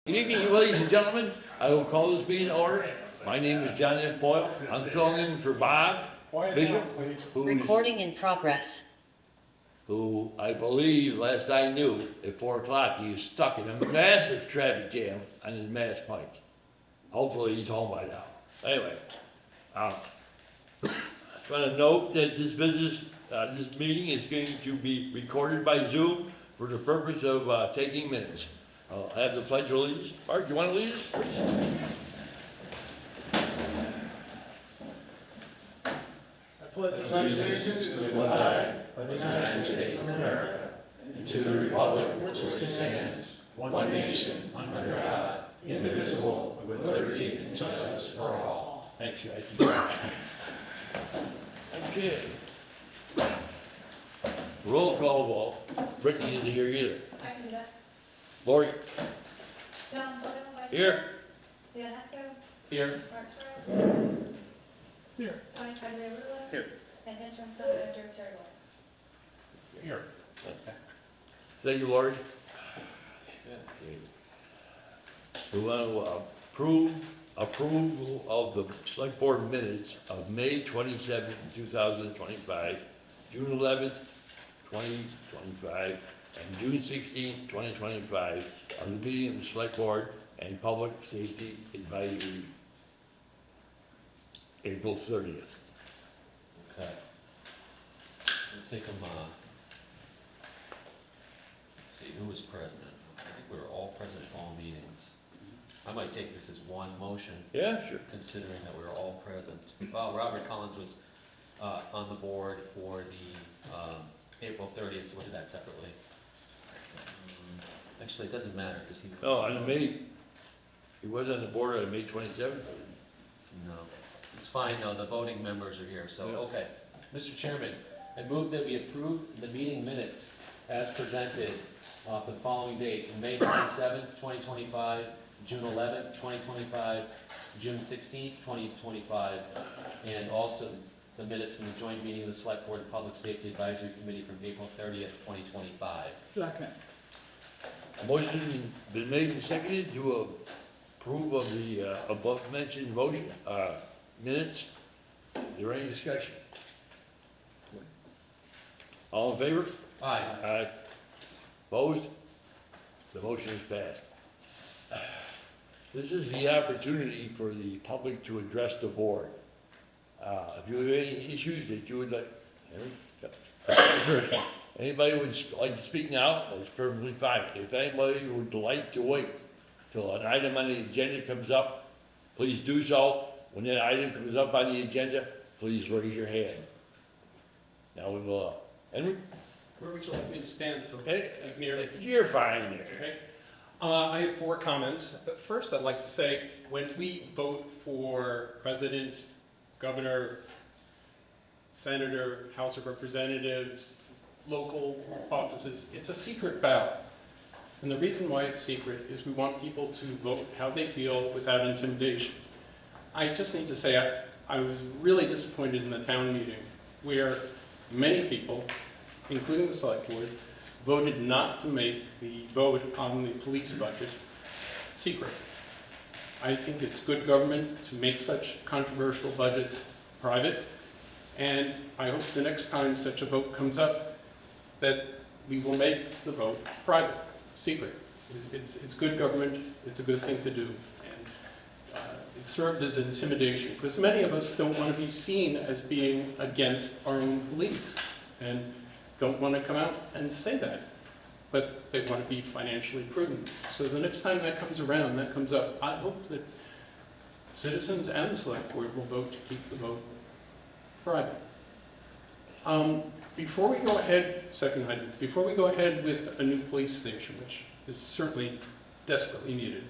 Good evening, ladies and gentlemen. I will call this meeting to order. My name is Jeannie Ingram. I'm filling in for Bob Bishop, Recording in progress. who I believe, last I knew, at 4 o'clock, he was stuck in a massive traffic jam on his Mass Pike. Hopefully he's home by now. Anyway, I just want to note that this meeting is going to be recorded by Zoom for the purpose of taking minutes. I'll have the Pledge of Allegiance. Bart, do you want to lead us, please? I pledge allegiance to the flag of the United States of America and to the republic for which it stands, one nation, under God, indivisible, with liberty and justice for all. Thank you. Okay. Roll call vote. Brittany isn't here either. I can do that. Lori? John, Here. Dan Haskell, Here. Mark Schreiber, Here. Tony Padre-Rula. Here. And interim town manager Terry Lawrence. Here. Thank you, Lori. We want to approval of the select board minutes of May 27th, 2025, June 11th, 2025, and June 16th, 2025, of the meeting of the select board and public safety advisory, April 30th. Okay. We'll take them, let's see, who was present? I think we were all present at all meetings. I might take this as one motion, Yeah, sure. considering that we were all present. Well, Robert Collins was on the board for the April 30th, so we'll do that separately. Actually, it doesn't matter, because he... No, on May, he was on the board on May 27th. No, it's fine, no, the voting members are here, so, Yeah. okay. Mr. Chairman, I move that we approve the meeting minutes as presented for the following dates: May 27th, 2025, June 11th, 2025, June 16th, 2025, and also the minutes from the joint meeting of the Select Board and Public Safety Advisory Committee from April 30th, 2025. Second. A motion been made and seconded to approve of the above-mentioned motion, minutes. Is there any discussion? All in favor? Aye. Aye. Opposed? The motion is passed. This is the opportunity for the public to address the board. If you have any issues that you would like, anybody would like to speak now, that's perfectly fine. If anybody would like to wait till an item on the agenda comes up, please do so. When that item comes up on the agenda, please raise your hand. Now we will, Henry? Where would you like me to stand so Hey, you can hear me? you're fine there. Okay. I have 4 comments. But first, I'd like to say, when we vote for president, governor, senator, House of Representatives, local offices, it's a secret ballot. And the reason why it's secret is we want people to vote how they feel without intimidation. I just need to say, I was really disappointed in the town meeting where many people, including the select board, voted not to make the vote on the police budget secret. I think it's good government to make such controversial budgets private, and I hope the next time such a vote comes up that we will make the vote private, secret. It's good government, it's a good thing to do, and it served as intimidation, because many of us don't want to be seen as being against our own police, and don't want to come out and say that, but they want to be financially prudent. So the next time that comes around, that comes up, I hope that citizens and the select board will vote to keep the vote private. Before we go ahead, second item, before we go ahead with a new police station, which is certainly desperately needed,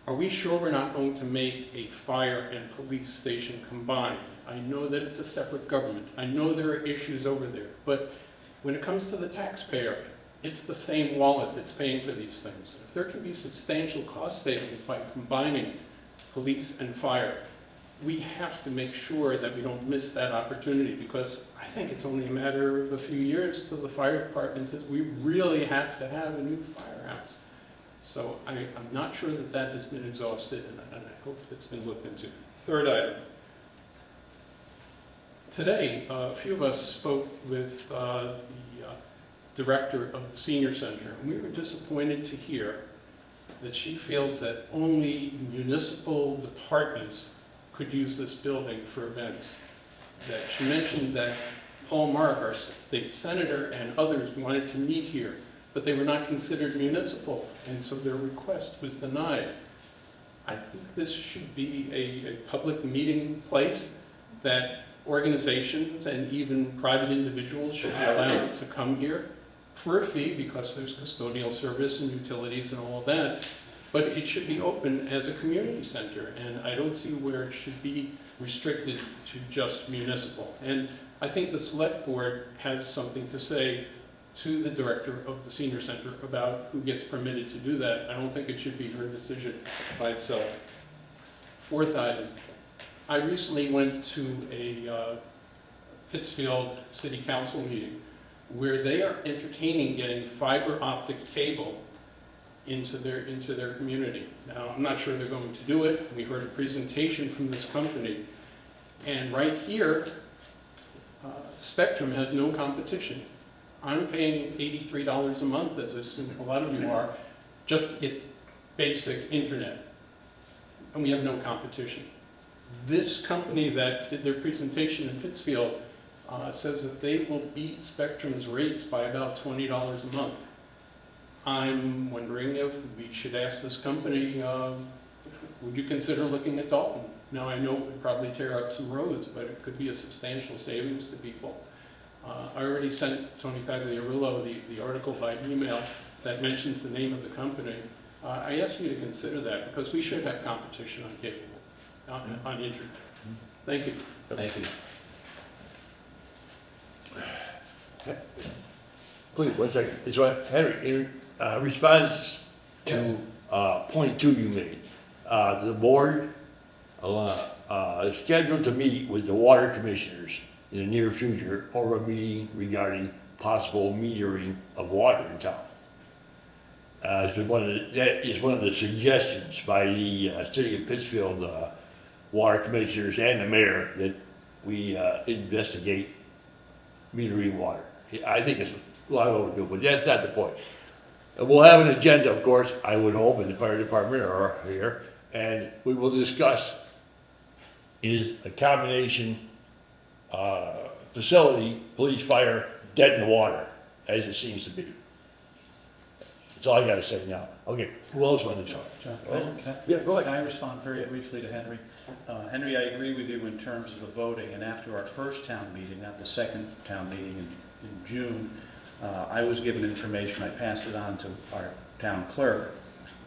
are we sure we're not going to make a fire and police station combined? I know that it's a separate government. I know there are issues over there. But when it comes to the taxpayer, it's the same wallet that's paying for these things. If there can be substantial cost savings by combining police and fire, we have to make sure that we don't miss that opportunity, because I think it's only a matter of a few years till the fire department says we really have to have a new firehouse. So I'm not sure that that has been exhausted, and I hope it's been looked into. Third item. Today, a few of us spoke with the director of the senior center, and we were disappointed to hear that she feels that only municipal departments could use this building for events. That she mentioned that Paul Mark, our state senator, and others wanted to meet here, but they were not considered municipal, and so their request was denied. I think this should be a public meeting place that organizations and even private individuals should be allowed to come here for a fee because there's custodial service and utilities and all of that. But it should be open as a community center, and I don't see where it should be restricted to just municipal. And I think the select board has something to say to the director of the senior center about who gets permitted to do that. I don't think it should be her decision by itself. Fourth item, I recently went to a Pittsfield City Council meeting where they are entertaining getting fiber optic cable into their community. Now, I'm not sure they're going to do it. We heard a presentation from this company, and right here, Spectrum has no competition. I'm paying $83 a month, as a lot of you are, just to get basic internet, and we have no competition. This company that did their presentation in Pittsfield says that they will beat Spectrum's rates by about $20 a month. I'm wondering if we should ask this company, would you consider looking at Dalton? Now, I know it would probably tear up some roads, but it could be a substantial savings to people. I already sent Tony Pagliarillo the article by email that mentions the name of the company. I ask you to consider that because we should have competition on cable, on internet. Thank you. Thank you. Please, one second. This one, Henry, in response to point 2 you made, the board is scheduled to meet with the water commissioners in the near future over a meeting regarding possible metering of water in town. That is one of the suggestions by the city of Pittsfield water commissioners and the mayor that we investigate metering water. I think it's a lot overdue, but that's not the point. And we'll have an agenda, of course, I would hope, and the fire department are here, and we will discuss is a combination facility, police, fire, dead in the water, as it seems to be. That's all I gotta say now. Okay, who else wanted to talk? John, Yeah, go ahead. can I respond very briefly to Henry? Henry, I agree with you in terms of the voting, and after our first town meeting, not the second town meeting in June, I was given information, I passed it on to our town clerk,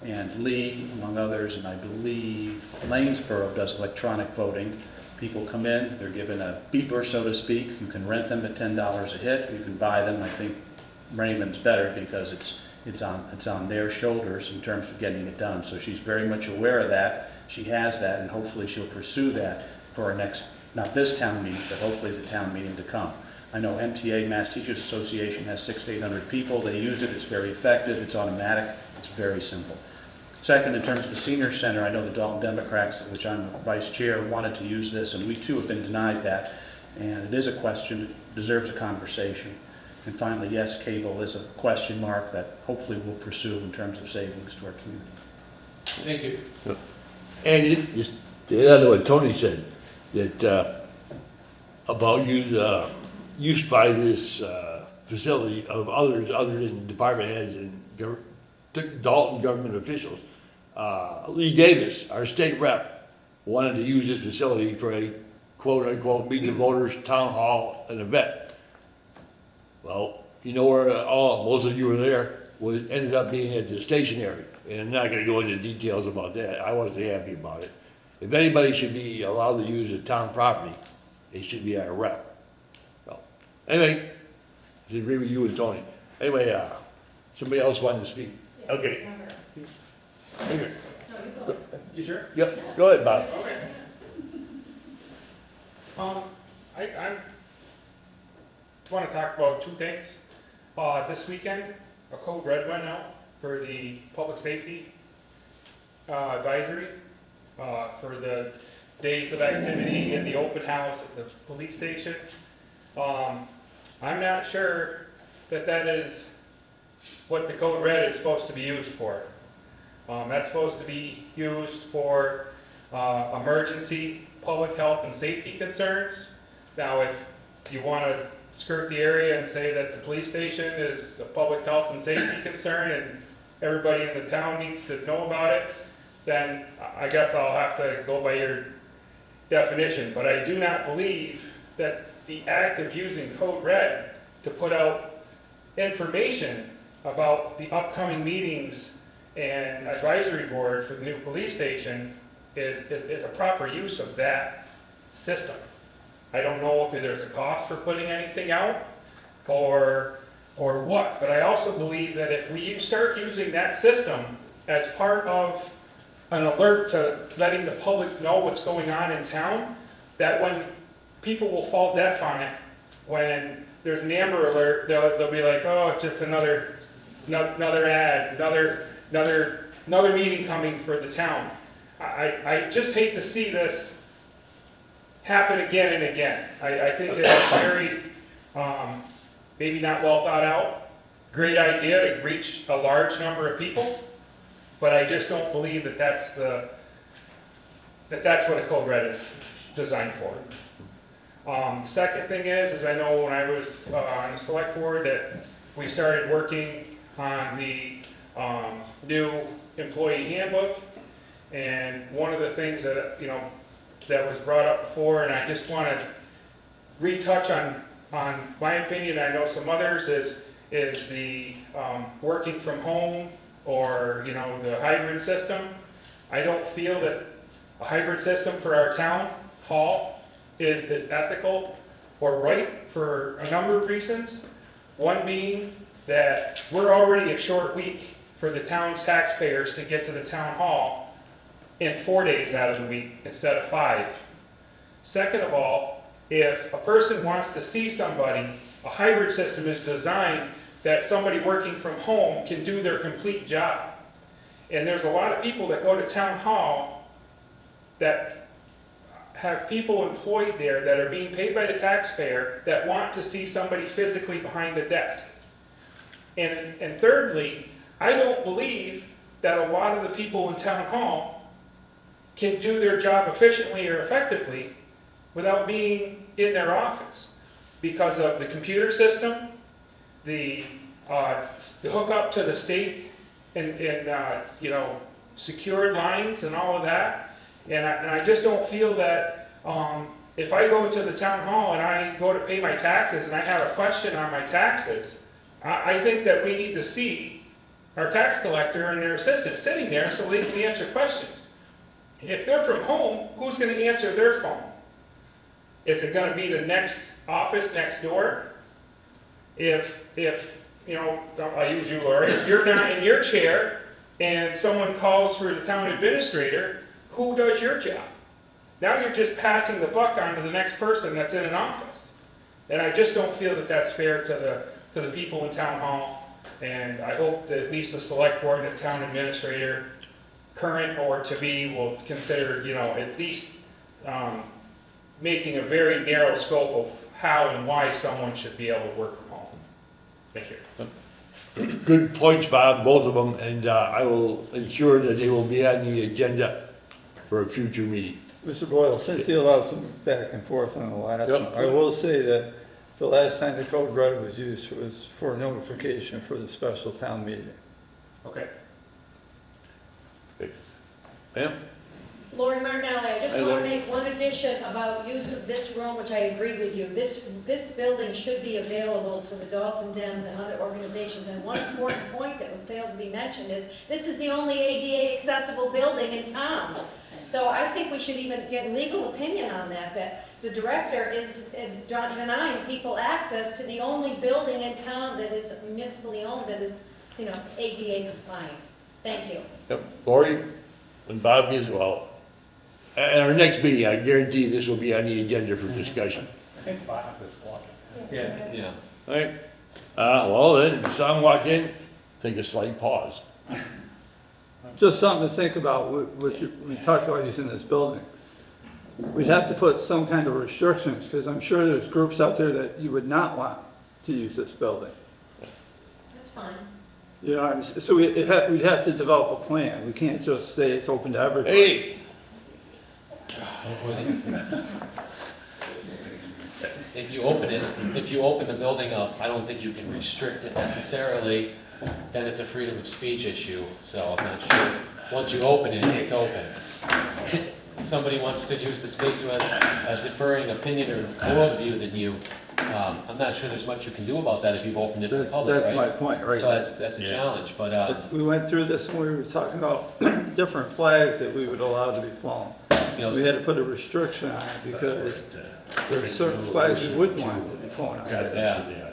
and Lee, among others, and I believe Lanesboro does electronic voting. People come in, they're given a beeper, so to speak. You can rent them at $10 a hit. You can buy them. I think renting them's better because it's on their shoulders in terms of getting it done. So she's very much aware of that. She has that, and hopefully she'll pursue that for our next, not this town meeting, but hopefully the town meeting to come. I know MTA, Mass Teachers Association, has 600 to 800 people. They use it. It's very effective. It's automatic. It's very simple. Second, in terms of the senior center, I know the Dalton Democrats, of which I'm vice chair, wanted to use this, and we too have been denied that. And it is a question, it deserves a conversation. And finally, yes, cable is a question mark that hopefully we'll pursue in terms of savings to our community. Thank you. And just to add to what Tony said, that about use by this facility of others other than department heads and Dalton government officials. Lee Davis, our state rep, wanted to use this facility for a quote-unquote meet the voters town hall, an event. Well, you know where most of you were there, ended up being at the stationery. And I'm not going to go into details about that. I wasn't happy about it. If anybody should be allowed to use the town property, it should be our rep. So, anyway, I agree with you and Tony. Anyway, somebody else wanted to speak. Okay. Okay. You sure? Yep, go ahead, Bob. Okay. I want to talk about two things. This weekend, a code red went out for the public safety advisory, for the days of activity in the open house at the police station. I'm not sure that that is what the code red is supposed to be used for. That's supposed to be used for emergency public health and safety concerns. Now, if you want to skirt the area and say that the police station is a public health and safety concern and everybody in the town needs to know about it, then I guess I'll have to go by your definition. But I do not believe that the act of using code red to put out information about the upcoming meetings and advisory board for the new police station is a proper use of that system. I don't know if there's a cost for putting anything out or what, but I also believe that if we start using that system as part of an alert to letting the public know what's going on in town, that when people will fall deaf on it, when there's an Amber Alert, they'll be like, oh, it's just another ad, another meeting coming for the town. I just hate to see this happen again and again. I think it's very, maybe not well thought out, great idea to reach a large number of people, but I just don't believe that that's what a code red is designed for. The second thing is I know when I was on the select board that we started working on the new employee handbook, and one of the things that that was brought up before, and I just want to retouch on my opinion. I know some others is the working from home or the hybrid system. I don't feel that a hybrid system for our town hall is ethical or right for a number of reasons. One being that we're already a short week for the town's taxpayers to get to the town hall in 4 days out of the week instead of 5. Second of all, if a person wants to see somebody, a hybrid system is designed that somebody working from home can do their complete job. And there's a lot of people that go to town hall that have people employed there that are being paid by the taxpayer that want to see somebody physically behind the desk. And thirdly, I don't believe that a lot of the people in town hall can do their job efficiently or effectively without being in their office because of the computer system, the hookup to the state and secured lines and all of that. And I just don't feel that if I go to the town hall and I go to pay my taxes and I have a question on my taxes, I think that we need to see our tax collector and their assistant sitting there so they can answer questions. If they're from home, who's going to answer their phone? Is it going to be the next office next door? If I use you, Lori, if you're not in your chair and someone calls for the town administrator, who does your job? Now you're just passing the buck on to the next person that's in an office. And I just don't feel that that's fair to the people in town hall. And I hope that at least the select board and the town administrator, current or to be, will consider, at least making a very narrow scope of how and why someone should be able to work from home. Thank you. Good points, Bob, both of them, and I will ensure that they will be on the agenda for a future meeting. Mr. Boyle, since you allowed some back and forth on the last Yep. one, I will say that the last time the code red was used was for notification for the special town meeting. Okay. Ma'am? Lori Martinelli, I just Hi, want Lori. to make one addition about use of this room, which I agree with you. This building should be available to the Dalton Dens and other organizations. And one important point that was failed to be mentioned is this is the only ADA accessible building in town. So I think we should even get legal opinion on that the director is denying people access to the only building in town that is municipally owned that is, ADA compliant. Thank you. Yep. Lori, when Bob gets, at our next meeting, I guarantee this will be on the agenda for discussion. I think Bob is walking. Yeah. Yeah. All right? Well then, if someone walk in, take a slight pause. Just something to think about, we talked about using this building. We'd have to put some kind of restrictions, because I'm sure there's groups out there that you would not want to use this building. That's fine. You know, so we'd have to develop a plan. We can't just say it's open to everybody. Hey, If you open the building up, I don't think you can restrict it necessarily, then it's a freedom of speech issue, so I'm not sure. Once you open it, it's open. Somebody wants to use the space who has a differing opinion or worldview than you, I'm not sure there's much you can do about that if you've opened it to the public, That's my right? point, right? So that's a challenge, but, We went through this when we were talking about different flags that we would allow to be flown. you know, We had to put a restriction on it because there's certain flags we wouldn't want to be flown on. yeah.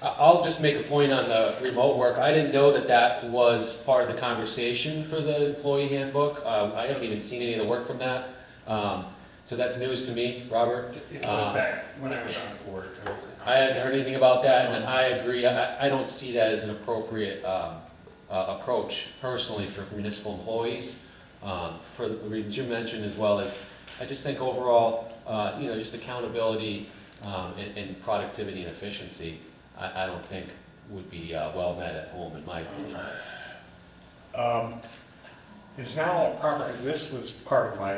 I'll just make a point on the remote work. I didn't know that that was part of the conversation for the employee handbook. I haven't even seen any of the work from that. So that's news to me, Robert. It was back when I was on the board. I hadn't heard anything about that, and I agree. I don't see that as an appropriate approach personally for municipal employees, for the reasons you mentioned, as well as I just think overall, just accountability and productivity and efficiency, I don't think would be well met at home, in my opinion. Is now proper, this was part of my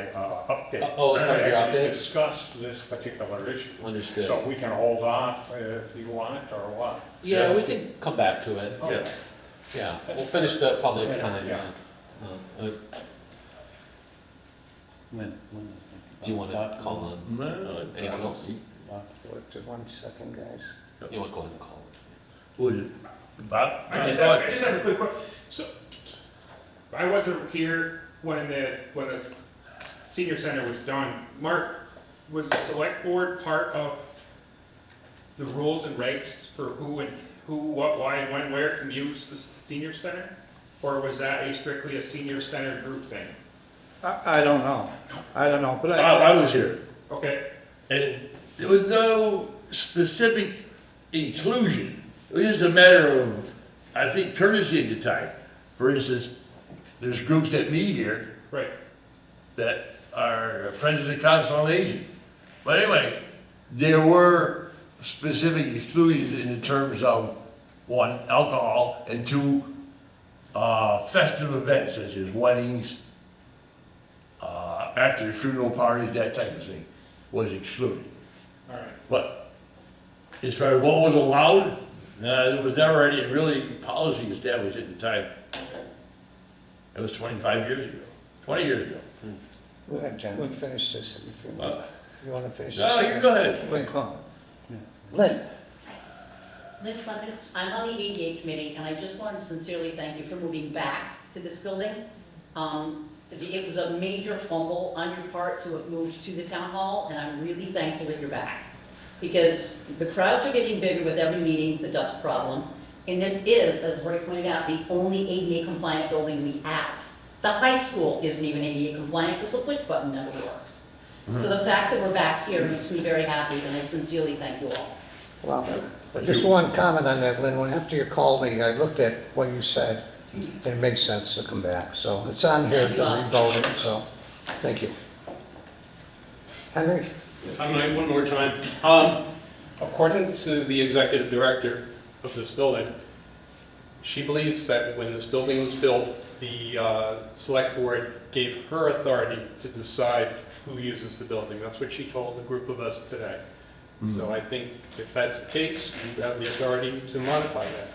update. Oh, it's part of your I update? discuss this particular issue. Understood. So we can hold off if you want, or what? Yeah, we can come back to it. Okay. Yeah, we'll finish the public Yeah, time. yeah. Do you want to call on no, anyone else? One second, guys. You want to go ahead and call would it, Bob? I just have a quick question. So, I wasn't here when the senior center was done. Mark, was the select board part of the rules and regs for who, what, why, and when, where can use the senior center? Or was that strictly a senior center group thing? I don't know. But I was here, Okay, and there was no specific inclusion. It was just a matter of, I think, courtesy at the time. For instance, there's groups that meet here right. that are friends of the Council on Aging. But anyway, there were specific exclusions in terms of, one, alcohol, and two, festive events such as weddings, after funeral parties, that type of thing was excluded. All right. But as far as what was allowed, there was never any really policy established at the time. It was 25 years ago, 20 years ago. Go ahead, Jen, we'll finish this. You want to finish this? No, you go ahead. Lynn Clun. Lynn? Lynn Clements, I'm on the ADA committee, and I just want to sincerely thank you for moving back to this building. It was a major fumble on your part to have moved to the town hall, and I'm really thankful that you're back. Because the crowds are getting bigger with every meeting, the dust problem, and this is, as Roy pointed out, the only ADA compliant building we have. The high school isn't even ADA compliant because the push button never works. So the fact that we're back here makes me very happy, and I sincerely thank you all. Well, just one comment on that, Lynn. When after you called me, I looked at what you said, and it makes sense to come back. So it's on here to revote it, so thank you. Henry? If I might, one more time. According to the executive director of this building, she believes that when this building was built, the select board gave her authority to decide who uses the building. That's what she told a group of us today. So I think if that's the case, you have the authority to modify that.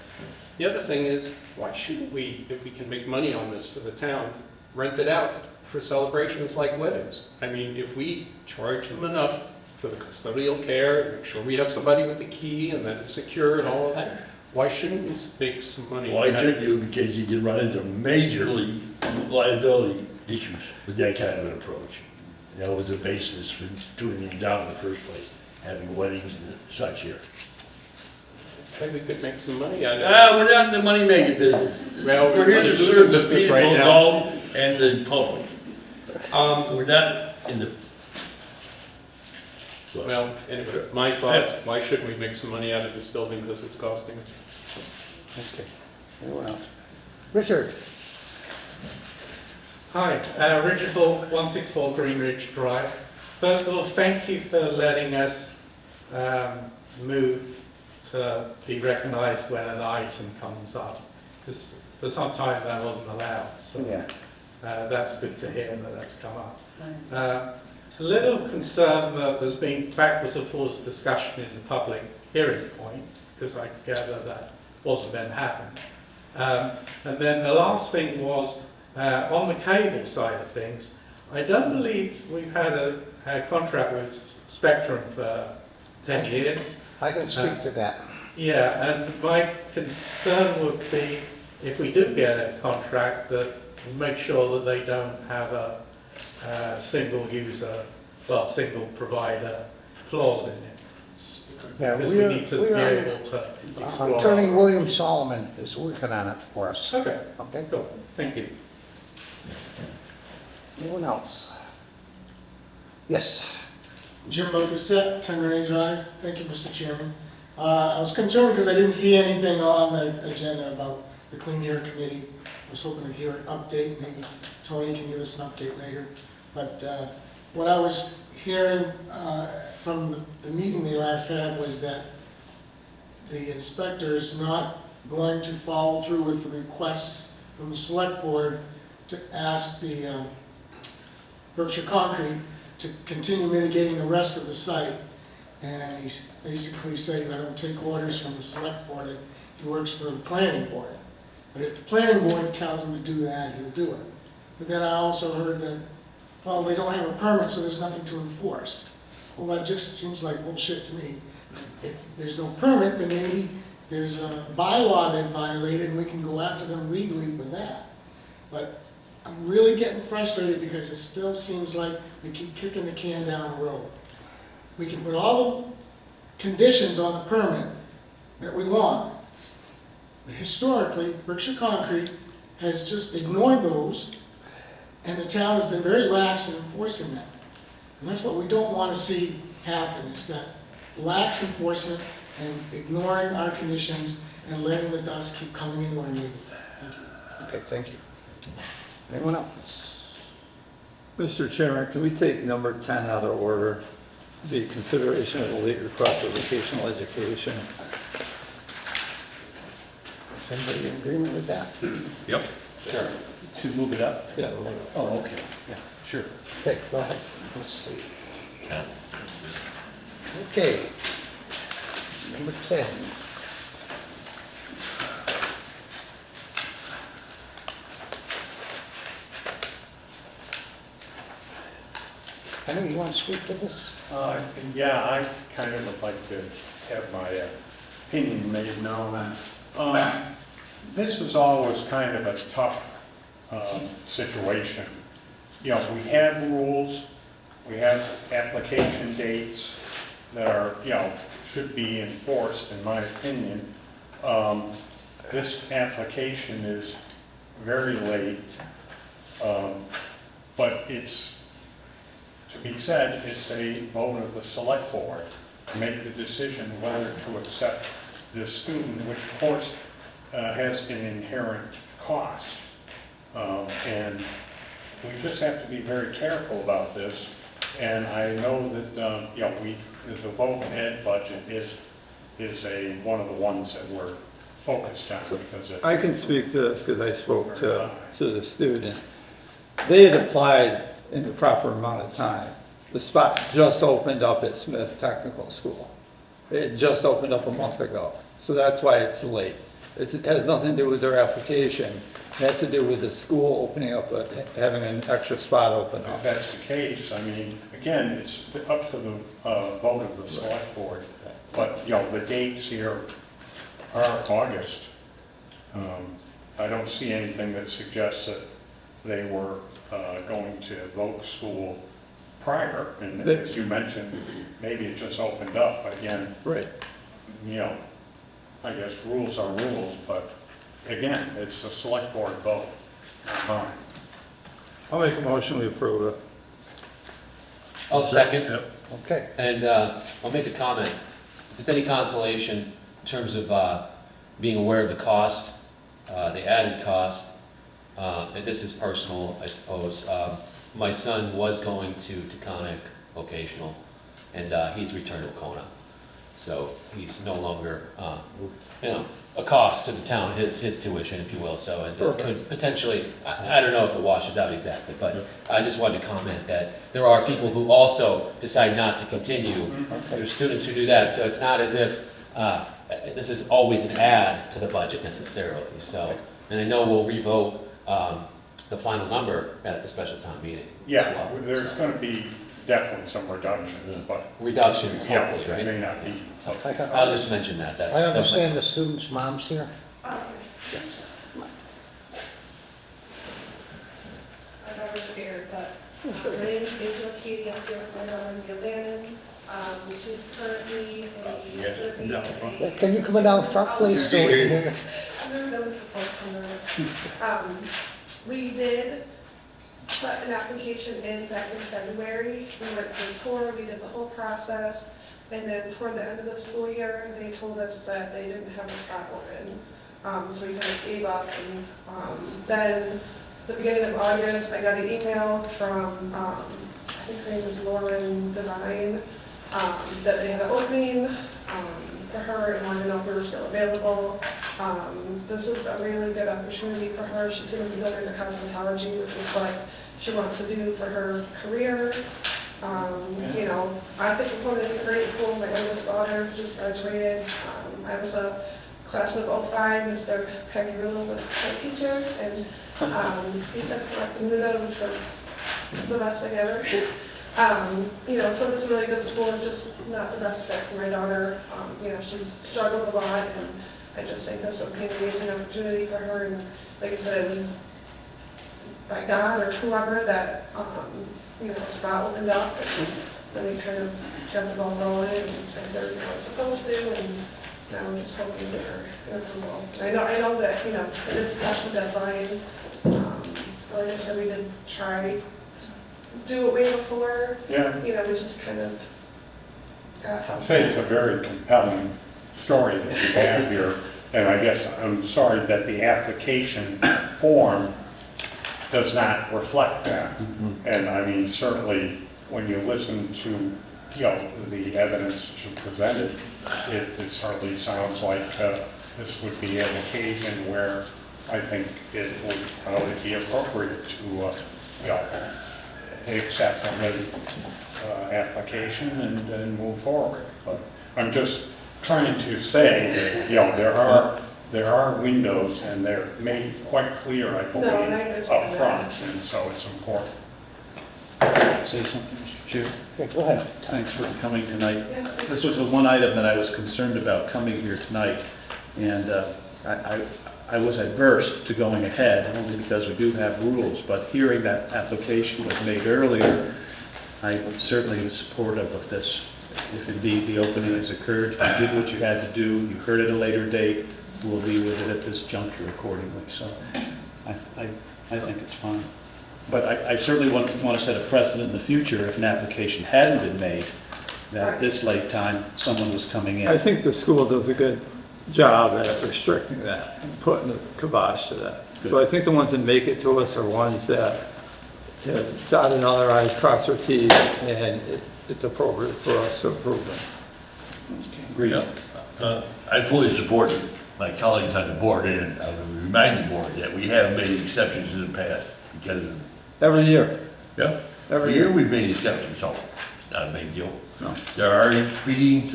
The other thing is, why shouldn't we, if we can make money on this for the town, rent it out for celebrations like weddings? I mean, if we charge them enough for the custodial care, make sure we have somebody with the key and that it's secure and all of that, why shouldn't we make some money? Why should you? Because you can run into major league liability issues with that kind of an approach. That was the basis for doing it down in the first place, having weddings and such here. Maybe we could make some money out of it. We're not in the money-making business. Well, We're here to losing serve the business people right now. involved and the public. We're not in the... Well, anyway, my thoughts, why shouldn't we make some money out of this building because it's costing us? Okay. Anyone else? Richard? Hi, Richard Hawke, 164 Greenridge Drive. First of all, thank you for letting us move to be recognised when an item comes up, because for some time that wasn't allowed, so Yeah. that's good to hear that that's come up. A little concerned that there's been backwards and forwards discussion in the public hearing point, because I gather that wasn't then happened. And then the last thing was, on the cable side of things, I don't believe we've had a contract with Spectrum for 10 years. I can speak to that. Yeah, and my concern would be, if we do get a contract, that we make sure that they don't have a single user, well, single provider clause in it. Yeah, Because we need to be able to explore. Attorney William Solomon is working on it for us. Okay, Okay? cool, thank you. Anyone else? Yes. Jim Bocuset, 10 Renee Drive. Thank you, Mr. Chairman. I was concerned because I didn't see anything on the agenda about the Clean Air Committee. I was hoping to hear an update. Maybe Tony can give us an update later. But what I was hearing from the meeting they last had was that the inspector is not going to follow through with the requests from the select board to ask the Berkshire Concrete to continue mitigating the rest of the site. And he's basically saying, I don't take orders from the select board, he works for the planning board. But if the planning board tells him to do that, he'll do it. But then I also heard that, well, they don't have a permit, so there's nothing to enforce. Well, that just seems like bullshit to me. If there's no permit, then maybe there's a bylaw they violated and we can go after them legally with that. But I'm really getting frustrated because it still seems like we keep kicking the can down the road. We can put all the conditions on the permit that we want. But historically, Berkshire Concrete has just ignored those, and the town has been very lax in enforcing that. And that's what we don't want to see happen, is that lax enforcement and ignoring our conditions and letting the dust keep coming into our neighborhood. Thank you. Okay, thank you. Anyone else? Mr. Chairman, can we take number 10 out of order? The consideration of the late request for vocational education. Is anybody in agreement with that? Yep. Sure. To move it up? Yeah. Oh, okay, yeah, sure. Okay, go ahead. Let's see. Okay. Number 10. Henry, you want to speak to this? Yeah, I kind of would like to have my opinion made known. This was always kind of a tough situation. You know, we have rules, we have application dates that are, you know, should be enforced, in my opinion. This application is very late, but it's, to be said, it's a vote of the select board to make the decision whether to accept this student, which of course has an inherent cost. And we just have to be very careful about this. And I know that, you know, the voc ed budget is one of the ones that we're focused on, because I can speak to this because I spoke to the student. They had applied in the proper amount of time. The spot just opened up at Smith Technical School. It just opened up a month ago. So that's why it's late. It has nothing to do with their application. It has to do with the school opening up, having an extra spot open up. if that's the case, I mean, again, it's up to the vote of the select board. But, you know, the dates here are August. I don't see anything that suggests that they were going to vote school prior. And as you mentioned, maybe it just opened up. But again, Right. you know, I guess rules are rules, but again, it's a select board vote, not mine. I'll make a motion to approve it. I'll second. Okay. And I'll make a comment. If it's any consolation in terms of being aware of the cost, the added cost, and this is personal, I suppose. My son was going to Taconic Vocational, and he's returned to Wacona. So he's no longer, a cost to the town, his tuition, if you will. So it could potentially, I don't know if it washes out exactly, but I just wanted to comment that there are people who also decide not to continue. There's students who do that, so it's not as if this is always an add to the budget necessarily. So, and I know we'll revote the final number at the special town meeting. Yeah, well, there's so. going to be definitely some reductions, but Reductions, yeah, hopefully, right? it may not be. So, I'll just mention that. I understand the students' moms here. Yes. I'm never scared, but my name is Angela Katie. I'm here with my daughter, Leanne. She's currently a... Can you come down front, please? So we can hear I've never done this before. We did put an application in back in February. We went through a tour, we did the whole process. And then toward the end of the school year, they told us that they didn't have a spot open. So we kind of gave up. And then the beginning of August, I got an email from, I think her name was Lauren Devine, that they had an opening for her and wanted to know if we were still available. This is a really good opportunity for her. She's going to be going into cosmetology, which is what she wants to do for her career. You know, I think Wacona is a great school. My oldest daughter just graduated. I was a class of 05. Mr. Peggy Rulo was my teacher, and he said correct Nuda, which was the best thing ever. You know, so it's a really good school. It's just not the best fit for my daughter. You know, she's struggled a lot, and I just think this would be an amazing opportunity for her. And like I said, it was by God or whoever that you know, a spot opened up, and then we kind of got the ball rolling and everything was supposed to, and now I'm just hoping that her approval. I know that, you know, it is past the deadline. Like I said, we did try to do it way before. Yeah. You know, we just kind of got... I'd say it's a very compelling story that you have here, and I guess I'm sorry that the application form does not reflect that. And I mean, certainly, when you listen to, you know, the evidence that you presented, it certainly sounds like this would be an occasion where I think it would probably be appropriate to, you know, accept the application and move forward. But I'm just trying to say that, you know, there are windows, and they're made quite clear, I believe, up front, and so it's important. Say something, Mr. Chair? Yeah, go ahead. Thanks for coming tonight. This was the one item that I was concerned about coming here tonight, and I was adverse to going ahead, only because we do have rules, but hearing that application was made earlier, I certainly was supportive of this. If indeed the opening has occurred, you did what you had to do, you heard at a later date, we'll deal with it at this juncture accordingly. So I think it's fine. But I certainly want to set a precedent in the future if an application hadn't been made, that at this late time, someone was coming in. I think the school does a good job at restricting that and putting a kibosh to that. Good. So I think the ones that make it to us are ones that dot and all their I's, cross their T's, and it's appropriate for us to approve them. Agreed. Yeah. I fully support my colleagues on the board, and I would remind the board that we have made exceptions in the past because of... Every year. Yeah. Every year we've made exceptions, so it's not a big deal. No. There are expedient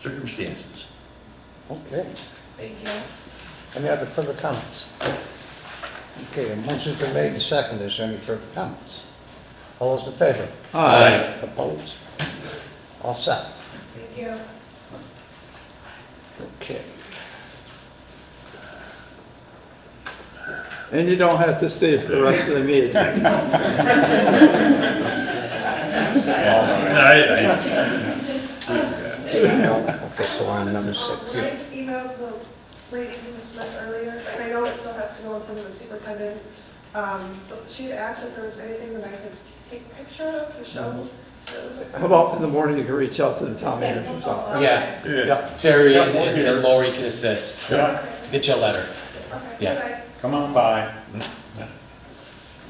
circumstances. Okay. Thank you. Any other further comments? Okay, a motion's been made and seconded. Is there any further comments? All those in favor? Aye. Opposed? All set. Thank you. Okay. And you don't have to stay for the rest of the meeting. Okay, so we're on number 6. I emailed the lady who was Smith earlier, and I know it still has to go in front of the superintendent. But she had asked if there was anything that I could take a picture of to show. How about in the morning you can reach out to the town manager's office? Yeah, Yeah. Terry and Lori can assist. Yeah. Get you a letter. Okay, Yeah. bye-bye. Come on by.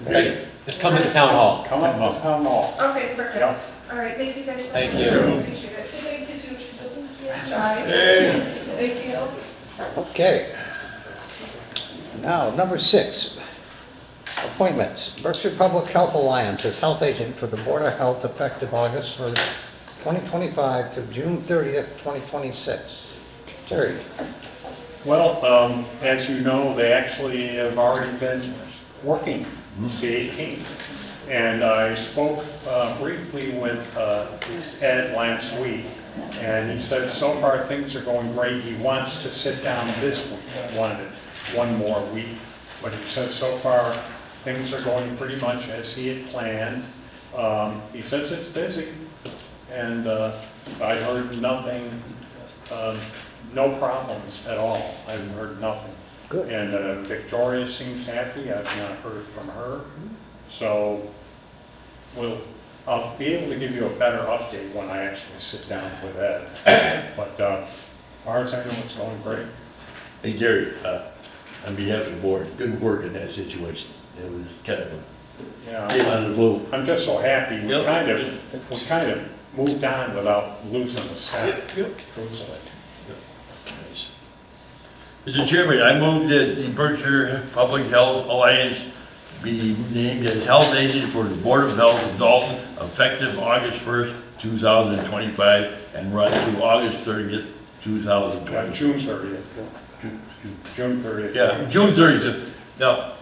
Great. Just come to the town hall. Come up to town hall. Okay, perfect. Yep. All right, thank you guys. so Thank much. you. I appreciate it. Thank you too. She doesn't get shy. Thank you. Okay. Now, number 6, appointments. Berkshire Public Health Alliance as health agent for the Board of Health effective August 1st, 2025 to June 30th, 2026. Terry? Well, as you know, they actually have already been working since the 18th. And I spoke briefly with Ed last week, and he said so far things are going great. He wants to sit down this week, one more week, but he says so far things are going pretty much as he had planned. He says it's busy, and I've heard nothing, no problems at all. I've heard nothing. Good. And Victoria seems happy. I've not heard from her. So I'll be able to give you a better update when I actually sit down with Ed. But as far as I know, it's going great. Hey, Jerry, on behalf of the board, good work in that situation. It was kind of Yeah. came out of the blue. I'm just so happy. We Yep. kind of moved on without losing the staff. Yep. Mr. Chairman, I move that the Berkshire Public Health Alliance be named as health agent for the Board of Health of Dalton effective August 1st, 2025, and run through August 30th, 2020. June 30th. June 30th. Yeah, June 30th. Now,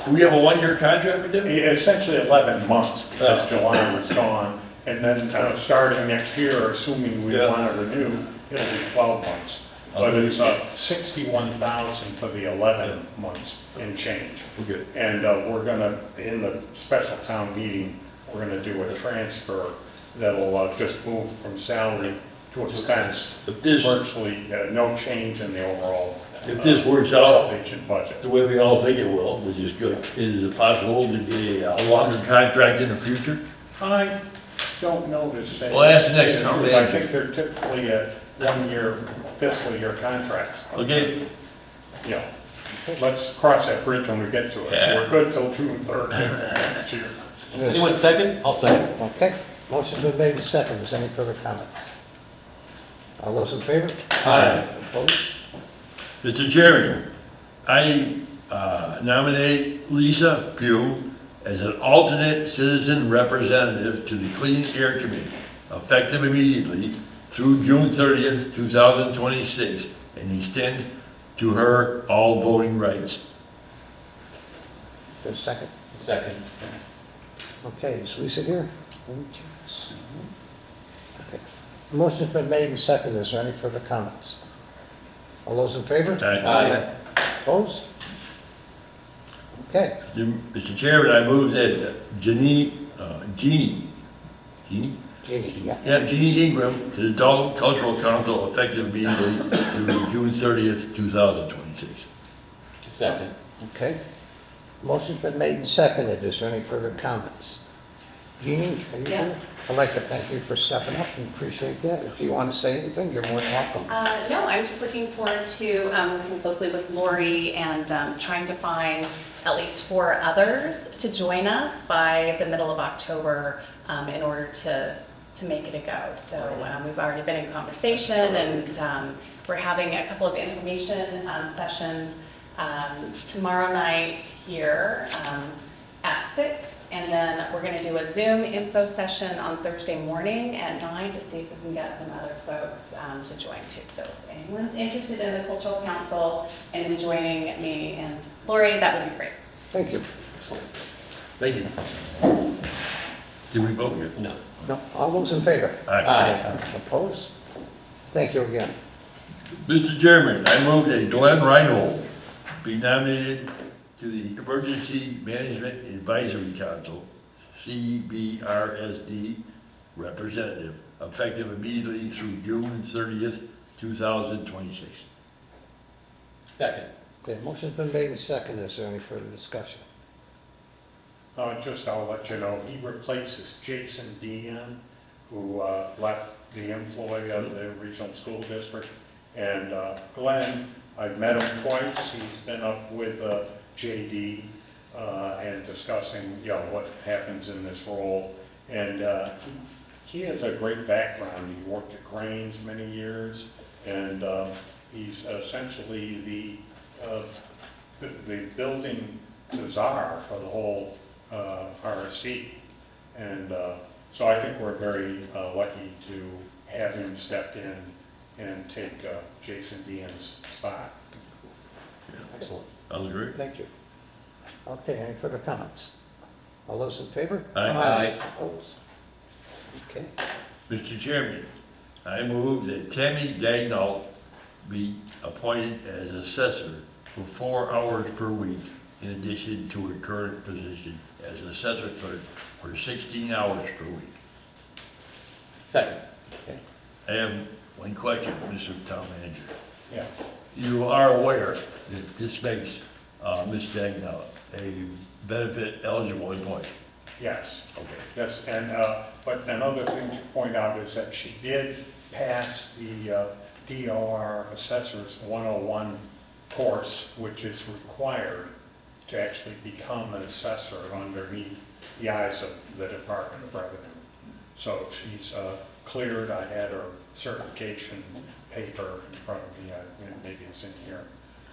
do we have a one-year contract with them? Essentially 11 months, because July was gone. And then starting next year, assuming we Yeah. want to renew, it'll be 12 months. But it's 61,000 for the 11 months and change. Okay. And we're gonna, in the special town meeting, we're gonna do a transfer that'll just move from salary to expense. If this, Virtually no change in the overall. if this works out health agent budget. the way we all think it will, which is good, is it possible to get a longer contract in the future? I don't know to say. Well, ask the next town I manager. think they're typically 1-year fiscal year contracts. Okay? Yeah. Let's cross that bridge when we get to it. Yeah. We're good till June 3rd next year. Anyone second? I'll second. Okay. Motion's been made and seconded. Is there any further comments? All those in favor? Aye. Opposed? Mr. Chairman, I nominate Lisa Pugh as an alternate citizen representative to the Clean Air Committee, effective immediately through June 30th, 2026, and extend to her all voting rights. There's a second. Second. Okay, is Lisa here? Okay. Motion's been made and seconded. Is there any further comments? All those in favor? Aye. Opposed? Okay. Mr. Chairman, I move that Jeannie, Jeannie, yeah. yeah, Jeannie Ingram to the Dalton Cultural Council, effective immediately through June 30th, 2026. Second. Okay. Motion's been made and seconded. Is there any further comments? Jeannie, are you Yeah. here? I'd like to thank you for stepping up and appreciate that. If you want to say anything, you're more than welcome. No, I'm just looking forward to working closely with Lori and trying to find at least 4 others to join us by the middle of October in order to make it a go. So we've already been in conversation, and we're having a couple of information sessions tomorrow night here at 6, and then we're going to do a Zoom info session on Thursday morning at 9 to see if we can get some other folks to join too. So if anyone's interested in the Cultural Council and in joining me and Lori, that would be great. Thank you. Excellent. Thank you. Did we vote yet? No. No, all those in favor? Aye. Opposed? Thank you again. Mr. Chairman, I move that Glenn Reinhold be nominated to the Emergency Management Advisory Council, CBRSD representative, effective immediately through June 30th, 2026. Second. Okay, motion's been made and seconded. Is there any further discussion? I'll let you know, he replaces Jason Dion, who left the employ of the regional school district. And Glenn I've met him twice. He's been up with JD and discussing, you know, what happens in this role. And he has a great background. He worked at Cranes many years, and he's essentially the building czar for the whole RSC. And so I think we're very lucky to have him step in and take Jason Dean's spot. Excellent. I'll agree. Thank you. Okay, any further comments? All those in favor? Aye. Opposed? Okay. Mr. Chairman, I move that Tammy Dagnall be appointed as assessor for 4 hours per week in addition to her current position as assessor clerk for 16 hours per week. Second. I have one question, Mr. Town Manager. Yeah. You are aware that this makes Ms. Dagnall a benefit eligible employee? Yes. Okay. Yes, and, but another thing to point out is that she did pass the DOR Assessors 101 course, which is required to actually become an assessor underneath the eyes of the Department of Revenue. So she's cleared. I had her certification paper in front of me. Maybe it's in here.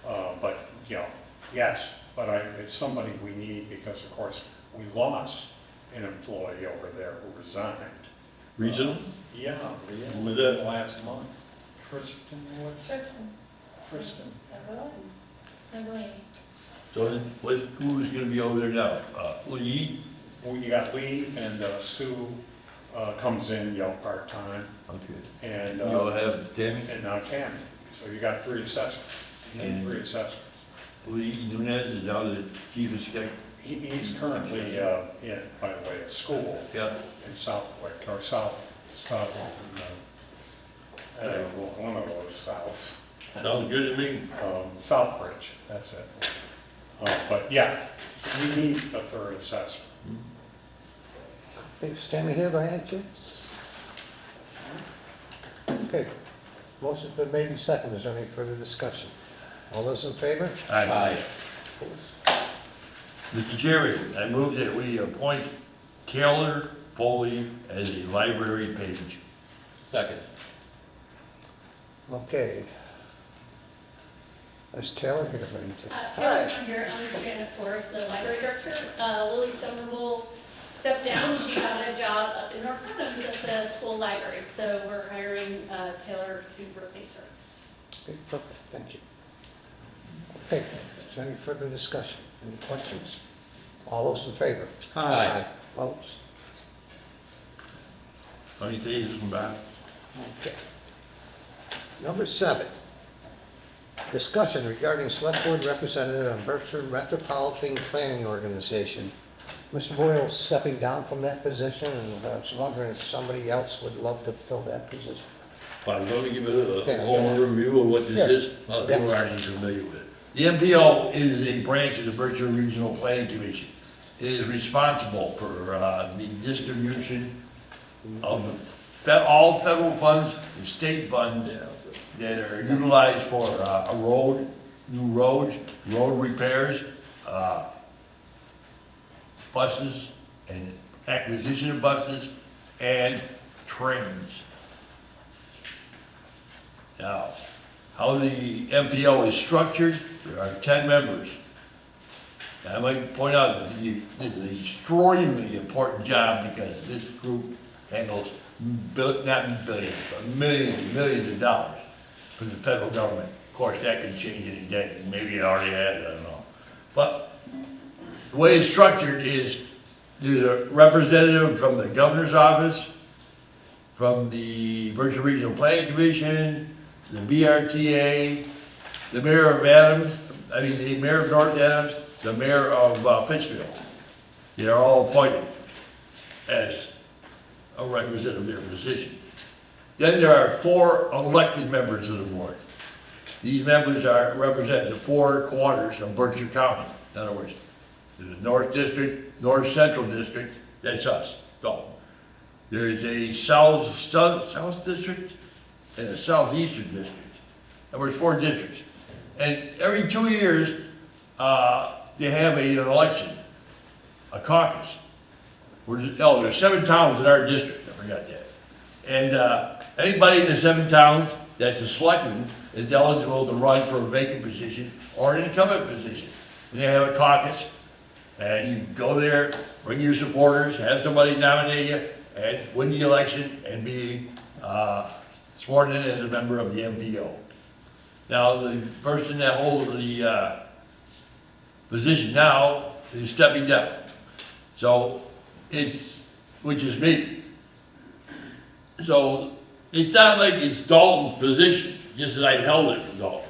But, you know, yes, but it's somebody we need because, of course, we lost an employee over there who resigned. Reason? Yeah, Who was that? last month. Kristen was? Kristen. So then, who's gonna be over there now? Lee? Well, you got Lee and Sue comes in, you know, part-time. Okay. And You'll have Tammy? and now Tammy. So you got 3 assessors. You need And- 3 assessors. Lee Nunez is now the chief of staff? He's currently in, by the way, at school Yeah. in Southwick, or one of those souths. Sounds good to me. Southbridge, that's it. But yeah, we need a 3rd assessor. Is Tammy here by any chance? Okay. Motion's been made and seconded. Is there any further discussion? All those in favor? Aye. Opposed? Mr. Chairman, I move that we appoint Taylor Foley as a library page. Second. Okay. Is Taylor here by any chance? Taylor here, I'm Janet Forrest, the library director. Lily Somerville stepped down, she got a job up in North Adams at the school library, so we're hiring Taylor to replace her. Okay, perfect, thank you. Okay, is there any further discussion? Any questions? All those in favor? Aye. Opposed? Funny thing is, back. Okay. Number 7, discussion regarding Select Board representative on Berkshire Metropolitan Planning Organization. Mr. Boyle's stepping down from that position, and I was wondering if somebody else would love to fill that position. I'm going to give a Okay. overview of what this Sure. is. Well, Yeah. you're already familiar with it. The MPO is a branch of the Berkshire Regional Planning Commission. It is responsible for the distribution of all federal funds and state funds that are utilized for new roads, road repairs, buses, and acquisition of buses, and trains. Now, how the MPO is structured, there are 10 members. And I might point out that this is an extraordinarily important job because this group handles not billions, but millions of dollars for the federal government. Of course, that could change any day, and maybe it already has, I don't know. But the way it's structured is there's a representative from the governor's office, from the Berkshire Regional Planning Commission, the BRTA, the mayor of the mayor of North Adams, the mayor of Pittsfield. They're all appointed as a representative of their position. Then there are 4 elected members of the board. These members represent the 4 quarters of Berkshire County. In other words, there's a North District, North Central District, that's us, Dalton. There's a South District and a Southeastern District. There were 4 districts. And every 2 years, they have an election, a caucus. There's 7 towns in our district, I forgot that. And anybody in the 7 towns that's a selectman is eligible to run for a vacant position or an incumbent position. And they have a caucus, and you go there, bring your supporters, have somebody nominate you, and win the election and be sworn in as a member of the MPO. Now, the person that holds the position now is stepping down. So which is me. So it's not like it's Dalton's position, just that I've held it from Dalton.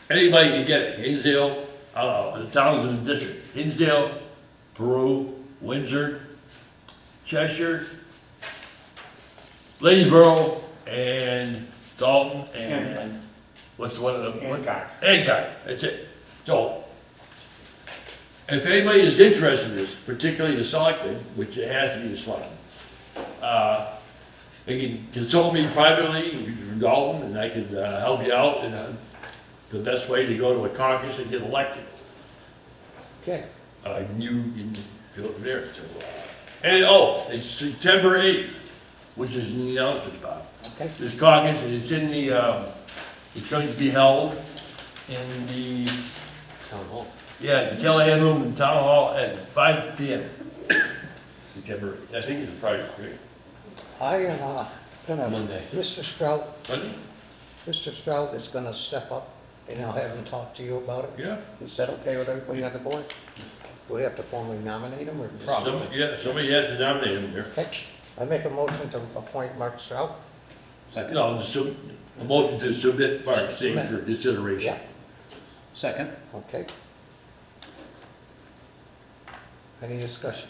Anybody can get it. Hinsdale, the towns in the district. Hinsdale, Peru, Windsor, Cheshire, Lanesboro, and Dalton, and what's the one of them? Hancock. Hancock, that's it. So, if anybody is interested in this, particularly the selectmen, which it has to be the selectmen, they can consult me privately from Dalton, and I can help you out in the best way to go to a caucus and get elected. Okay. You can go there. So, and it's September 8th, which is in the announcement, Bob. Okay. This caucus, and it's in the, it's going to be held in the Town hall. yeah, at the Callahan Room in Town Hall at 5 p.m. September, I think it's a Friday, right? I am gonna, Monday. Mr. Strout, Monday? Mr. Strout is gonna step up and I'll have him talk to you about it. Yeah. Is that okay with everybody on the board? Do we have to formally nominate him or? Somebody has to nominate him here. Okay. I make a motion to appoint Mark Strout. Second. No, a motion to submit Mark's name for consideration. Yeah. Second. Okay. Any discussion?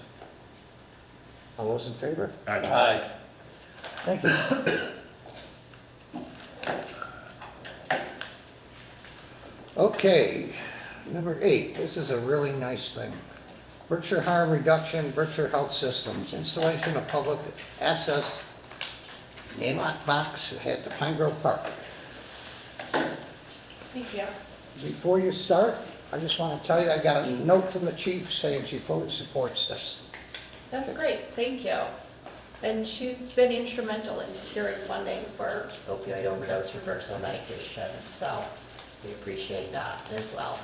All those in favor? Aye. Thank you. Okay, number 8, this is a really nice thing. Berkshire Harm Reduction, Berkshire Health Systems, installation of public access in-lock box at the Pine Grove Park. Thank you. Before you start, I just want to tell you, I got a note from the chief saying she fully supports this. That's great, thank you. And she's been instrumental in securing funding for opioid overdose reversal medication, so we appreciate that as well.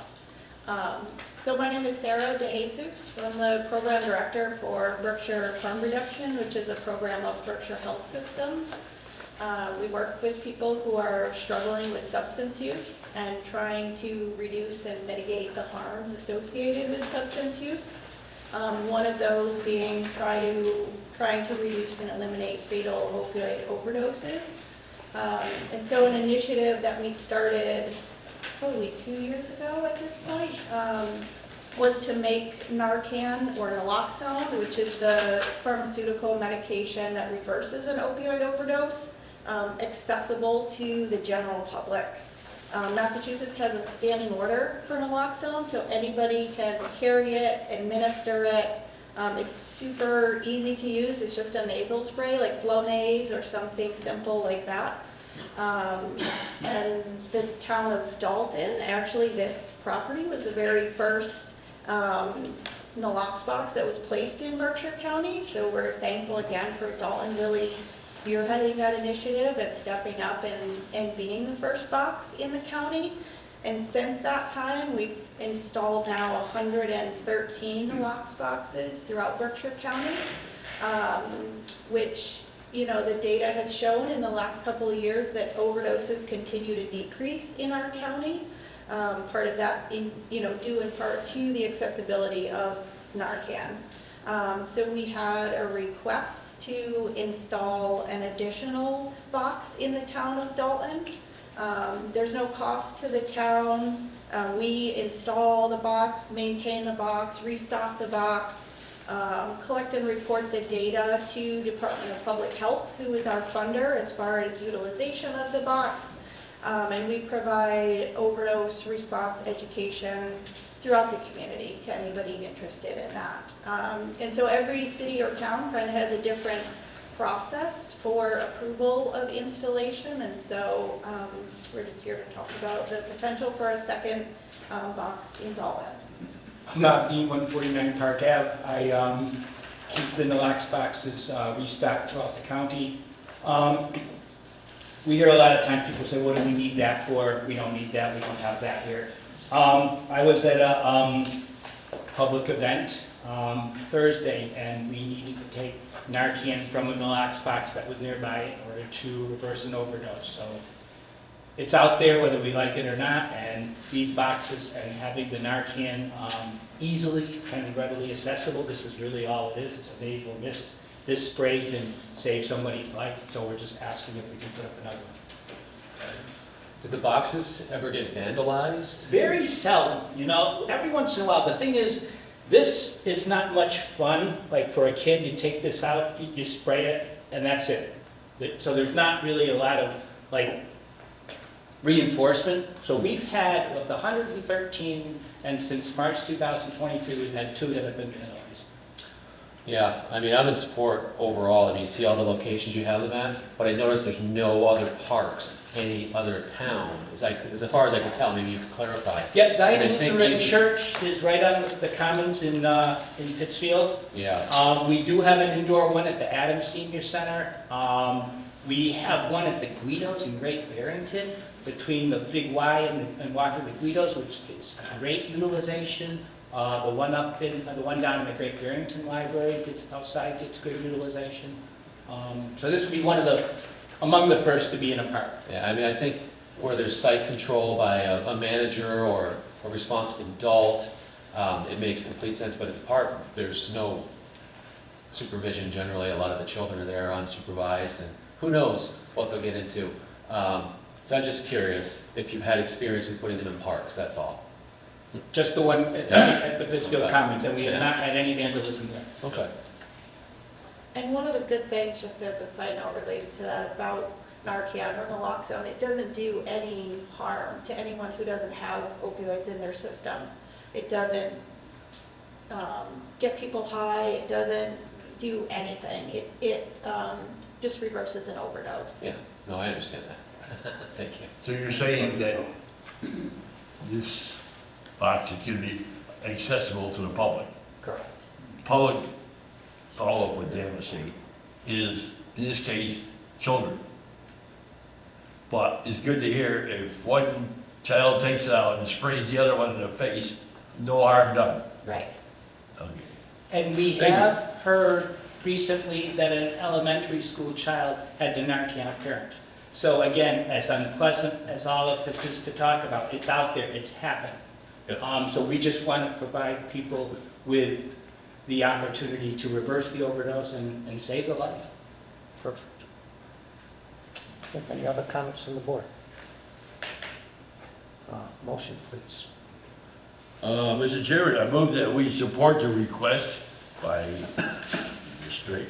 So my name is Sarah DeJesus. I'm the program director for Berkshire Harm Reduction, which is a program of Berkshire Health Systems. We work with people who are struggling with substance use and trying to reduce and mitigate the harms associated with substance use. One of those being trying to reduce and eliminate fatal opioid overdoses. And so an initiative that we started probably 2 years ago at this point was to make Narcan or naloxone, which is the pharmaceutical medication that reverses an opioid overdose, accessible to the general public. Massachusetts has a standing order for naloxone, so anybody can carry it, administer it. It's super easy to use. It's just a nasal spray like Flonase or something simple like that. And the town of Dalton, actually this property was the very first nalox box that was placed in Berkshire County, so we're thankful again for Dalton really spearheading that initiative and stepping up and being the first box in the county. And since that time, we've installed now 113 nalox boxes throughout Berkshire County, which, you know, the data has shown in the last couple of years that overdoses continue to decrease in our county. Part of that, due in part to the accessibility of Narcan. So we had a request to install an additional box in the town of Dalton. There's no cost to the town. We install the box, maintain the box, restock the box, collect and report the data to Department of Public Health, who is our funder as far as utilization of the box. And we provide overdose response education throughout the community to anybody interested in that. And so every city or town kind of has a different process for approval of installation, and so we're just here to talk about the potential for a second box in Dalton. I'm Dean, 149 Park Ave. I keep the Knox boxes restocked throughout the county. We hear a lot of time people say, what do we need that for? We don't need that, we don't have that here. I was at a public event Thursday, and we needed to take Narcan from a Knox box that was nearby in order to reverse an overdose. So it's out there whether we like it or not, and these boxes and having the Narcan easily and readily accessible, this is really all it is. It's a nasal mist. This spray can save somebody's life, so we're just asking if we can put up another one. Did the boxes ever get vandalized? Very seldom, you know, every once in a while. The thing is, this is not much fun. Like for a kid, you take this out, you spray it, and that's it. So there's not really a lot of like reinforcement. So we've had of the 113, and since March 2023, we've had 2 that have been vandalized. Yeah, I mean, I'm in support overall. I mean, you see all the locations you have them at, but I noticed there's no other parks, any other town. As far as I can tell, maybe you could clarify. Yeah, Zion And I think Lutheran maybe- Church is right on the Commons in Pittsfield. Yeah. We do have an indoor one at the Adams Senior Center. We have one at the Guidos in Great Barrington, between the Big Y and Walker the Guidos, which is great utilization. The one down in the Great Barrington Library gets good utilization. So this would be among the first to be in a park. Yeah, I mean, I think where there's site control by a manager or a responsible adult, it makes complete sense, but at the park, there's no supervision generally. A lot of the children are there unsupervised, and who knows what they'll get into. So I'm just curious if you've had experience with putting them in parks, that's all. Just the one at the Pittsfield Commons, and we have not had any vandalism there. Okay. And one of the good things, just as a side note related to that, about Narcan or naloxone, it doesn't do any harm to anyone who doesn't have opioids in their system. It doesn't get people high, it doesn't do anything. It just reverses an overdose. Yeah, no, I understand that. Thank you. So you're saying that this box is going to be accessible to the public? Correct. Public, follow up with Dan say, is, in this case, children. But it's good to hear if one child takes it out and sprays the other one in the face, no harm done. Right. Okay. And we Thank you. have heard recently that an elementary school child had the Narcan apparent. So again, as unpleasant as all of this is to talk about, it's out there, it's happened. So we just want to provide people with the opportunity to reverse the overdose and save the life. Perfect. Any other comments from the board? Motion, please. Mr. Chairman, I move that we support the request by the straight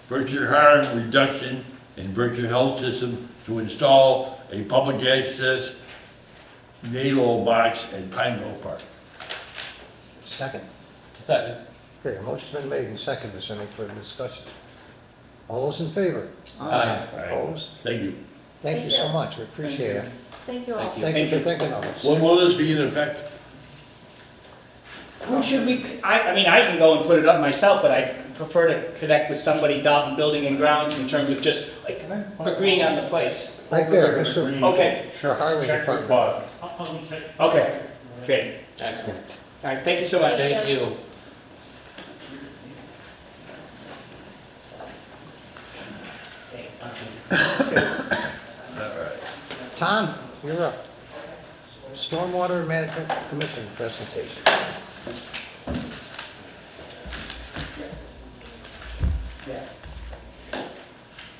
Berkshire harm reduction in Berkshire Health System to install a public access nasal box at Pineville Park. Second. Second. Okay, a motion's been made and seconded. Is there any further discussion? All those in favor? Aye. Opposed? Thank you. Thank you so much, we appreciate it. Thank you all. Thank you. Thank you for thinking of us. When will this be in effect? Who should we, I mean, I can go and put it up myself, but I prefer to connect with somebody, Dalton Building and Grounds, in terms of just like agreeing on the place. Right there, Mr. Okay. Sure, Highway Check with Department. Bob. Okay, great. Excellent. All right, thank you so much. Thank you. Tom, you're up. Stormwater Management Commission presentation. Yes.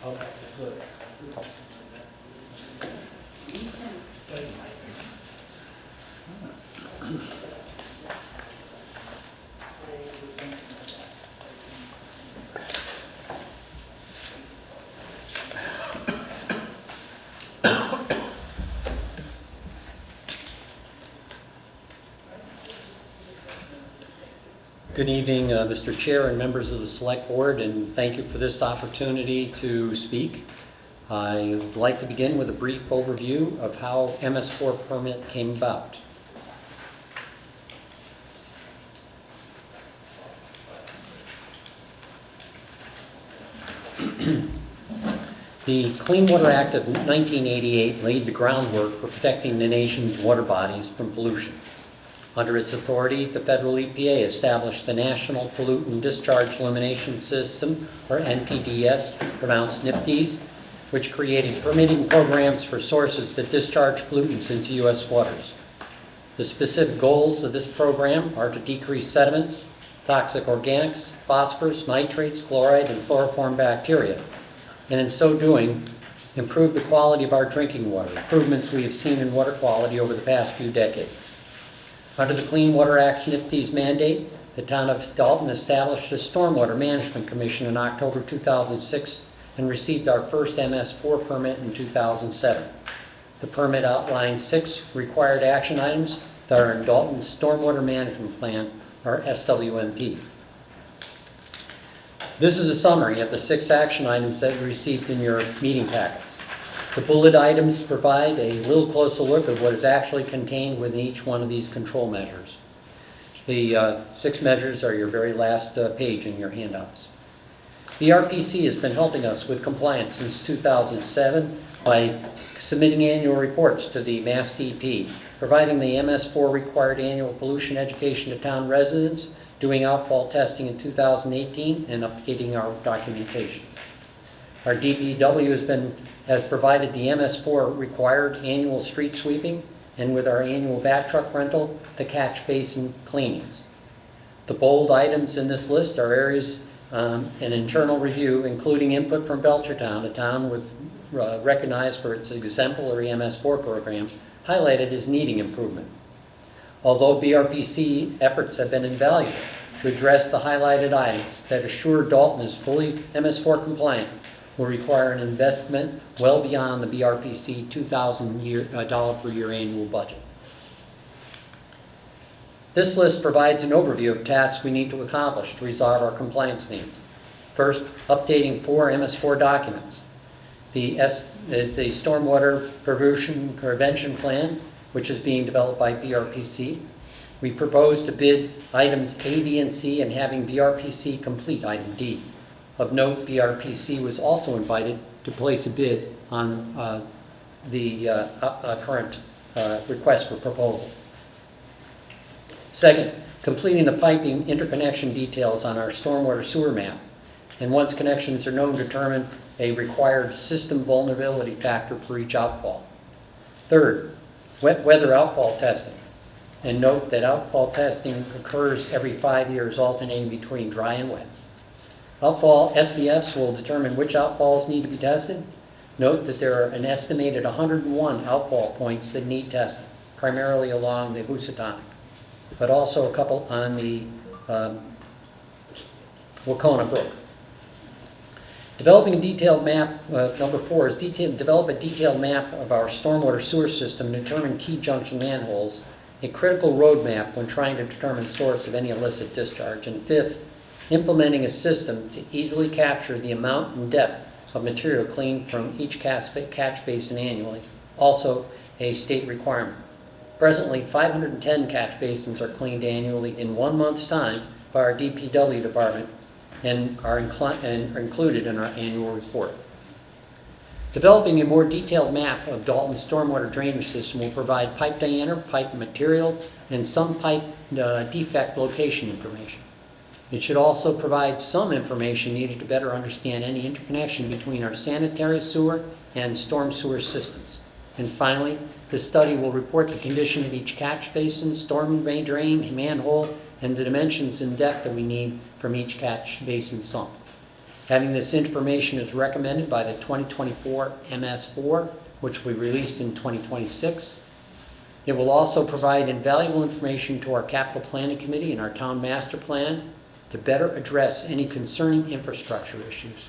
Okay, good. Good evening, Mr. Chair and members of the Select Board, and thank you for this opportunity to speak. I would like to begin with a brief overview of how MS4 permit came about. The Clean Water Act of 1988 laid the groundwork for protecting the nation's water bodies from pollution. Under its authority, the federal EPA established the National Pollutant Discharge Elimination System, or NPDS, pronounced NPDES, which created permitting programs for sources that discharge pollutants into U.S. waters. The specific goals of this program are to decrease sediments, toxic organics, phosphorus, nitrates, chloride, and chloroform bacteria, and in so doing, improve the quality of our drinking water, improvements we have seen in water quality over the past few decades. Under the Clean Water Act's NPDES mandate, the town of Dalton established a Stormwater Management Commission in October 2006 and received our first MS4 permit in 2007. The permit outlines 6 required action items that are in Dalton's Stormwater Management Plan, or SWMP. This is a summary of the 6 action items that you received in your meeting packets. The bullet items provide a little closer look at what is actually contained within each one of these control measures. The 6 measures are your very last page in your handouts. The RPC has been helping us with compliance since 2007 by submitting annual reports to the Mass DEP, providing the MS4 required annual pollution education to town residents, doing outfall testing in 2018, and updating our documentation. Our DPW has provided the MS4 required annual street sweeping, and with our annual vac truck rental, the catch basin cleanings. The bold items in this list are areas an internal review, including input from Belchertown, a town recognized for its exemplary MS4 program, highlighted as needing improvement. Although BRPC efforts have been invaluable to address the highlighted items that assure Dalton is fully MS4 compliant, will require an investment well beyond the BRPC $2,000 per year annual budget. This list provides an overview of tasks we need to accomplish to resolve our compliance needs. First, updating 4 MS4 documents. The Stormwater Prevention Plan, which is being developed by BRPC. We propose to bid items A, B, and C, and having BRPC complete item D. Of note, BRPC was also invited to place a bid on the current request for proposals. Second, completing the piping interconnection details on our stormwater sewer map, and once connections are known, determine a required system vulnerability factor for each outfall. Third, wet weather outfall testing, and note that outfall testing occurs every 5 years, alternating between dry and wet. Outfall SVFs will determine which outfalls need to be tested. Note that there are an estimated 101 outfall points that need testing, primarily along the Housatonic, but also a couple on the Wacona Brook. Developing a detailed map, number 4 is develop a detailed map of our stormwater sewer system and determine key junction manholes, a critical roadmap when trying to determine source of any illicit discharge. And 5th, implementing a system to easily capture the amount and depth of material cleaned from each catch basin annually, also a state requirement. Presently, 510 catch basins are cleaned annually in 1 month's time by our DPW department and are included in our annual report. Developing a more detailed map of Dalton's stormwater drainage system will provide pipe diameter, pipe material, and some pipe defect location information. It should also provide some information needed to better understand any interconnection between our sanitary sewer and storm sewer systems. And finally, the study will report the condition of each catch basin, storm drain, manhole, and the dimensions and depth that we need from each catch basin sump. Having this information is recommended by the 2024 MS4, which we released in 2026. It will also provide invaluable information to our capital planning committee and our town master plan to better address any concerning infrastructure issues.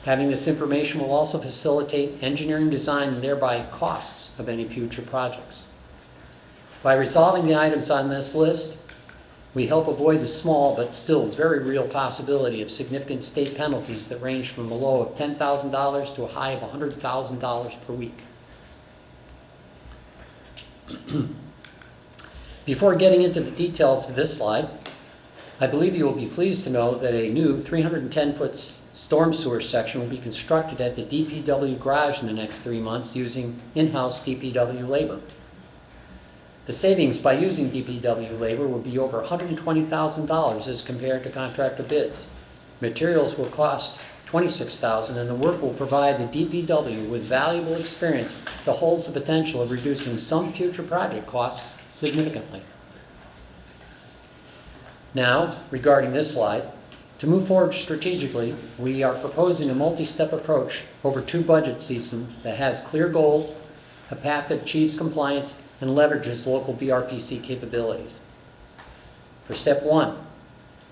Having this information will also facilitate engineering design and thereby costs of any future projects. By resolving the items on this list, We help avoid the small but still very real possibility of significant state penalties that range from a low of $10,000 to a high of $100,000 per week. Before getting into the details of this slide, I believe you will be pleased to know that a new 310-foot storm sewer section will be constructed at the DPW garage in the next 3 months using in-house DPW labor. The savings by using DPW labor will be over $120,000 as compared to contractor bids. Materials will cost $26,000 and the work will provide the DPW with valuable experience that holds the potential of reducing some future project costs significantly. Now, regarding this slide, to move forward strategically, we are proposing a multi-step approach over 2 budget seasons that has clear goals, a path that achieves compliance, and leverages local BRPC capabilities. For step 1,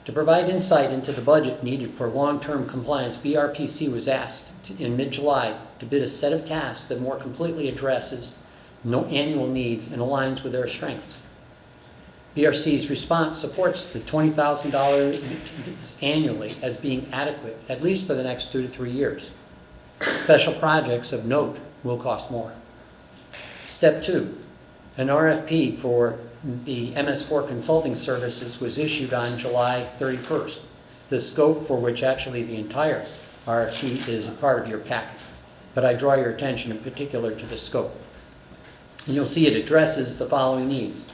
to provide insight into the budget needed for long-term compliance, BRPC was asked in mid-July to bid a set of tasks that more completely addresses annual needs and aligns with their strengths. BRC's response supports the $20,000 annually as being adequate, at least for the next 2 to 3 years. Special projects of note will cost more. Step 2, an RFP for the MS4 consulting services was issued on July 31st. The scope for which actually the entire RFP is a part of your packet, but I draw your attention in particular to the scope. And you'll see it addresses the following needs: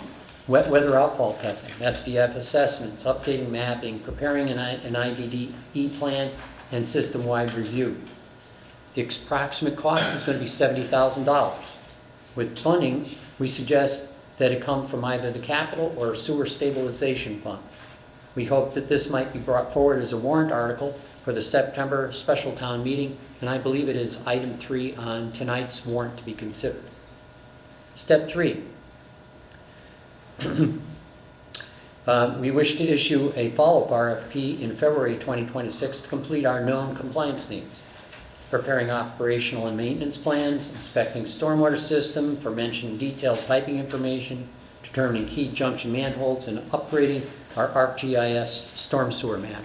wet weather outfall testing, SVF assessments, updating mapping, preparing an IDE plan, and system-wide review. The approximate cost is going to be $70,000. With funding, we suggest that it come from either the capital or sewer stabilization fund. We hope that this might be brought forward as a warrant article for the September special town meeting, and I believe it is item 3 on tonight's warrant to be considered. Step 3. We wish to issue a follow-up RFP in February 2026 to complete our known compliance needs. Preparing operational and maintenance plans, inspecting stormwater system, for mentioned detailed piping information, determining key junction manholes, and upgrading our ArcGIS storm sewer map.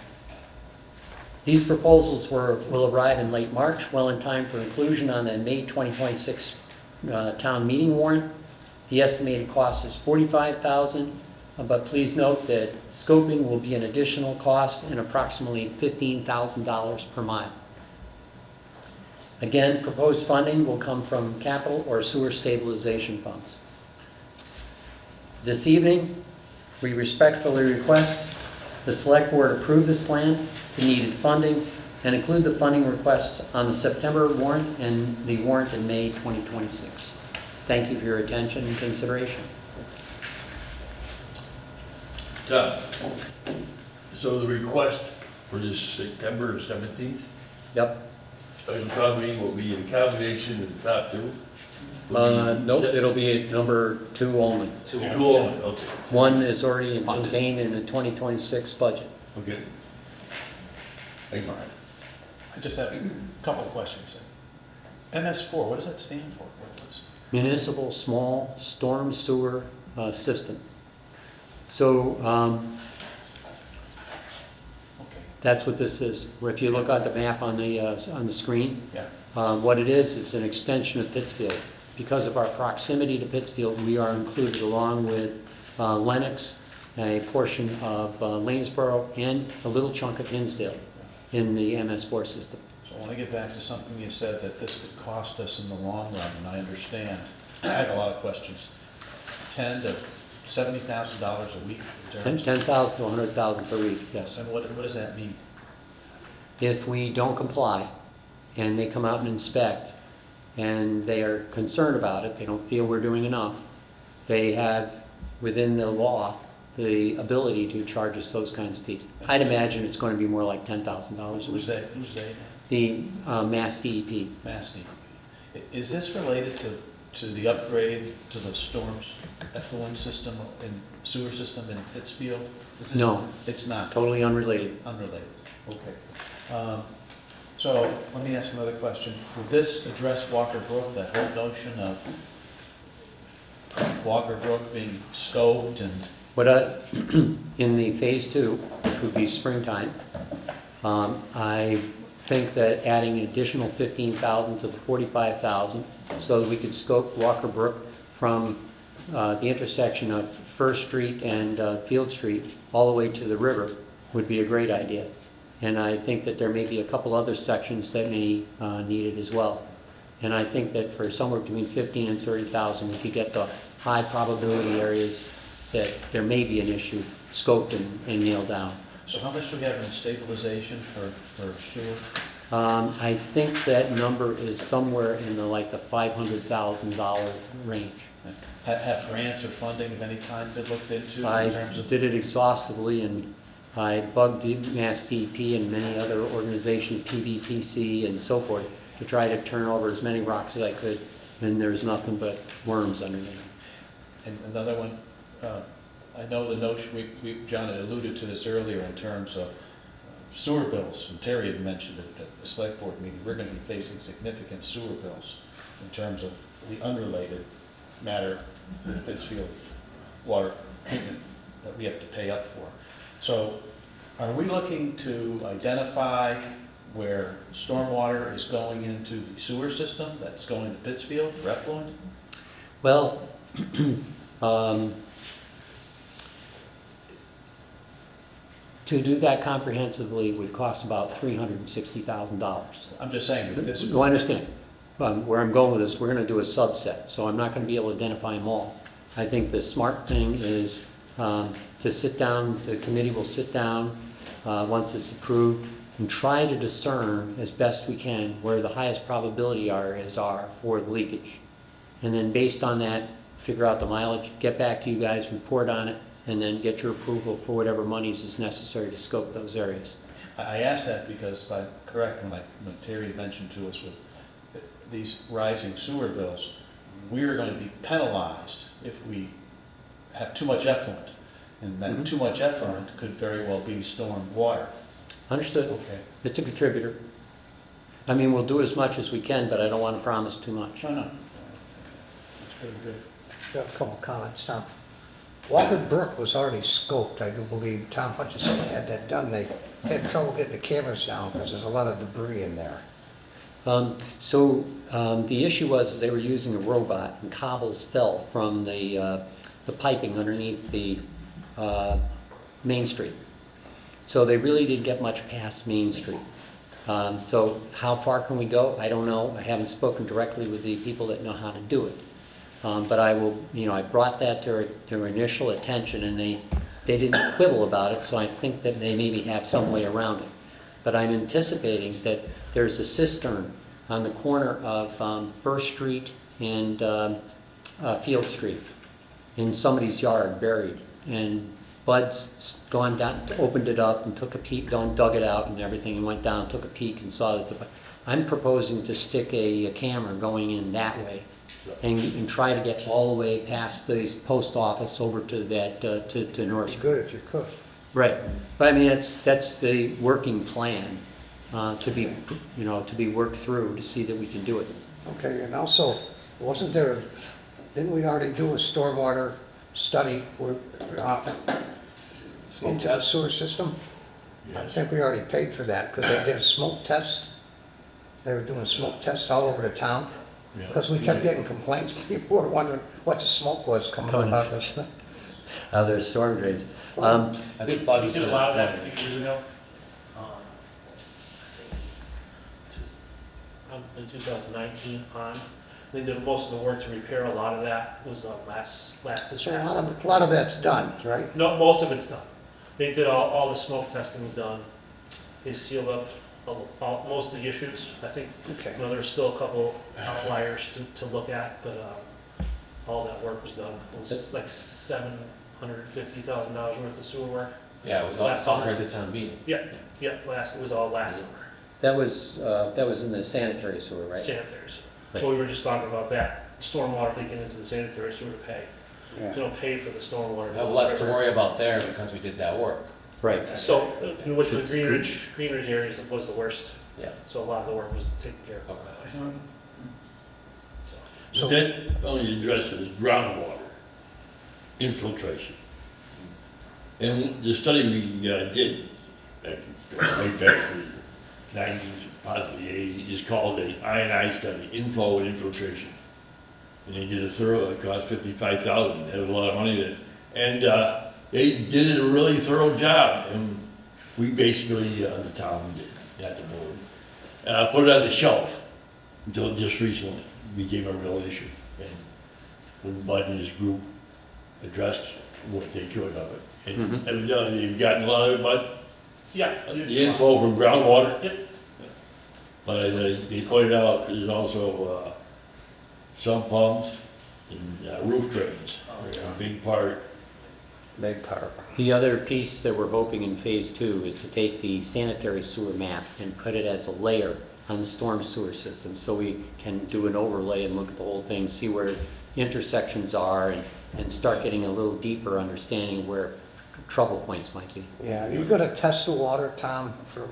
These proposals will arrive in late March, well in time for inclusion on the May 2026 town meeting warrant. The estimated cost is $45,000, but please note that scoping will be an additional cost and approximately $15,000 per mile. Again, proposed funding will come from capital or sewer stabilization funds. This evening, we respectfully request the Select Board approve this plan, the needed funding, and include the funding requests on the September warrant and the warrant in May 2026. Thank you for your attention and consideration. Tom, so the request for this September 17th? Yep. Special town meeting will be in combination with the top 2? Nope, it'll be at number 2 only. 2 only, okay. 1 is already contained in the 2026 budget. Okay. Thank you. I just have a couple of questions. MS4, what does that stand for? Municipal Small Storm Sewer System. So that's what this is. Where if you look at the map on the screen, what it is an extension of Pittsfield. Because of our proximity to Pittsfield, we are included along with Lennox, a portion of Lanesboro, and a little chunk of Hinsdale in the MS4 system. So I want to get back to something you said, that this could cost us in the long run, and I understand. I have a lot of questions. $10,000 to $70,000 a week? $10,000 to $100,000 per week, yes. And what does that mean? If we don't comply and they come out and inspect and they are concerned about it, they don't feel we're doing enough, they have within the law the ability to charge us those kinds of fees. I'd imagine it's going to be more like $10,000 a week. Who's they? The Mass DEP. Mass DEP. Is this related to the upgrade to the storms effluent system and sewer system in Pittsfield? No. It's not? Totally unrelated. Unrelated, okay. So let me ask another question. Would this address Walker Brook, that whole notion of Walker Brook being scoped and... In the phase 2, which would be springtime, I think that adding an additional 15,000 to the 45,000 so that we could scope Walker Brook from the intersection of First Street and Field Street all the way to the river would be a great idea. And I think that there may be a couple other sections that may need it as well. And I think that for somewhere between 15 and 30,000, we could get the high probability areas that there may be an issue scoped and nailed down. So how much do we have in stabilization for sewer? I think that number is somewhere in the $500,000 range. Have grants or funding of any kind been looked into I in terms of? did it exhaustively, and I bugged the Mass DEP and many other organizations, PVPC and so forth, to try to turn over as many rocks as I could, and there's nothing but worms underneath. And another one, I know the notion, John had alluded to this earlier in terms of sewer bills, and Terry had mentioned it at the select board meeting. We're going to be facing significant sewer bills in terms of the unrelated matter with Pittsfield water treatment that we have to pay up for. So are we looking to identify where stormwater is going into the sewer system that's going to Pittsfield for effluent? Well, to do that comprehensively would cost about $360,000. I'm just saying that this. No, I understand. Where I'm going with this, we're going to do a subset, so I'm not going to be able to identify them all. I think the smart thing is to sit down, the committee will sit down once it's approved and try to discern as best we can where the highest probability areas are for the leakage. And then based on that, figure out the mileage, get back to you guys, report on it, and then get your approval for whatever monies is necessary to scope those areas. I asked that because, if I'm correct, when Terry mentioned to us with these rising sewer bills, we're going to be penalized if we have too much effluent. And that too much effluent could very well be storm water. Understood. Okay. It's a contributor. I mean, we'll do as much as we can, but I don't want to promise too much. No. That's pretty good. Got a couple comments, Tom. Walker Brook was already scoped, I do believe. Tom Hutchison had that done. They had trouble getting the cameras down because there's a lot of debris in there. The issue was they were using a robot, and cobbles fell from the piping underneath the Main Street. So they really didn't get much past Main Street. So how far can we go? I don't know. I haven't spoken directly with the people that know how to do it. But I will, I brought that to their initial attention, and they didn't quibble about it, so I think that they maybe have some way around it. But I'm anticipating that there's a cistern on the corner of First Street and Field Street in somebody's yard, buried. And Bud's gone down, opened it up and took a peek, dug it out and everything, and went down, took a peek and saw that I'm proposing to stick a camera going in that way and try to get all the way past the post office over to that, to North It'd Street. be good if you could. Right, but I mean, that's the working plan, to be worked through to see that we can do it. Okay, and also, didn't we already do a stormwater study into the sewer system? I think we already paid for that because they did a smoke test. They were doing smoke tests all over the town. Because we kept getting complaints, people were wondering what the smoke was coming out of this. There's storm drains. I think Bud was We did a gonna. lot of that a few years ago. In 2019 on, they did most of the work to repair a lot of that, was this So past. a lot of that's done, right? No, most of it's done. They did all the smoke testing was done. They sealed up most of the issues. I think, Okay. there's still a couple outliers to look at, but all that work was done. It was like $750,000 worth of sewer work. Yeah, it was Last summer. authorized at town meeting. Yeah, it was all last summer. That was in the sanitary sewer, right? Sanitary sewer. Right. Well, we were just talking about that, stormwater leaking into the sanitary sewer to pay. Yeah. They don't pay for the stormwater. We have less to worry about there because we did that work. Right. So, in which the Greenridge areas was the worst. Yeah. So a lot of the work was taken care of. Okay. So- That only addresses groundwater infiltration. And the study we did, way back to the 90s, possibly 80s, is called the I&I study, inflow and infiltration. And they did a thorough, it cost $55,000, that was a lot of money then. And they did a really thorough job, and we basically, the town did, not the board, put it on the shelf until just recently became a real issue. And when Bud and his group addressed what they could of it. And evidently they've gotten a lot of it, Bud? Yeah. The inflow from groundwater? Yep. But they pointed out there's also sump pumps and roof drains, a big part. Big part. The other piece that we're hoping in phase 2 is to take the sanitary sewer map and put it as a layer on the storm sewer system, so we can do an overlay and look at the whole thing, see where intersections are, and start getting a little deeper understanding where trouble points might be. Yeah, you gonna test the water, Tom, for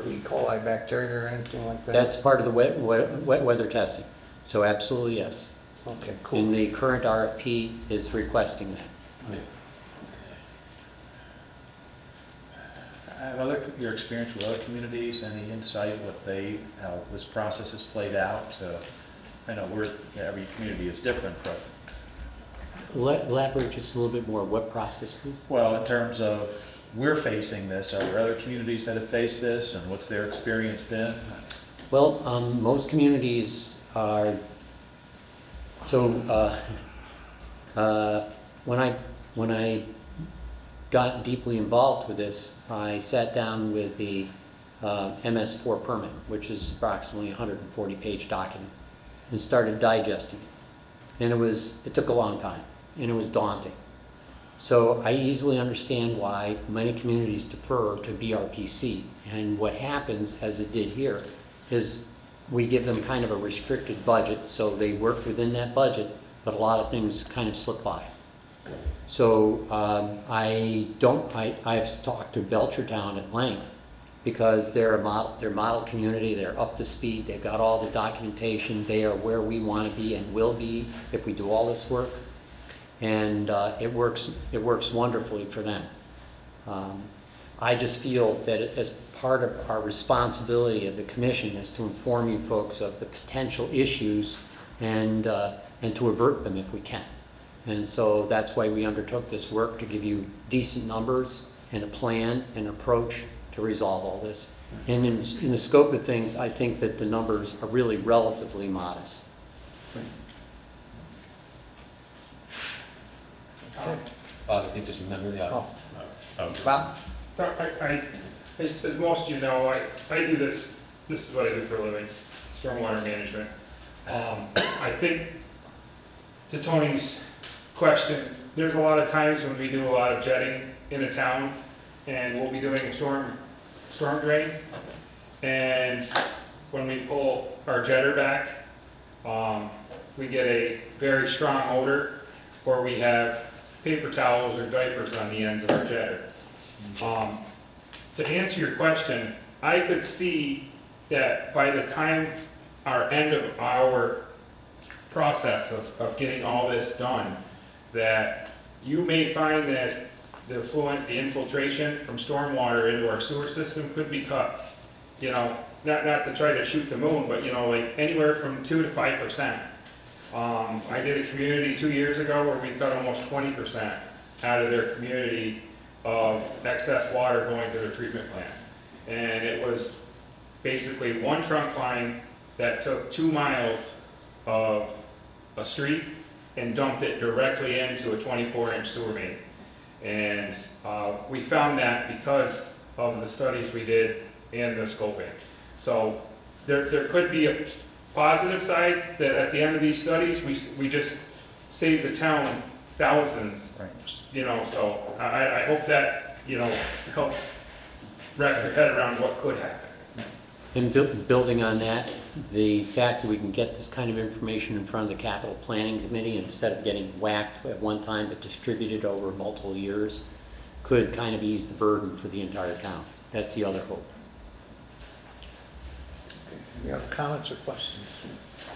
E. coli bacteria or anything like that? That's part of the wet weather testing, so absolutely yes. Okay, cool. And the current RFP is requesting that. Your experience with other communities, any insight how this process has played out? I know every community is different, but. Elaborate just a little bit more. What process, please? Well, in terms of we're facing this, are there other communities that have faced this, and what's their experience been? Well, most communities are, so when I got deeply involved with this, I sat down with the MS4 permit, which is approximately a 140-page document, and started digesting it. And it took a long time, and it was daunting. So I easily understand why many communities defer to BRPC. And what happens, as it did here, is we give them kind of a restricted budget, so they work within that budget, but a lot of things kind of slip by. So I've talked to Belchertown at length, because they're a model community, they're up to speed, they've got all the documentation, they are where we want to be and will be if we do all this work. And it works wonderfully for them. I just feel that as part of our responsibility of the commission is to inform you folks of the potential issues and to avert them if we can. And so that's why we undertook this work, to give you decent numbers and a plan and approach to resolve all this. And in the scope of things, I think that the numbers are really relatively modest. Bob, I think just a member of the audience. Bob? As most of you know, I do this is what I do for a living, stormwater management. I think, to Tony's question, there's a lot of times when we do a lot of jetting in a town, and we'll be doing a storm drain, and when we pull our jetter back, we get a very strong odor, or we have paper towels or diapers on the ends of our jetter. To answer your question, I could see that by the time our end of our process of getting all this done, that you may find that the effluent, the infiltration from stormwater into our sewer system could be cut. You know, not to try to shoot the moon, but you know, like anywhere from 2 to 5%. I did a community 2 years ago where we cut almost 20% out of their community of excess water going to the treatment plant. And it was basically one trunk line that took 2 miles of a street and dumped it directly into a 24-inch sewer main. And we found that because of the studies we did and the scoping. So there could be a positive side that at the end of these studies, we just saved the town thousands, right. You know, so I hope that, you know, helps wrap your head around what could happen. And building on that, the fact that we can get this kind of information in front of the capital planning committee instead of getting whacked at one time but distributed over multiple years could kind of ease the burden for the entire town. That's the other hope. Any other comments or questions?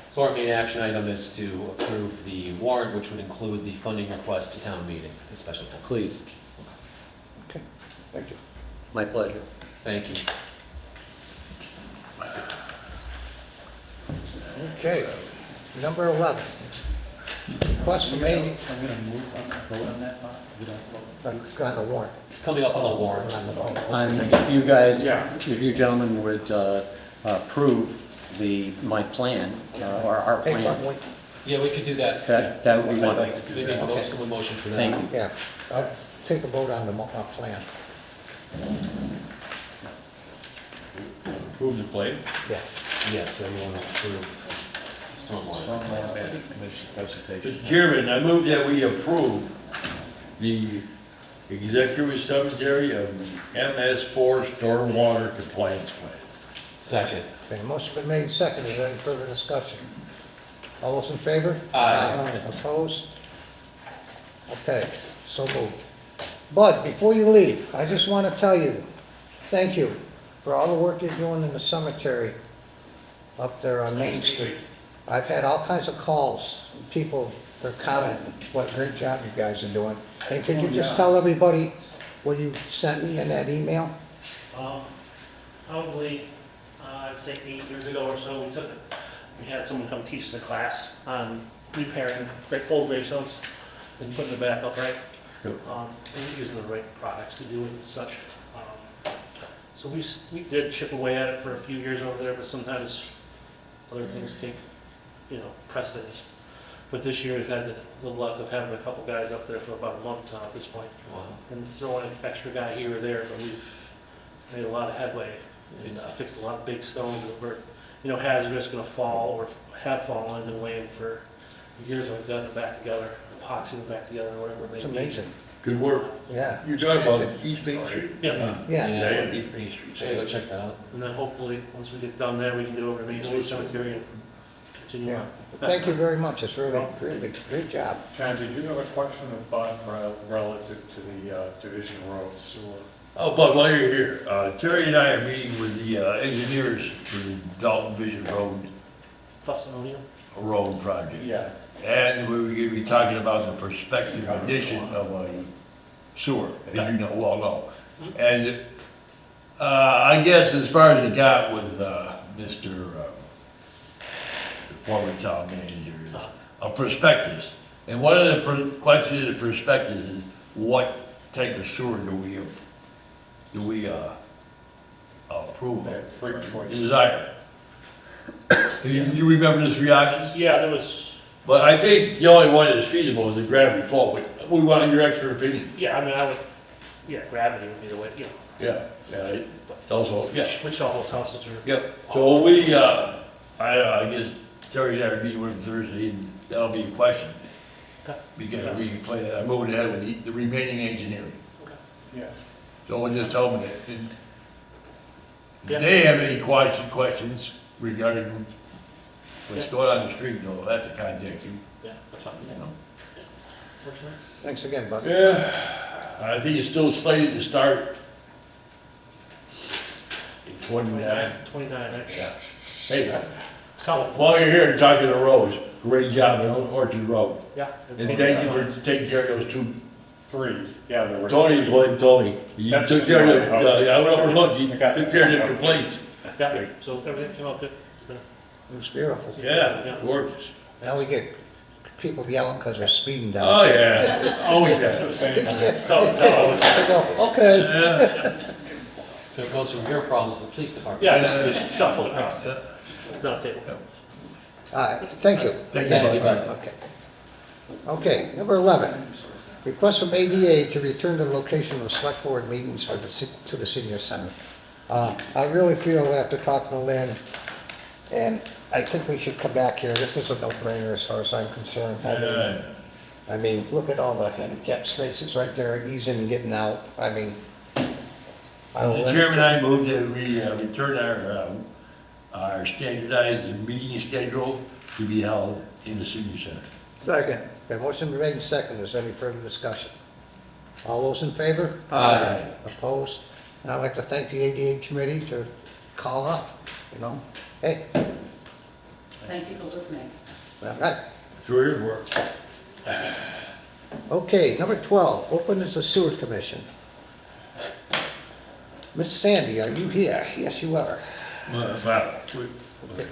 So our main action item is to approve the warrant, which would include the funding request to town meeting, the special town. Please. Thank you. My pleasure. Thank you. Okay, number 11. Request from AD, I'm gonna move, vote on that, Mark? We don't vote. it's got a warrant. It's coming up on the warrant. If you guys, Yeah. if you gentlemen would approve my plan, or our Hey, plan, wait, Yeah, we could do that. that would be wonderful. Maybe someone motion for that. Thank you. yeah, I'll take a vote on the plan. Approve the plan? Yeah. Yes, everyone approve stormwater. Mr. Chairman, I move that we approve the executive secretary of the MS4 stormwater compliance plan. Second. Okay, motion been made second. Is there any further discussion? All those in favor? Aye. Opposed? Okay, so moved. Bud, before you leave, I just want to tell you, thank you for all the work you're doing in the cemetery up there on Main Street. I've had all kinds of calls, people, they're commenting, what a great job you guys are doing. And could you just tell everybody what you sent me in that email? Probably, I'd say 8 years ago or so, we had someone come teach us a class on repairing old gravestones and putting it back up right. And using the right products to do it and such. So we did chip away at it for a few years over there, but sometimes other things take, precedence. But this year we've had the luck of having a couple guys up there for about a month now at this point. Wow. And throwing an extra guy here or there, but we've made a lot of headway. And fixed a lot of big stones that were, hazardous, gonna fall or have fallen and been waiting for years. We've gotten it back together, epoxy them back together, or whatever. It's amazing. Good work. Yeah. You're talking about East Main Street? Yeah. Yeah. East Main Street. So go check that out. And then hopefully, once we get done there, we can get over to Main Street Cemetery and continue Yeah. on. Thank you very much. It's really, great job. John, did you have a question of Bob relative to the division road sewer? Oh, Bud, while you're here, Terry and I are meeting with the engineers for the Dalton Vision Road project. Yeah. And we're going to be talking about the prospective addition of a sewer, as you know, well know. And I guess as far as it got with Mr. The former town manager, a prospectus. And one of the questions in the prospectus is, what type of sewer do we approve of? Three choices. Desire. You remember the three options? Yeah, there was, But I think the only one that's feasible is the gravity flow, but we want your expert opinion. gravity would be the way, Yeah, it's also, yeah. which all those houses are. Yep, so we, I guess Terry and I are meeting with him Thursday, and that'll be a question. Okay. Because we can play that, I'm moving ahead with the remaining engineering. Yeah. So we'll just tell them that, and Yeah. if they have any questions regarding what's going on the street, though, that's a contact you. Yeah, that's fine. Works for me. Thanks again, Bud. Yeah, I think it's still slated to start in 29. 29, right? Yeah. Hey, It's coming. while you're here talking to roads, great job on Orchard Road. Yeah. And thank you for taking care of those two. Three, yeah, there were. Tony's like Tony. You That's took care of right. the, I don't overlook, you took care of the complaints. Yeah, so everything came out good. It was beautiful. Yeah, gorgeous. Now we get people yelling because they're speeding down. Oh, yeah, always has. Okay. Yeah. So it goes from your problems to the police department. Yeah, just shuffle it across. Not a table. All right, thank you. Thank Yeah, you. you bet. Okay. Okay, number 11, request from ADA to return to the location of select board meetings for to the senior center. I really feel after talking to Lynn, and I think we should come back here. This is a no-brainer as far as I'm concerned. I mean, look at all the handicap spaces right there, easing and getting out. I mean, Mr. Chairman, I move that we return our standardized meeting schedule to be held in the senior center. Second. Okay, motion been made and seconded. Is there any further discussion? All those in favor? Aye. Opposed? And I'd like to thank the ADA committee to call up, Hey, Thank you for listening. all right. Through your work. Okay, number 12, open as the sewer commission. Miss Sandy, are you here? Yes, you are. Well,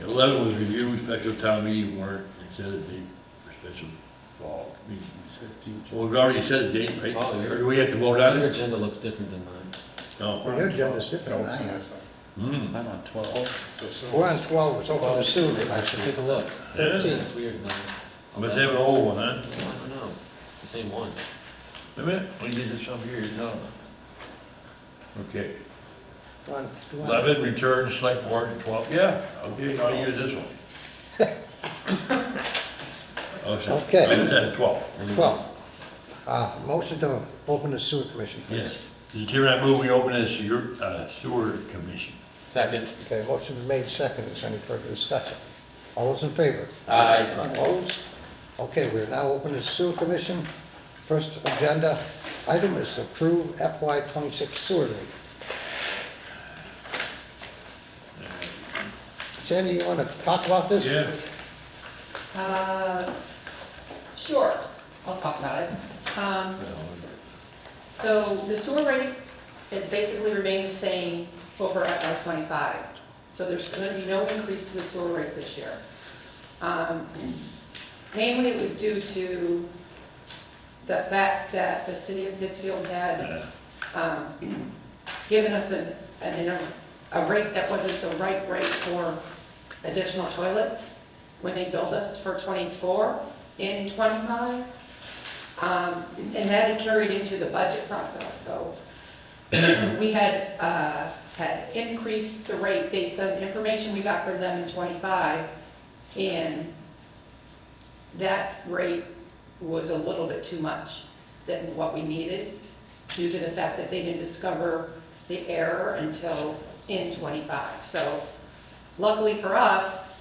11 was review, special town meeting warrant, extended date for special fall meeting. Well, we've already set a date, right? Oh, Or do we have to vote on Your it? agenda looks different than mine. No. Well, your agenda's different than I have. Hmm. I'm on 12. We're on 12, it's open to sewer Let's commission. take a look. Yeah. That's weird, man. I must have an old one, huh? I don't know. It's the same one. Wait a minute, let me get this up here, no. Okay, Do I- 11, return to select board, 12, yeah, okay, I'll use this one. Oh, so, Okay. I was at 12. 12. Motion to open the sewer commission. Yes. Mr. Chairman, I move we open this sewer commission. Second. Okay, motion is made second. Is there any further discussion? All those in favor? Aye. Opposed? Okay, we're now open to sewer commission. First agenda item is to approve FY '26 sewer rate. Sandy, you want to talk about this? Yeah. Sure, I'll talk about it. So the sewer rate has basically remained the same over FY '25. So there's going to be no increase to the sewer rate this year. Mainly it was due to the fact that the city of Pittsfield had given us a rate that wasn't the right rate for additional toilets when they billed us for '24 and '25. And that had carried into the budget process, so we had increased the rate based on information we got from them in '25, and that rate was a little bit too much than what we needed due to the fact that they didn't discover the error until in '25. So luckily for us,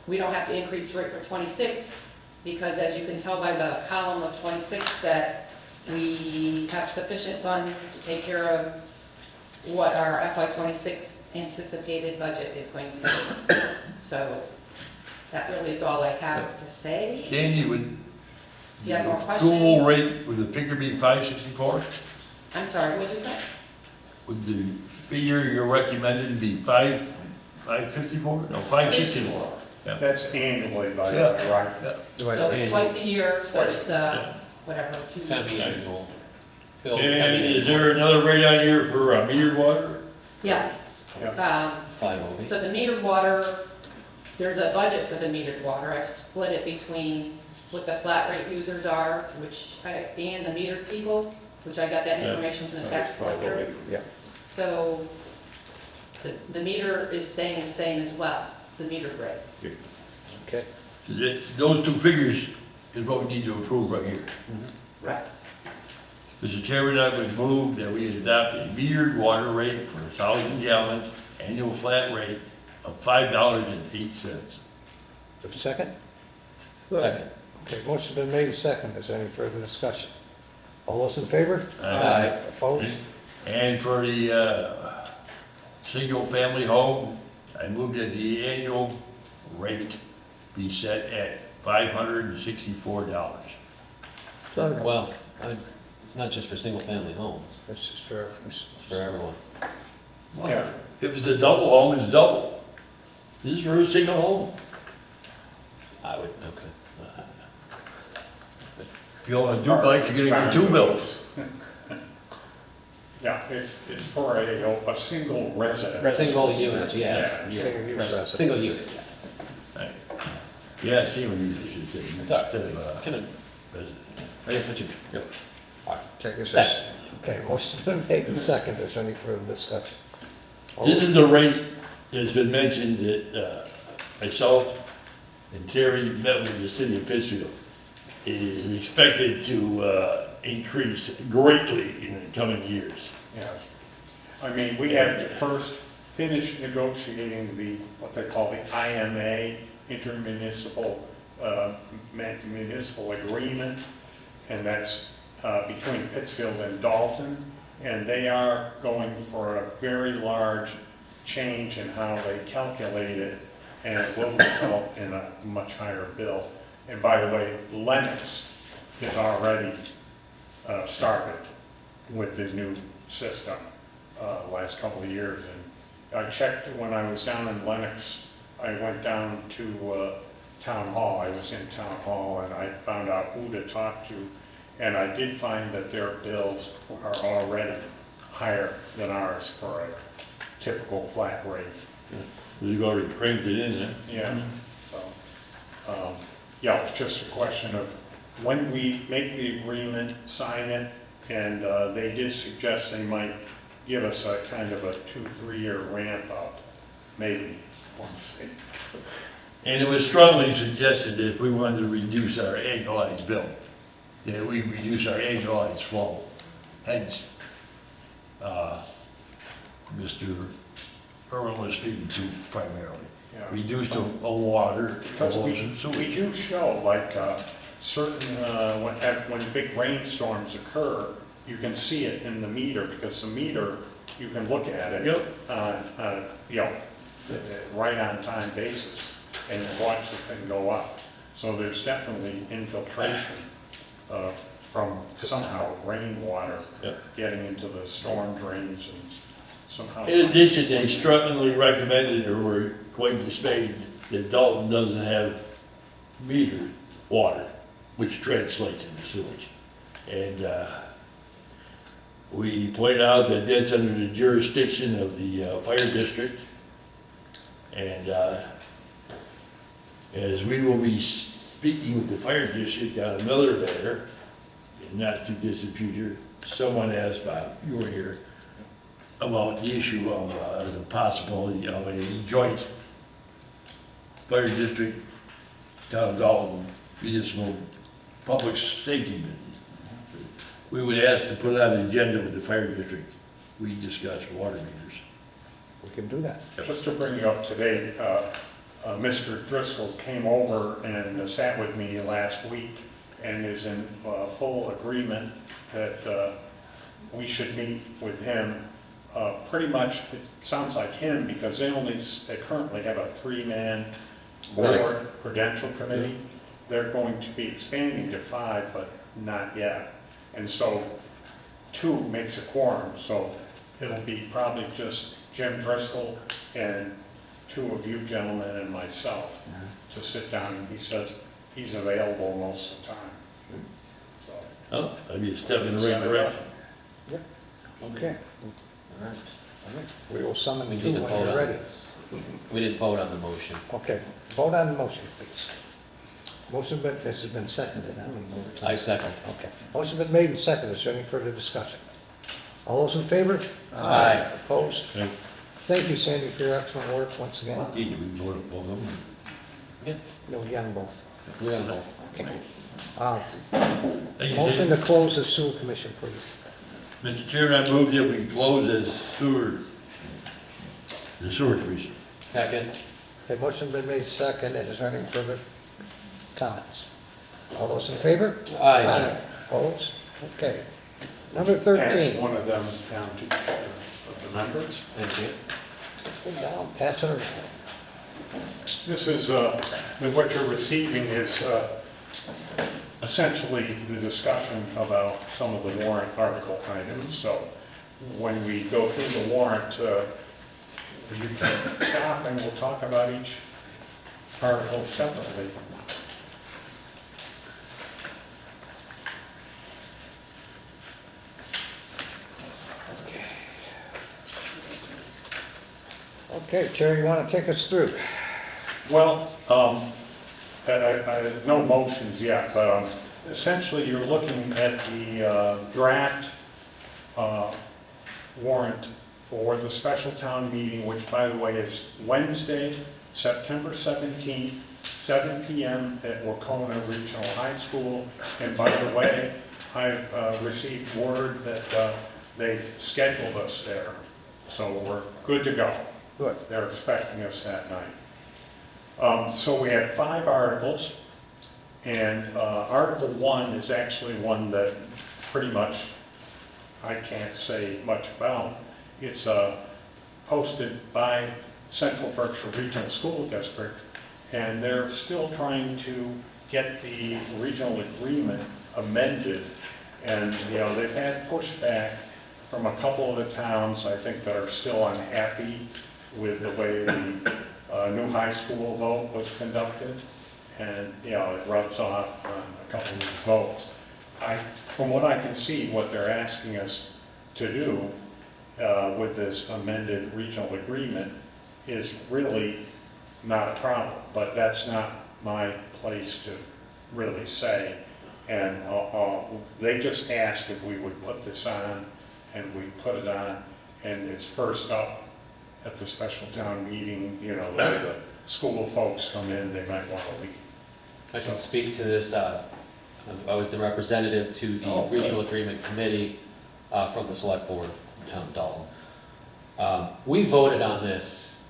we don't have to increase the rate for '26, because as you can tell by the column of '26 that we have sufficient funds to take care of what our FY '26 anticipated budget is going to be. So that really is all I have to say. Sandy, would Do you have more the questions? school rate, would the figure be 564? I'm sorry, what'd you say? Would the figure you're recommending be 554? No, 564. Yeah. That's annually, by the Yeah. way, right? Yeah. So it's twice a year, so it's, whatever. Semi-annual. Bill, And is semi-annual. there another rate on here for metered water? Yes. Yeah. 508. So the metered water, there's a budget for the metered water. I've split it between what the flat rate users are, and the metered people, which I got that Yeah. information from the tax collector. Yeah. So the meter is staying the same as well, the metered rate. Okay. Those two figures is what we need to approve right here. Right. Mr. Chairman, I would move that we adopt a metered water rate for 1,000 gallons, annual flat rate of $5.08. Second? Second. Okay, motion been made second. Is there any further discussion? All those in favor? Aye. Opposed? And for the single-family home, I move that the annual rate be set at $564. Well, it's not just for single-family homes, This is fair. it's for everyone. Yeah. If it's a double home, it's double. This is for a single home. I would, okay. If you own a duplex, you're gonna get two bills. Yeah, it's for a single residence. Single unit, yeah. Single use residence. Single unit, yeah. Right. Yeah, see, when you should say. It's all right. Instead of, Kind of, resident. that's what you, yep. Okay, is Second. this- okay, motion's been made and second. Is there any further discussion? All This those- is the rate that's been mentioned that myself and Terry met with the city of Pittsfield. Is expected to increase greatly in the coming years. Yeah. I mean, we have to first finish negotiating what they call the IMA, intermunicipal municipal agreement, and that's between Pittsfield and Dalton, and they are going for a very large change in how they calculate it, and it will result in a much higher bill. And by the way, Lennox is already started with the new system. last couple of years. And I checked when I was down in Lenox. I went down to Town Hall. I was in Town Hall, and I found out who to talk to. And I did find that their bills are already higher than ours for a typical flat rate. You've already cranked it in there. Yeah, so, yeah, it's just a question of when we make the agreement, sign it, and they did suggest they might give us a kind of a 2-3 year ramp up, maybe. And it was strongly suggested that if we wanted to reduce our annualized bill, that we reduce our annualized flow. Hence, Mr. Irwin was speaking to primarily. Yeah. Reduce the water. Because we do show, like, certain, when big rainstorms occur, you can see it in the meter, because the meter, you can look at it. Yep. You know, right on time basis, and watch the thing go up. So there's definitely infiltration from somehow rainwater getting into the storm drains and somehow. In addition, they strongly recommended, or were quite dismayed, that Dalton doesn't have metered water, which translates into sewage. And we point out that that's under the jurisdiction of the fire district. And as we will be speaking with the fire district on another matter, in not too distant future, someone asked Bob, you were here, about the issue of the possibility of a joint fire district, town of Dalton, municipal public safety business. We would ask to put on an agenda with the fire district, we discussed water meters. We can do that. Just to bring you up to date, Mr. Driscoll came over and sat with me last week and is in full agreement that we should meet with him. Pretty much, it sounds like him, because they currently have a 3-man board credential committee. They're going to be expanding to 5, but not yet. And so 2 makes a quorum, so it'll be probably just Jim Driscoll and 2 of you gentlemen and myself to sit down. He says he's available most of the time. So, Oh, that'd be a step in the right direction. Okay. All right. We will summon We you need to when vote you're on ready. this. We didn't vote on the motion. Okay, vote on the motion, please. Motion has been seconded. I second. Okay. Motion been made and seconded. Is there any further discussion? All those in favor? Aye. Opposed? Aye. Thank you, Sandy, for your excellent work once again. Did we vote on both of them? Yeah, No, you on both. we on both. Okay. Motion to close the sewer commission, please. Mr. Chairman, I move that we close the sewer commission. Second. Okay, motion been made second. Is there any further comments? All those in favor? Aye. Opposed? Okay. Number pass 13. one of them down to the members. Thank you. Go down, pass it around. This is, what you're receiving is essentially the discussion about some of the warrant article items. So when we go through the warrant, you can stop and we'll talk about each article separately. Okay, Chair, you want to take us through? Well, no motions yet, but essentially you're looking at the draft warrant for the special town meeting, which, by the way, is Wednesday, September 17th, 7 p.m. at Wacona Regional High School. And by the way, I've received word that they've scheduled us there, so we're good to go. Good. They're expecting us that night. So we have 5 articles, and Article 1 is actually one that pretty much I can't say much about. It's posted by Central Berkshire Regional School District, and they're still trying to get the regional agreement amended. And, you know, they've had pushback from a couple of the towns, I think, that are still unhappy with the way the new high school vote was conducted. And, you know, it rubs off on a couple of these votes. From what I can see, what they're asking us to do with this amended regional agreement is really not a problem, but that's not my place to really say. And they just asked if we would put this on, and we put it on, and it's first up at the special town meeting. You know, the school folks come in, they might want to leave. I can speak to this. I was the representative to the Regional Agreement Committee from the Select Board in town of Dalton. We voted on this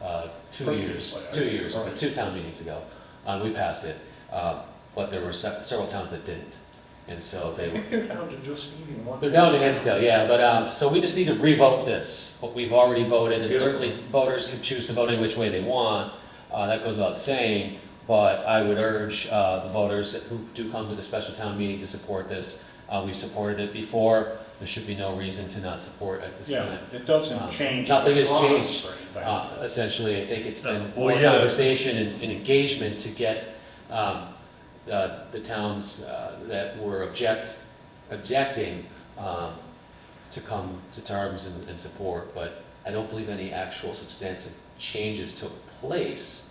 2 years ago, 2 town meetings ago. We passed it, but there were several towns that didn't. And so I think they're down to just needing one. They're down to Hinsdale, yeah, but, so we just need to revote this. What we've already voted, and certainly voters can choose to vote any which way they want. That goes without saying, but I would urge the voters who do come to the special town meeting to support this. We've supported it before. There should be no reason to not support at this time. Yeah, it doesn't change. Nothing has changed. Essentially, I think it's been more conversation and engagement to get the towns that were objecting to come to terms and support, but I don't believe any actual substantive changes took place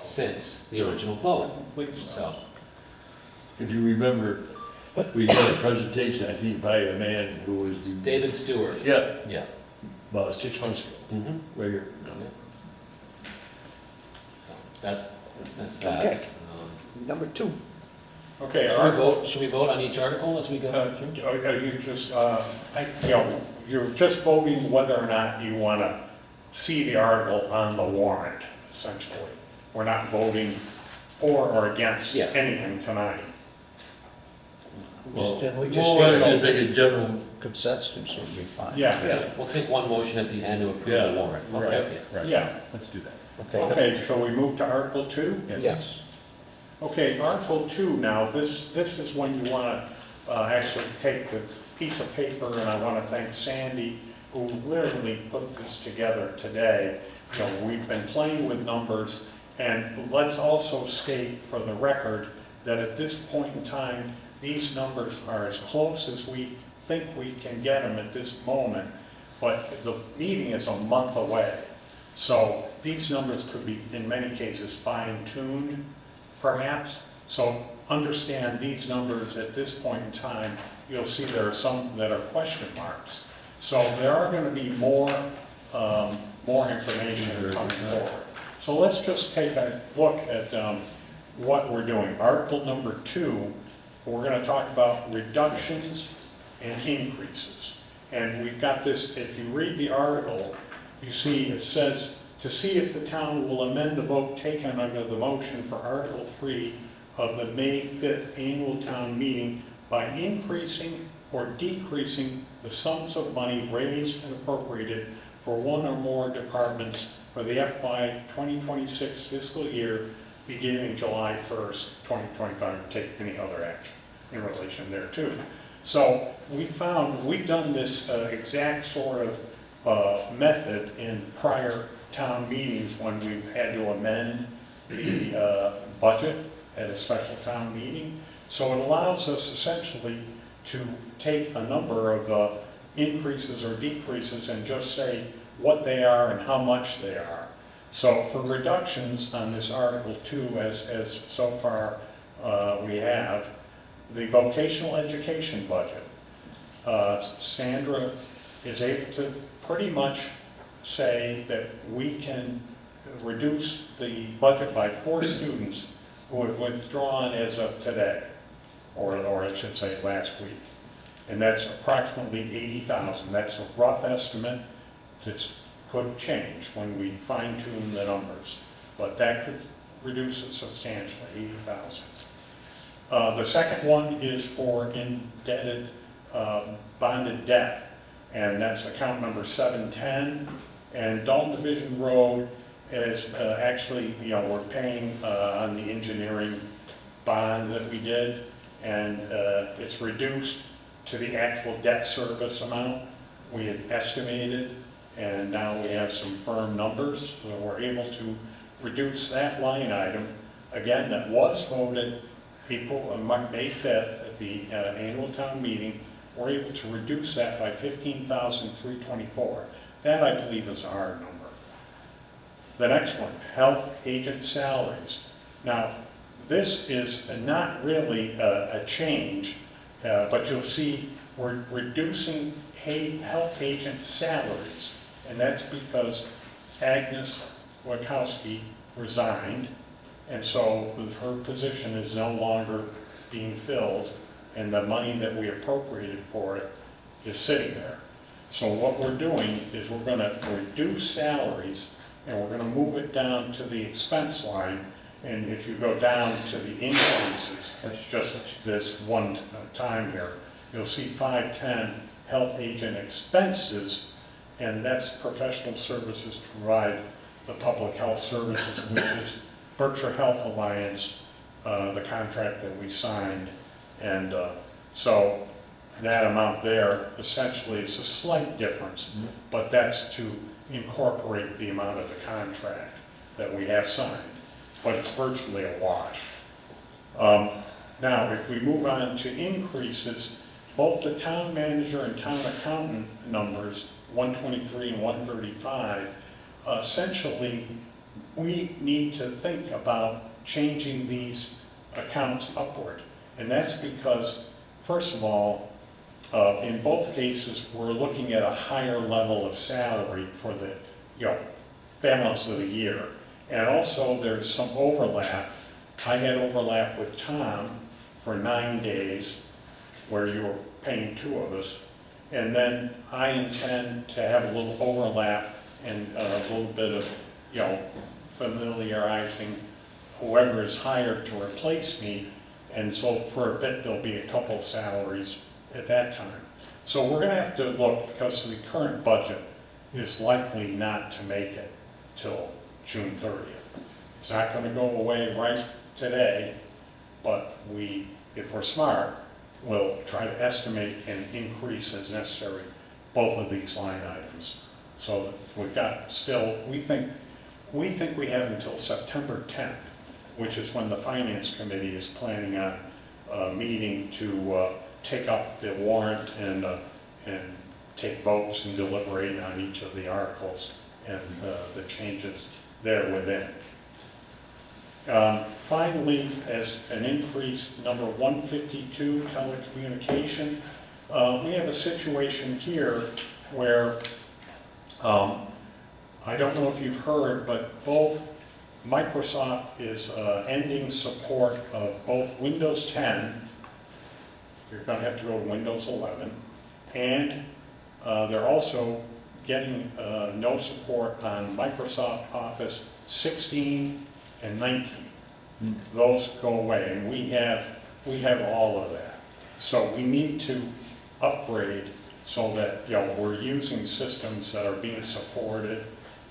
since the original vote. So, if you remember, we had a presentation, I think, by a man who was the... David Stewart. Yeah. Yeah. About 6 months ago. Mm-hmm. Right here. So that's that. Okay. Number 2. Okay. Should we vote on each article as we go through? Are you just, you're just voting whether or not you want to see the article on the warrant, essentially. We're not voting for or against anything tonight. We just Make a general consensus would be fine. Yeah. We'll take one motion at the end to approve the warrant. Okay. Yeah. Let's do that. Okay, shall we move to Article 2? Yes. Okay, Article 2 now, this is when you want to actually take the piece of paper, and I want to thank Sandy, who literally put this together today. You know, we've been playing with numbers, and let's also state for the record that at this point in time, these numbers are as close as we think we can get them at this moment, but the meeting is a month away. So these numbers could be, in many cases, fine-tuned, perhaps. So understand these numbers at this point in time, you'll see there are some that are question marks. So there are going to be more information coming forward. So let's just take a look at what we're doing. Article number 2, we're going to talk about reductions and increases. And we've got this, if you read the article, you see it says, to see if the town will amend the vote taken under the motion for Article 3 of the May 5th annual town meeting by increasing or decreasing the sums of money raised and appropriated for one or more departments for the FY 2026 fiscal year beginning July 1st, 2025, or take any other action in relation there too. So we've done this exact sort of method in prior town meetings when we've had to amend the budget at a special town meeting. So it allows us essentially to take a number of increases or decreases and just say what they are and how much they are. So for reductions on this Article 2, as so far we have, the vocational education budget, Sandra is able to pretty much say that we can reduce the budget by 4 students who have withdrawn as of today, or I should say last week. And that's approximately 80,000. That's a rough estimate. It could change when we fine tune the numbers, but that could reduce it substantially, 80,000. The second one is for indebted bonded debt, and that's account number 710. And Dalton Division Road is actually, we're paying on the engineering bond that we did, and it's reduced to the actual debt service amount. we had estimated, and now we have some firm numbers, so we're able to reduce that line item. Again, that was voted May 5th at the annual town meeting. We're able to reduce that by $15,324. That, I believe, is our number. The next one, health agent salaries. Now, this is not really a change, but you'll see we're reducing health agent salaries, and that's because Agnes Wachowski resigned, and so her position is no longer being filled, and the money that we appropriated for it is sitting there. So what we're doing is we're going to reduce salaries, and we're going to move it down to the expense line. And if you go down to the increases, that's just this one time here, you'll see 510 health agent expenses, and that's professional services to provide the public health services, which is Berkshire Health Alliance, the contract that we signed. And so that amount there essentially is a slight difference, but that's to incorporate the amount of the contract that we have signed. But it's virtually a wash. Now, if we move on to increases, both the town manager and town accountant numbers, 123 and 135, essentially, we need to think about changing these accounts upward. And that's because, first of all, in both cases, we're looking at a higher level of salary for the balance of the year. And also, there's some overlap. I had overlap with Tom for 9 days, where you were paying 2 of us. And then I intend to have a little overlap and a little bit of, familiarizing whoever is hired to replace me. And so for a bit, there'll be a couple salaries at that time. So we're gonna have to look, because the current budget is likely not to make it till June 30th. It's not gonna go away right today, but if we're smart, we'll try to estimate and increase as necessary both of these line items. So we've got still, we think we have until September 10th, which is when the Finance Committee is planning on a meeting to take up the warrant and take votes and deliberate on each of the articles and the changes there within. Finally, as an increase, number 152, telecommunication, we have a situation here where I don't know if you've heard, but both Microsoft is ending support of both Windows 10, you're going to have to go to Windows 11, and they're also getting no support on Microsoft Office 16 and 19. Those go away, and we have all of that. So we need to upgrade so that we're using systems that are being supported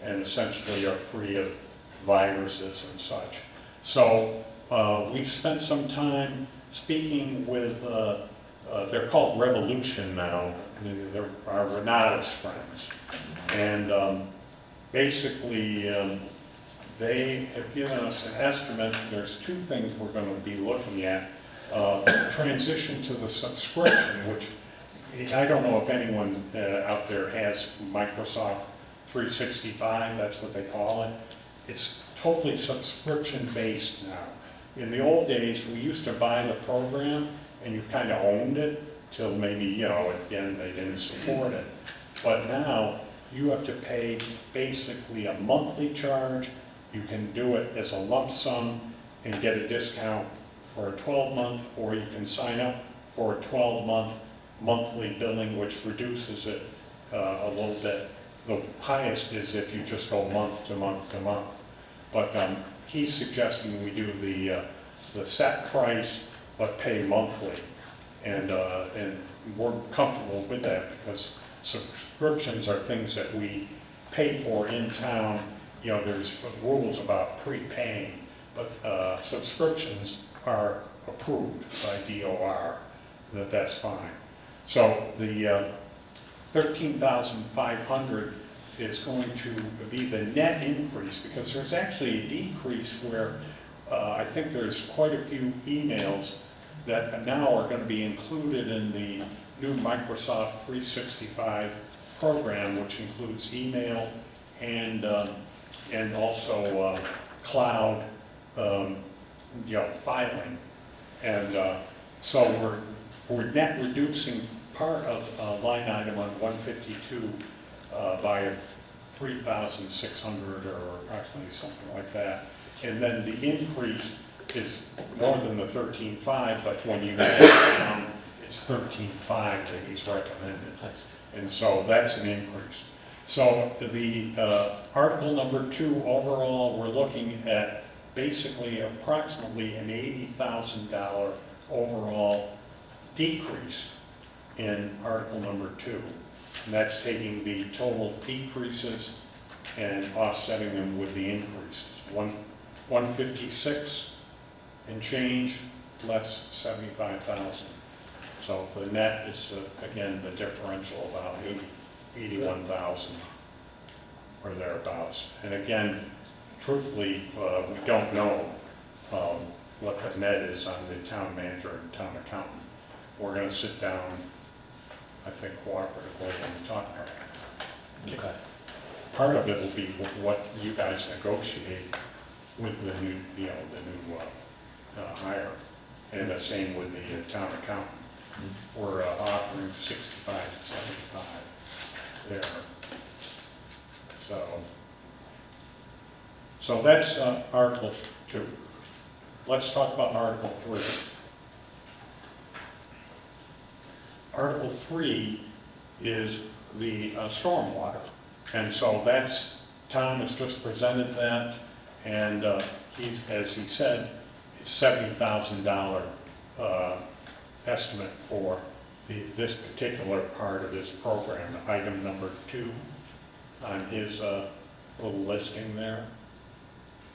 and essentially are free of viruses and such. So we've spent some time speaking with, they're called Revolution now, they're our Renatus friends. And basically, they have given us an estimate. There's 2 things we're going to be looking at. Transition to the subscription, which I don't know if anyone out there has Microsoft 365, that's what they call it. It's totally subscription-based now. In the old days, we used to buy the program, and you kind of owned it till maybe, again, they didn't support it. But now, you have to pay basically a monthly charge. You can do it as a lump sum and get a discount for a 12-month, or you can sign up for a 12-month monthly billing, which reduces it a little bit. The highest is if you just go month to month to month. But he's suggesting we do the set price, but pay monthly. And we're comfortable with that because subscriptions are things that we pay for in town. There's rules about prepaying, but subscriptions are approved by DOR, that's fine. So the 13,500 is going to be the net increase, because there's actually a decrease where I think there's quite a few emails that now are going to be included in the new Microsoft 365 program, which includes email and also cloud filing. And so we're net reducing part of line item on 152 by 3,600 or approximately something like that. And then the increase is more than the 13.5, but when you add it down, it's 13.5 that he's recommended. And so that's an increase. So the article number 2, overall, we're looking at basically approximately an $80,000 overall decrease in article number 2. And that's taking the total decreases and offsetting them with the increases. 156 and change, less 75,000. So the net is, again, the differential, about 81,000 or thereabouts. And again, truthfully, we don't know what the net is on the town manager and town accountant. We're going to sit down, I think, cooperatively and talk about it. Okay. Part of it will be what you guys negotiate with the new, the new hire, and the same with the town accountant. We're offering 65 to 75 there. So that's Article 2. Let's talk about Article 3. Article 3 is the stormwater. And so that's, Tom has just presented that, and he's, as he said, it's $70,000 estimate for this particular part of this program, item number 2 on his little listing there,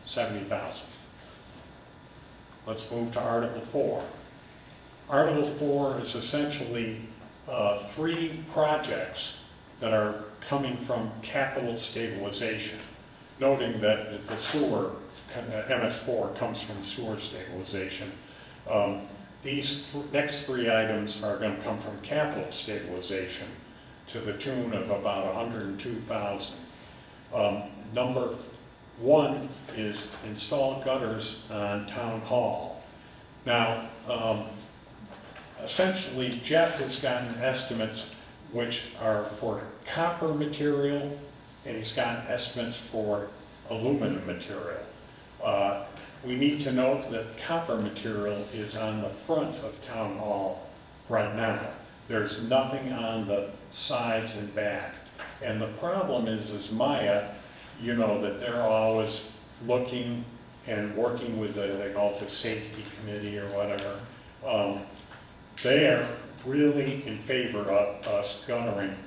70,000. Let's move to Article 4. Article 4 is essentially 3 projects that are coming from capital stabilization, noting that the sewer, MS4 comes from sewer stabilization. These next 3 items are going to come from capital stabilization to the tune of about 102,000. Number 1 is install gutters on Town Hall. Now, essentially, Jeff has gotten estimates which are for copper material, and he's gotten estimates for aluminum material. We need to note that copper material is on the front of Town Hall right now. There's nothing on the sides and back. And the problem is Maya, you know, that they're always looking and working with they call it the safety committee or whatever. They are really in favor of us guttering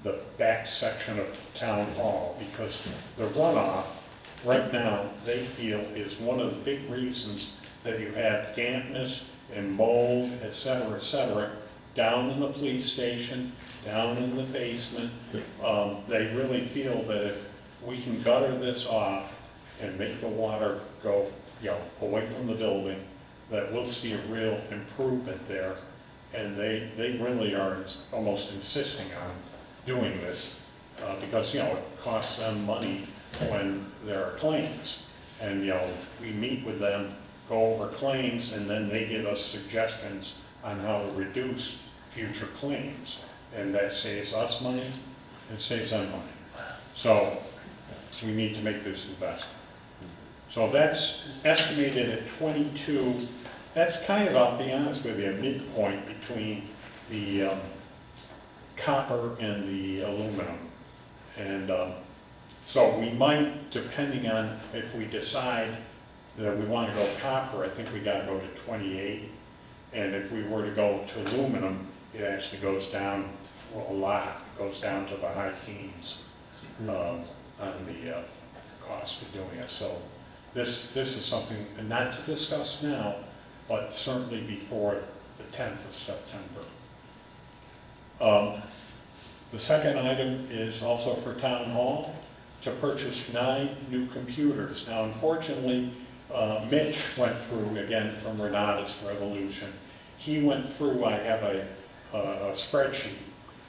the back section of Town Hall, because the runoff right now, they feel, is one of the big reasons that you have dampness and mold, et cetera, down in the police station, down in the basement. They really feel that if we can gutter this off and make the water go, away from the building, that we'll see a real improvement there. And they really are almost insisting on doing this because, it costs them money when there are claims. And, we meet with them, go over claims, and then they give us suggestions on how to reduce future claims. And that saves us money, and saves them money. So we need to make this investment. So that's estimated at 22. That's kind of, I'll be honest with you, a midpoint between the copper and the aluminum. And so we might, depending on if we decide that we want to go copper, I think we got to go to 28. And if we were to go to aluminum, it actually goes down a lot. It goes down to the high teens on the cost of doing it. So this is something not to discuss now, but certainly before the 10th of September. The second item is also for Town Hall, to purchase 9 new computers. Now, unfortunately, Mitch went through, again, from Renata's Revolution. He went through, I have a spreadsheet,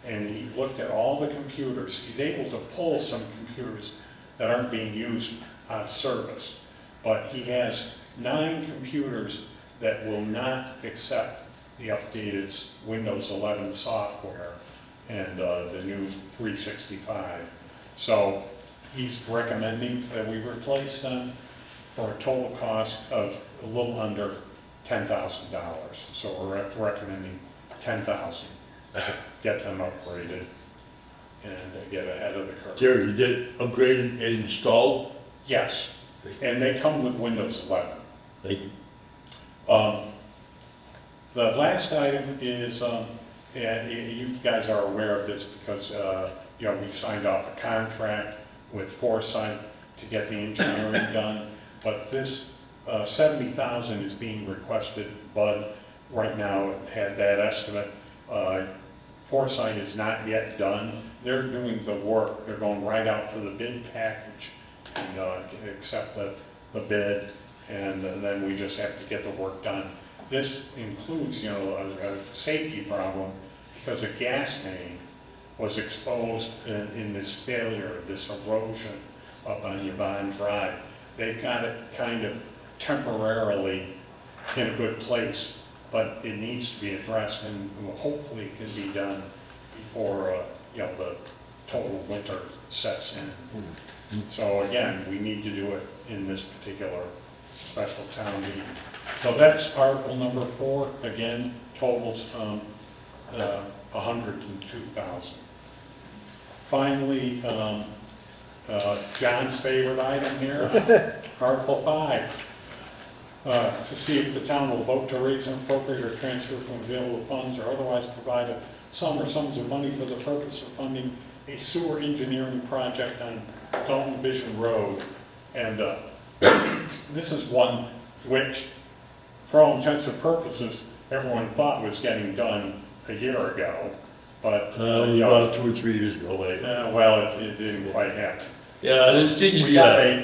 and he looked at all the computers. He's able to pull some computers that aren't being used on service, but he has 9 computers that will not accept the updated Windows 11 software and the new 365. So he's recommending that we replace them for a total cost of a little under $10,000. So we're recommending $10,000 to get them upgraded and get ahead of the curve. Jerry, you did it upgraded and installed? Yes, and they come with Windows 11. Thank you. The last item is, and you guys are aware of this because you know, we signed off a contract with Foresight to get the engineering done, but this $70,000 is being requested. Bud right now had that estimate. Foresight is not yet done. They're doing the work. They're going right out for the bid package and accept the bid, and then we just have to get the work done. This includes, you know, a safety problem because a gas main was exposed in this failure, this erosion up on Yvonne Drive. They've got it kind of temporarily in a good place, but it needs to be addressed, and hopefully it can be done before you know, the total winter sets in. So again, we need to do it in this particular special town meeting. So that's Article number 4. Again, totals $102,000. Finally, John's favorite item here, Article 5. To see if the town will vote to raise and appropriate or transfer from available funds or otherwise provide a sum or sums of money for the purpose of funding a sewer engineering project on Dalton Vision Road. And this is one which, for all intents and purposes, everyone thought was getting done a year ago. But you know, about 2 or 3 years ago later. Well, it didn't quite happen. Yeah, this seemed to be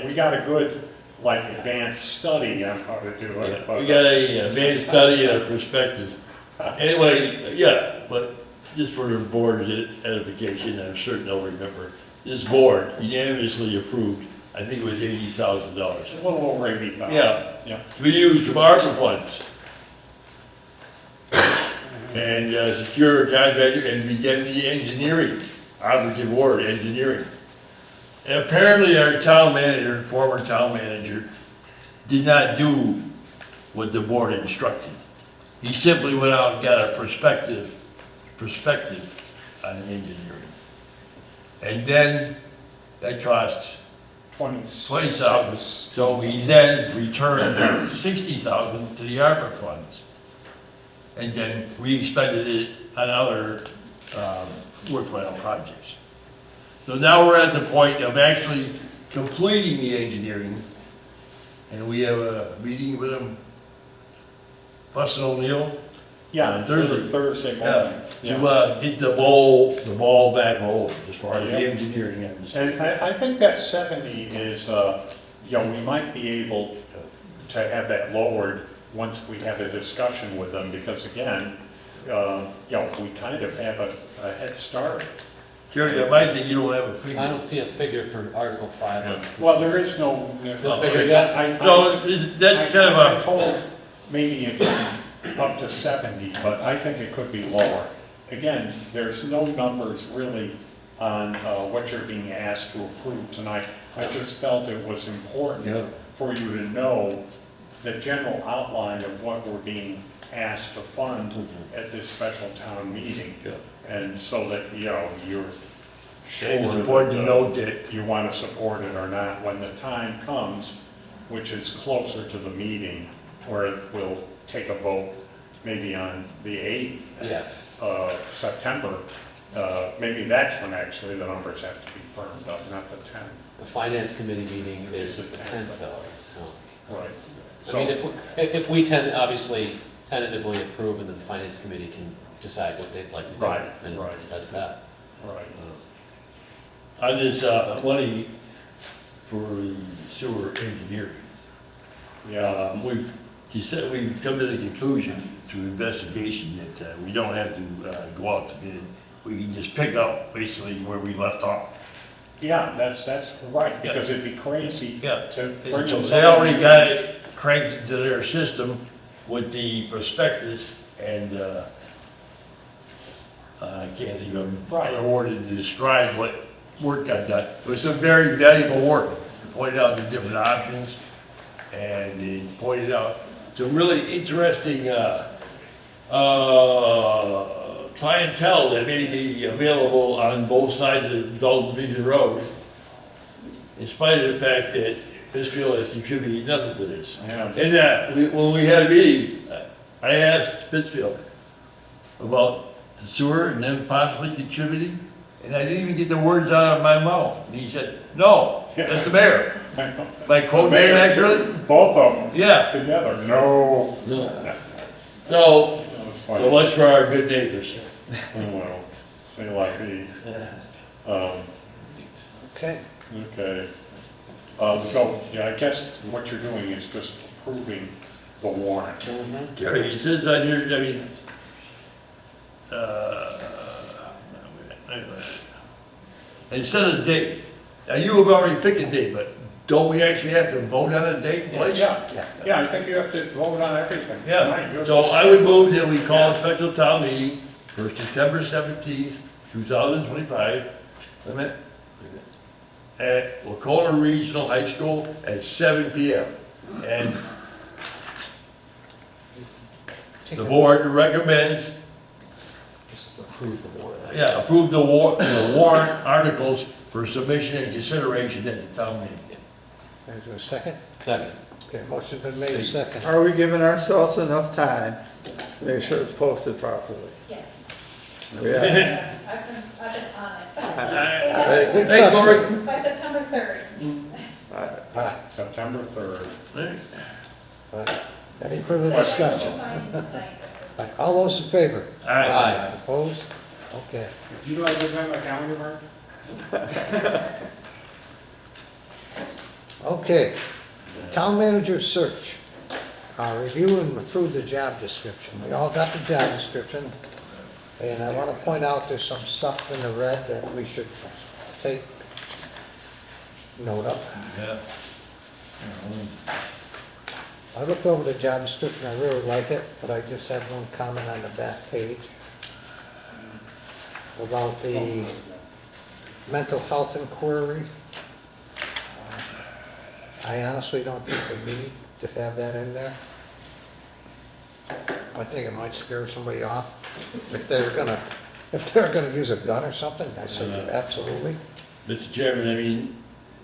we got a good, like, advanced study on how to do it. Yeah, but we got a advanced study and a prospectus. Anyway, yeah, but just for the board's edification, I'm certain they'll remember, this board unanimously approved, I think it was $80,000. a little over 80,000. Yeah, to be used from ARPA funds. And secure a contractor and begin the engineering, operative word, engineering. And apparently our town manager, former town manager, did not do what the board instructed. He simply went out and got a perspective on engineering. And then that cost $20,000. So he then returned $60,000 to the ARPA funds. And then we expended it on other worthwhile projects. So now we're at the point of actually completing the engineering, and we have a meeting with him, Fuss and O'Neill. Yeah, on Thursday. Thursday morning. To get the ball back rolling as far as the engineering is. And I think that 70 is, you know, we might be able to have that lowered once we have a discussion with them, because again, you know, we kind of have a head start. Jerry, I might think you don't have a figure. I don't see a figure for Article 5. Well, there is no figure yet. That's kind of I'm told maybe up to 70, but I think it could be lower. Again, there's no numbers really on what you're being asked to approve tonight. I just felt it was important for you to know the general outline of what we're being asked to fund at this special town meeting. And so that, you know, you're sure it's important to note that you want to support it or not when the time comes, which is closer to the meeting, where we'll take a vote maybe on the 8th of September. Maybe that's when actually the numbers have to be firmed up, not the 10th. The Finance Committee meeting is the 10th, though. Right. I mean, if we obviously tentatively approve, and then the Finance Committee can decide what they'd like to do. Right, and right. that's that. Right. On this, money for the sewer engineering. We've come to the conclusion through investigation that we don't have to go out to bid. We can just pick up basically where we left off. Yeah, that's right, because it'd be crazy to bring them. They already got it cranked into their system with the prospectus, and I can't think of a word to describe what work got done. It was some very valuable work. It pointed out the different options, and it pointed out some really interesting clientele that may be available on both sides of Dalton Division Road, in spite of the fact that Pittsfield has contributed nothing to this. Yeah. And when we had a meeting, I asked Pittsfield about the sewer and them possibly contributing, and I didn't even get the words out of my mouth. And he said, no, that's the mayor. My quote name actually? Both of them? Yeah. Together? No. No. So much for our good neighbors. Well, say like me. Okay. Okay. So, yeah, I guess what you're doing is just approving the warrant. Terry, it says on here, I mean, instead of date, now you have already picked a date, but don't we actually have to vote on a date? Yeah, I think you have to vote on everything. Yeah, so I would move that we call a special town meeting for September 17th, 2025, at Wacona Regional High School at 7 p.m. And the board recommends Approve the warrant. yeah, approve the warrant articles for submission and consideration at the town meeting. Is there a second? Second. Okay, motion's been made, second. Are we giving ourselves enough time to make sure it's posted properly? Yes. Yeah. I've been on Good Thanks, stuff. Lori. it. By September 3rd. Right. September 3rd. Right. Any further discussion? Right, all those in favor? Aye. Opposed? Okay. You know I live on my calendar, Mark? Okay. Town manager search. Review and approve the job description. We all got the job description. And I want to point out there's some stuff in the red that we should take note of. Yeah. I looked over the job description, I really like it, but I just have one comment on the back page about the mental health inquiry. I honestly don't think we need to have that in there. I think it might scare somebody off. If they're gonna use a gun or something, I say absolutely. Mr. Chairman, I mean,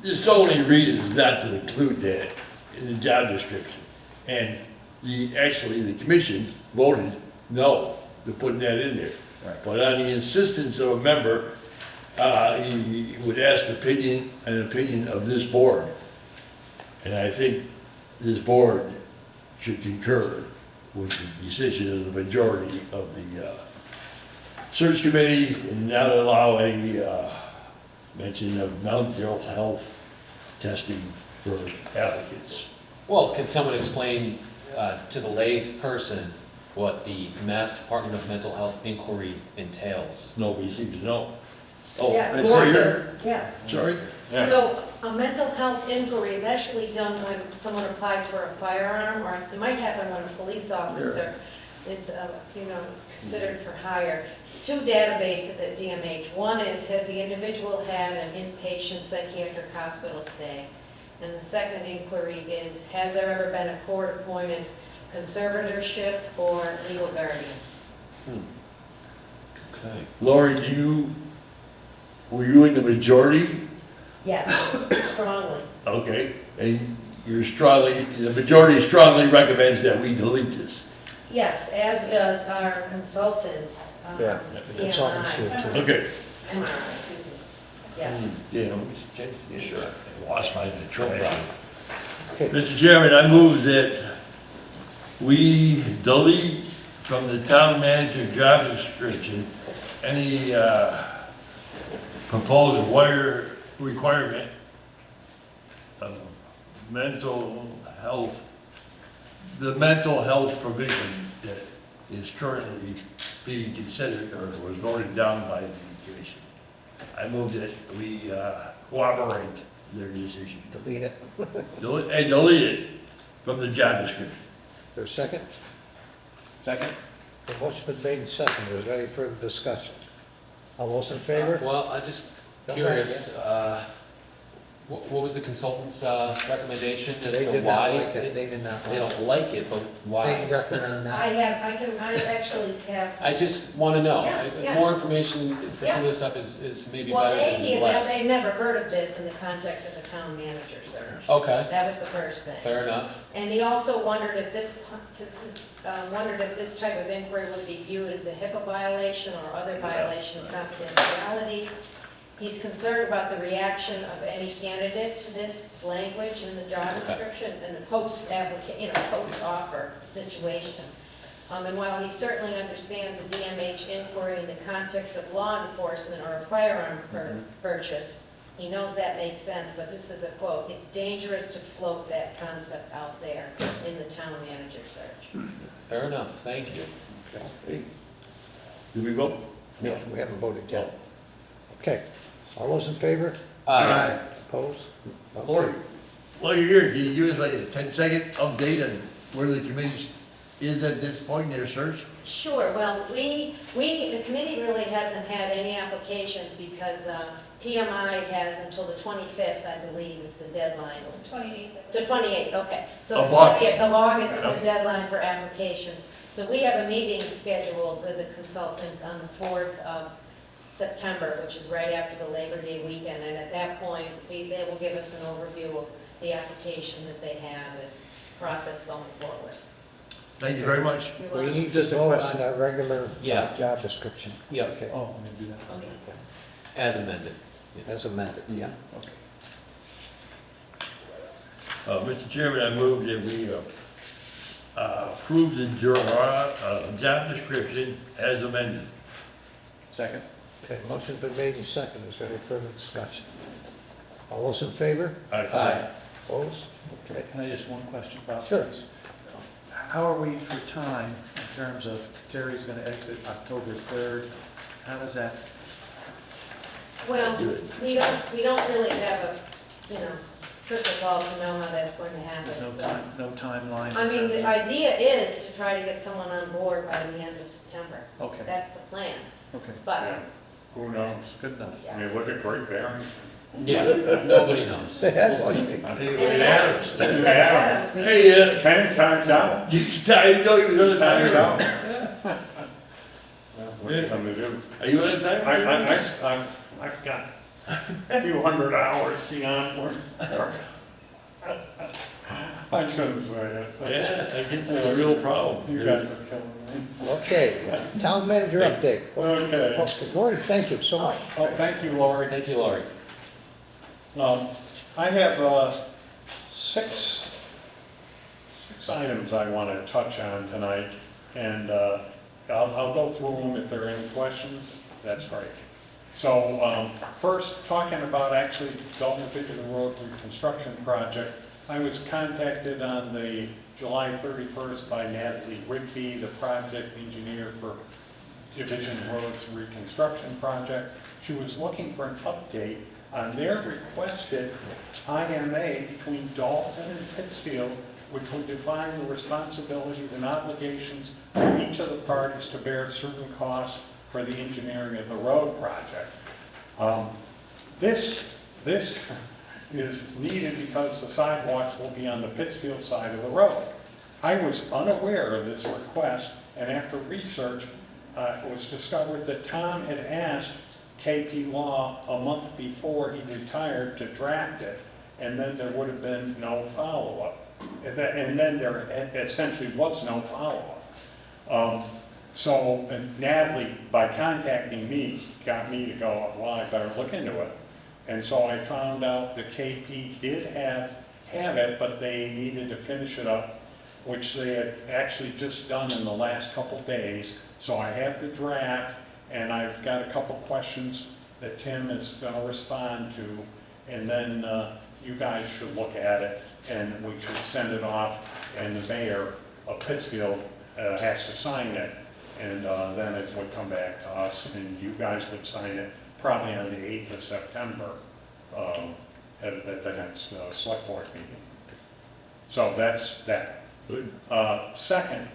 there's only reasons not to include that in the job description. And actually, the commission voted no to putting that in there. Right. But on the insistence of a member, he would ask an opinion of this board. And I think this board should concur with the decision of the majority of the search committee and not allow any mention of mental health testing for applicants. Well, can someone explain to the lay person what the Mass Department of Mental Health inquiry entails? Nobody seems to know. Oh, Yes. Lori, here. Yes. Sorry? So a mental health inquiry is actually done when someone applies for a firearm, or it might happen when a police officer is, considered for hire. Two databases at DMH. One is, has the individual had an inpatient psychiatric hospital stay? And the second inquiry is, has there ever been a court-appointed conservatorship or legal guardian? Okay. Lori, were you in the majority? Yes, strongly. Okay, and the majority strongly recommends that we delete this. Yes, as does our consultants. Yeah, consultants do too. Okay. MRI, excuse me. Yes. Yeah, sure. Lost my control. Mr. Chairman, I move that we delete from the town manager job description any proposed wire requirement of mental health, the mental health provision that is currently being considered or was voted down by the commission. I move that we cooperate their decision. Delete it. And delete it from the job description. There's a second? Second? The motion's been made and seconded. Is there any further discussion? All those in favor? Well, I'm just curious, what was the consultant's recommendation as They to did not why? like it. They did not They like don't like it, but why? They recommend not. I actually have. I just want to know. Yeah. More information for some of this stuff is maybe better than less. They've never heard of this in the context of the town manager search. Okay, That was the first thing. fair enough. And he also wondered if this type of inquiry would be viewed as a HIPAA violation or other violation of confidentiality. He's concerned about the reaction of any candidate to this language in the job description and the post-offer situation. And while he certainly understands the DMH inquiry in the context of law enforcement or a firearm purchase, he knows that makes sense, but this is a quote, "It's dangerous to float that concept out there in the town manager search." Fair enough, thank you. Okay. Did we vote? No, we haven't voted yet. Okay. All those in favor? Aye. Opposed? Okay. Lori? Well, you're here, can you give us like a 10-second update on where the committee is at this point in their search? Sure, well, the committee really hasn't had any applications because PMI has until the 25th, I believe, is the deadline. 28th. The 28th, okay. So Of the August. 20th of August is the deadline for applications. So we have a meeting scheduled with the consultants on the 4th of September, which is right after the Labor Day weekend. And at that point, they will give us an overview of the application that they have and process going forward. Thank you very much. You're We welcome. need to vote on a regular Yeah. job description. Yeah, Okay. Oh, I'm gonna do that. Okay. as amended. As amended, yeah. Okay. Mr. Chairman, I move that we approve the job description as amended. Second? Okay, motion's been made and seconded. Is there any further discussion? All those in favor? Aye. Opposed? Okay. Can I just one question about Sure. this? How are we for time in terms of Terry's gonna exit October 3rd? How does that, Well, we don't really have a, crystal ball to know how that's going to happen, there's so. no timeline? in I mean, terms the of- idea is to try to get someone on board by the end of September. Okay, That's the plan, okay, but, Who knows? good enough. I mean, yes. look at Great Barrington. Yeah, nobody knows. They had We'll one. see. Hey, Adams. Adams. Hey, Kenny timed out. you tired, no, you was on a Timed out. timer. What are you gonna do? Are you on a timer? I've got a few hundred hours beyond work. I shouldn't say it. Yeah, I get the real problem. You guys are killing me. Okay, town manager update. Okay. Okay, Lori, thank you so much. Oh, thank you, Lori. Thank you, Laurie. I have six items I want to touch on tonight, and I'll go through them if there are any questions. That's right. So first, talking about actually Dalton Cultural Road reconstruction project, I was contacted on the July 31st by Natalie Rigby, the project engineer for Division Roads reconstruction project. She was looking for an update on their requested IMA between Dalton and Pittsfield, which would define the responsibilities and obligations of each of the parties to bear certain costs for the engineering of the road project. This is needed because the sidewalks will be on the Pittsfield side of the road. I was unaware of this request, and after research, it was discovered that Tom had asked KP Law a month before he retired to draft it, and then there would have been no follow-up. And then there essentially was no follow-up. So Natalie, by contacting me, got me to go, well, I better look into it. And so I found out that KP did have it, but they needed to finish it up, which they had actually just done in the last couple days. So I have the draft, and I've got a couple questions that Tim is going to respond to, and then you guys should look at it, and we should send it off, and the mayor of Pittsfield has to sign it, and then it would come back to us, and you guys would sign it probably on the 8th of September at the next select board meeting. So that's that. Good. Second,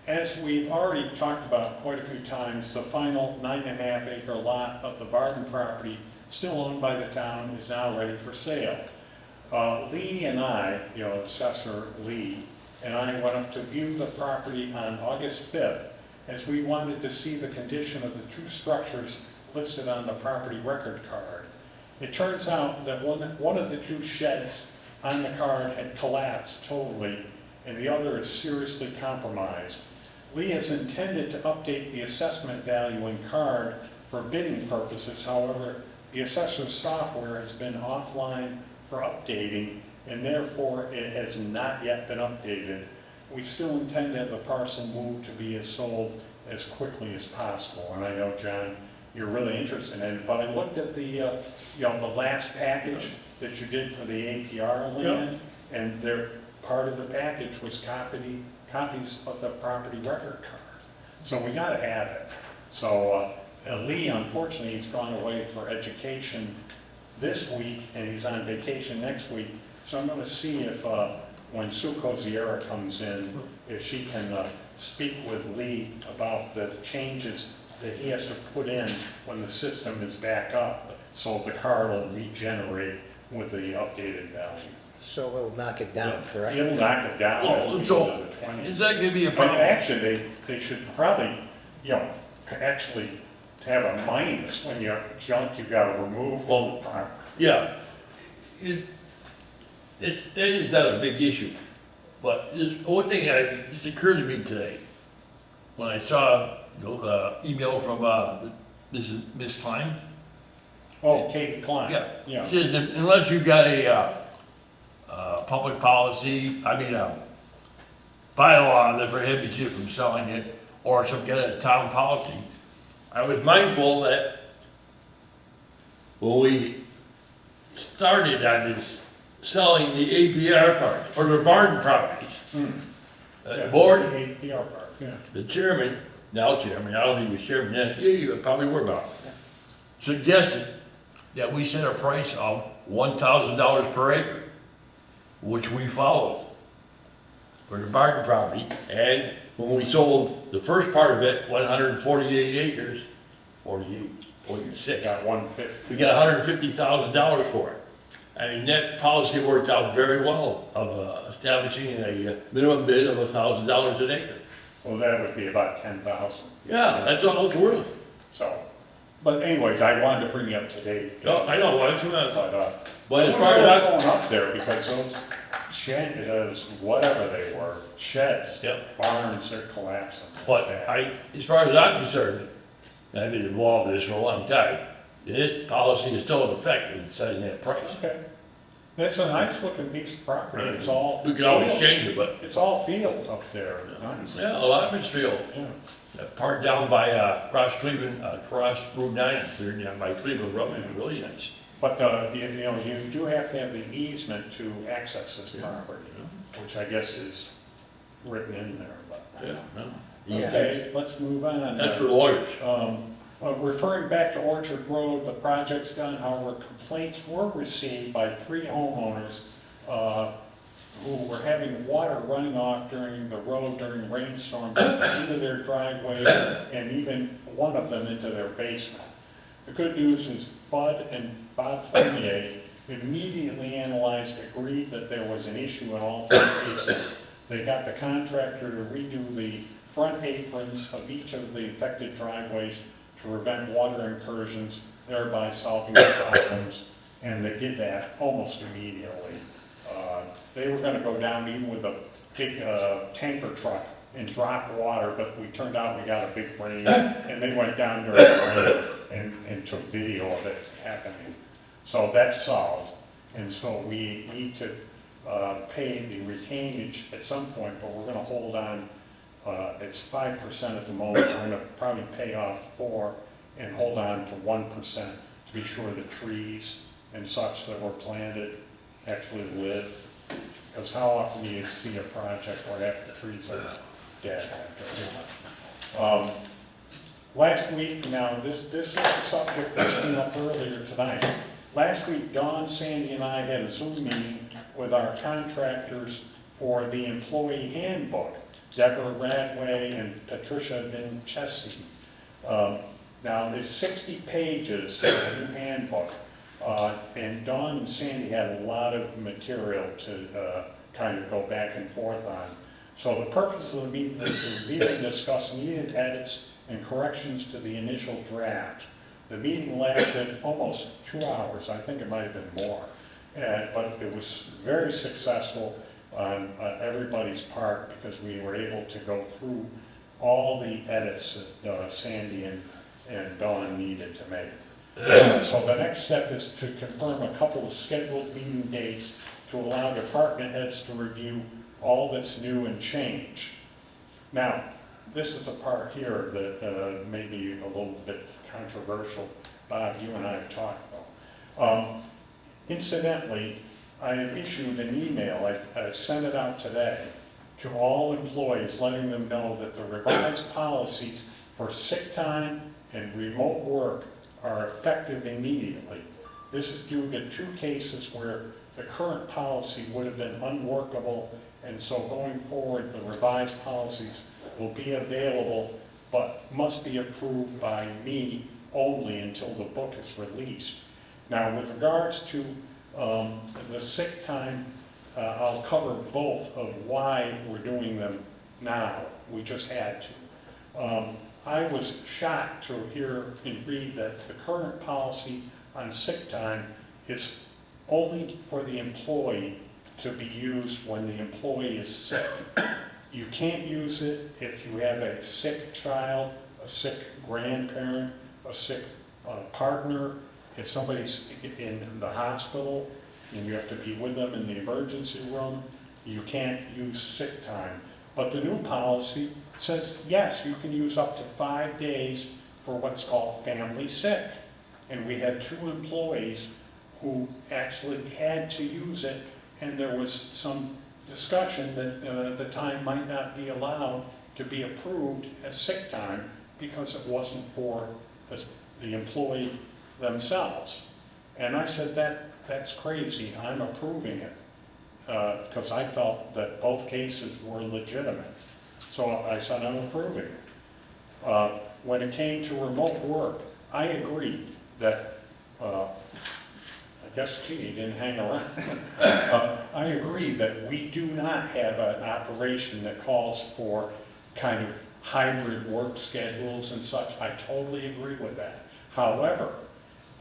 as we've already talked about quite a few times, the final 9.5 acre lot of the Barton property, still owned by the town, is now ready for sale. Lee and I, Assessor Lee, and I went up to view the property on August 5th, as we wanted to see the condition of the two structures listed on the property record card. It turns out that one of the two sheds on the card had collapsed totally, and the other is seriously compromised. Lee has intended to update the assessment value in card for bidding purposes. However, the assessor's software has been offline for updating, and therefore it has not yet been updated. We still intend to have the parcel moved to be sold as quickly as possible. And I know, John, you're really interested in it, but I looked at the last package that you did for the APR land, and part of the package was copies of the property record card. So we got to have it. So Lee, unfortunately, he's gone away for education this week, and he's on vacation next week. So I'm going to see if when Sue Coziera comes in, if she can speak with Lee about the changes that he has to put in when the system is back up, so the card will regenerate with the updated value. So we'll knock it down, correct? It'll knock it down. Well, so, is that gonna be a problem? Actually, they should probably, actually have a minus when you have junk you gotta remove. Well, yeah, that is not a big issue, but this one thing this occurred to me today, when I saw the email from Miss Klein. Oh, Kate Klein. Yeah. She says that unless you got a public policy, bylaw that prohibits you from selling it, or some kind of town policy. I was mindful that when we started on this selling the APR part, or the Barton properties, the board, APR part, the chairman, now chairman, I don't think he was chairman then, you probably were about, suggested that we set a price of $1,000 per acre, which we followed for the Barton property. And when we sold the first part of it, 148 acres, 46, got 150. we got $150,000 for it. I mean, that policy worked out very well of establishing a minimum bid of $1,000 an acre. Well, that would be about 10,000. Yeah, that's all it's worth. So, but anyways, I wanted to bring you up to date. No, I know, that's what I But, but as far as that, going up there, because those sheds, whatever they were, sheds, barns, they're collapsing. but as far as I'm concerned, I've been involved in this for a long time, this policy is still in effect in setting that price. Okay. That's a nice looking piece of property. It's all. We can always change it, but. It's all field up there. Nice. Yeah, a lot of it's field. Yeah. That part down by, across Cleveland, across Route 9, there down by Cleveland Road, is really nice. But, you do have to have the easement to access this property, which I guess is written in there, but. Yeah, Okay, let's move on. that's for lawyers. Referring back to Orchard Road, the project's done. However, complaints were received by 3 homeowners who were having water running off during the road during rainstorms into their driveway, and even one of them into their basement. The good news is Bud and Bob Fournier immediately analyzed, agreed that there was an issue in all 3 cases. They got the contractor to redo the front aprons of each of the affected driveways to prevent water incursions, thereby solving the problems, and they did that almost immediately. They were going to go down even with a big tanker truck and drop water, but we turned out we got a big rain, and they went down during the rain and took video of it happening. So that's solved, and so we need to pay the retainage at some point, but we're going to hold on. It's 5% at the moment. We're going to probably pay off 4, and hold on to 1% to be sure the trees and such that were planted actually live. Because how often do you see a project where half the trees are dead after? Last week, now this is a subject that came up earlier tonight. Last week, Dawn, Sandy, and I had a Zoom meeting with our contractors for the employee handbook, Deborah Radway and Patricia Vinchesi. Now, there's 60 pages of the new handbook, and Dawn and Sandy had a lot of material to kind of go back and forth on. So the purpose of the meeting is to review and discuss needed edits and corrections to the initial draft. The meeting lasted almost 2 hours. I think it might have been more. But it was very successful on everybody's part because we were able to go through all the edits that Sandy and Dawn needed to make. So the next step is to confirm a couple of scheduled meeting dates to allow department heads to review all that's new and changed. Now, this is the part here that may be a little bit controversial. Bob, you and I have talked about. Incidentally, I have issued an email, I sent it out today, to all employees letting them know that the revised policies for sick time and remote work are effective immediately. This is due to 2 cases where the current policy would have been unworkable, and so going forward, the revised policies will be available, but must be approved by me only until the book is released. Now, with regards to the sick time, I'll cover both of why we're doing them now. We just had to. I was shocked to hear and read that the current policy on sick time is only for the employee to be used when the employee is sick. You can't use it if you have a sick child, a sick grandparent, a sick partner, if somebody's in the hospital and you have to be with them in the emergency room, you can't use sick time. But the new policy says, yes, you can use up to 5 days for what's called family sick. And we had 2 employees who actually had to use it, and there was some discussion that the time might not be allowed to be approved as sick time because it wasn't for the employee themselves. And I said, that's crazy, I'm approving it, because I felt that both cases were legitimate. So I said, I'm approving it. When it came to remote work, I agreed that, I guess Jeannie didn't hang around. I agree that we do not have an operation that calls for kind of hybrid work schedules and such. I totally agree with that. However,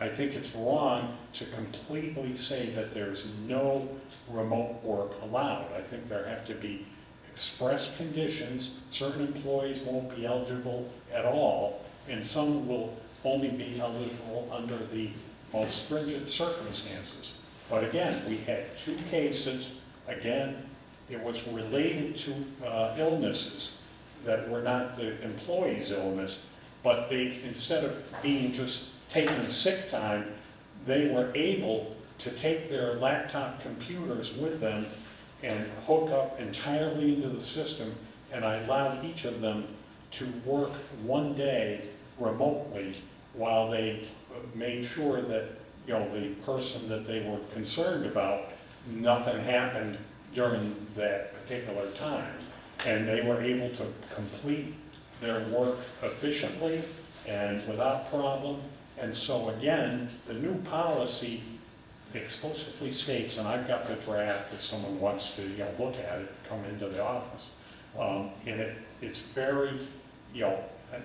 I think it's wrong to completely say that there's no remote work allowed. I think there have to be express conditions. Certain employees won't be eligible at all, and some will only be eligible under the most stringent circumstances. But again, we had 2 cases. Again, it was related to illnesses that were not the employee's illness, but they, instead of being just taking sick time, they were able to take their laptop computers with them and hook up entirely into the system, and I allowed each of them to work 1 day remotely while they made sure that, you know, the person that they were concerned about, nothing happened during that particular time. And they were able to complete their work efficiently and without problem. And so again, the new policy explicitly states, and I've got the draft if someone wants to, you know, look at it, come into the office. And it's very, you know,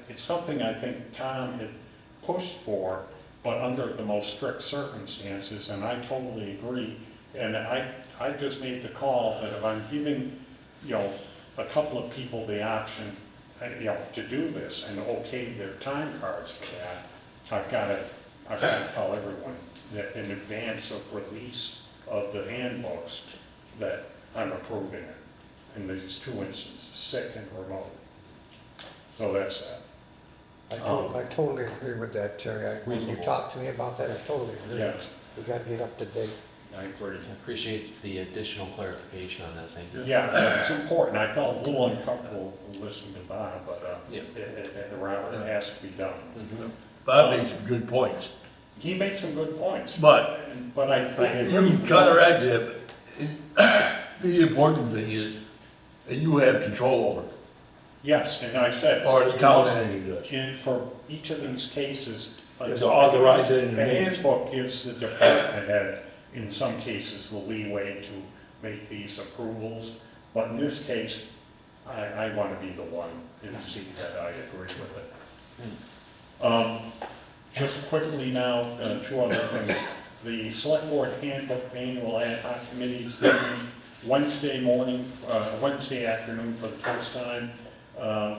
it's something I think Tom had pushed for, but under the most strict circumstances, and I totally agree. And I just made the call that if I'm giving, you know, a couple of people the option, you know, to do this and okay their time cards for that, I've got to tell everyone that in advance of release of the handbooks that I'm approving it in these 2 instances, sick and remote. So that's that. I totally agree with that, Terry. When you Reasonable. talked to me about that, I totally agree. Yes. We gotta get up to date. I agree. I appreciate the additional clarification on that, thank you. Yeah, it's important. I felt a little uncomfortable listening to Bob, but Yeah. it has to be done. Bob made some good points, He made some good points. but I you counteract it. The important thing is that you have control over it. Yes, and I said. Or the town manager does. And for each of these cases. It's authorized in The advance. handbook gives the department head, in some cases, the leeway to make these approvals. But in this case, I want to be the one and see that I agree with it. Just quickly now, two other things. The select board handbook annual ad hoc committee is meeting Wednesday afternoon for the first time.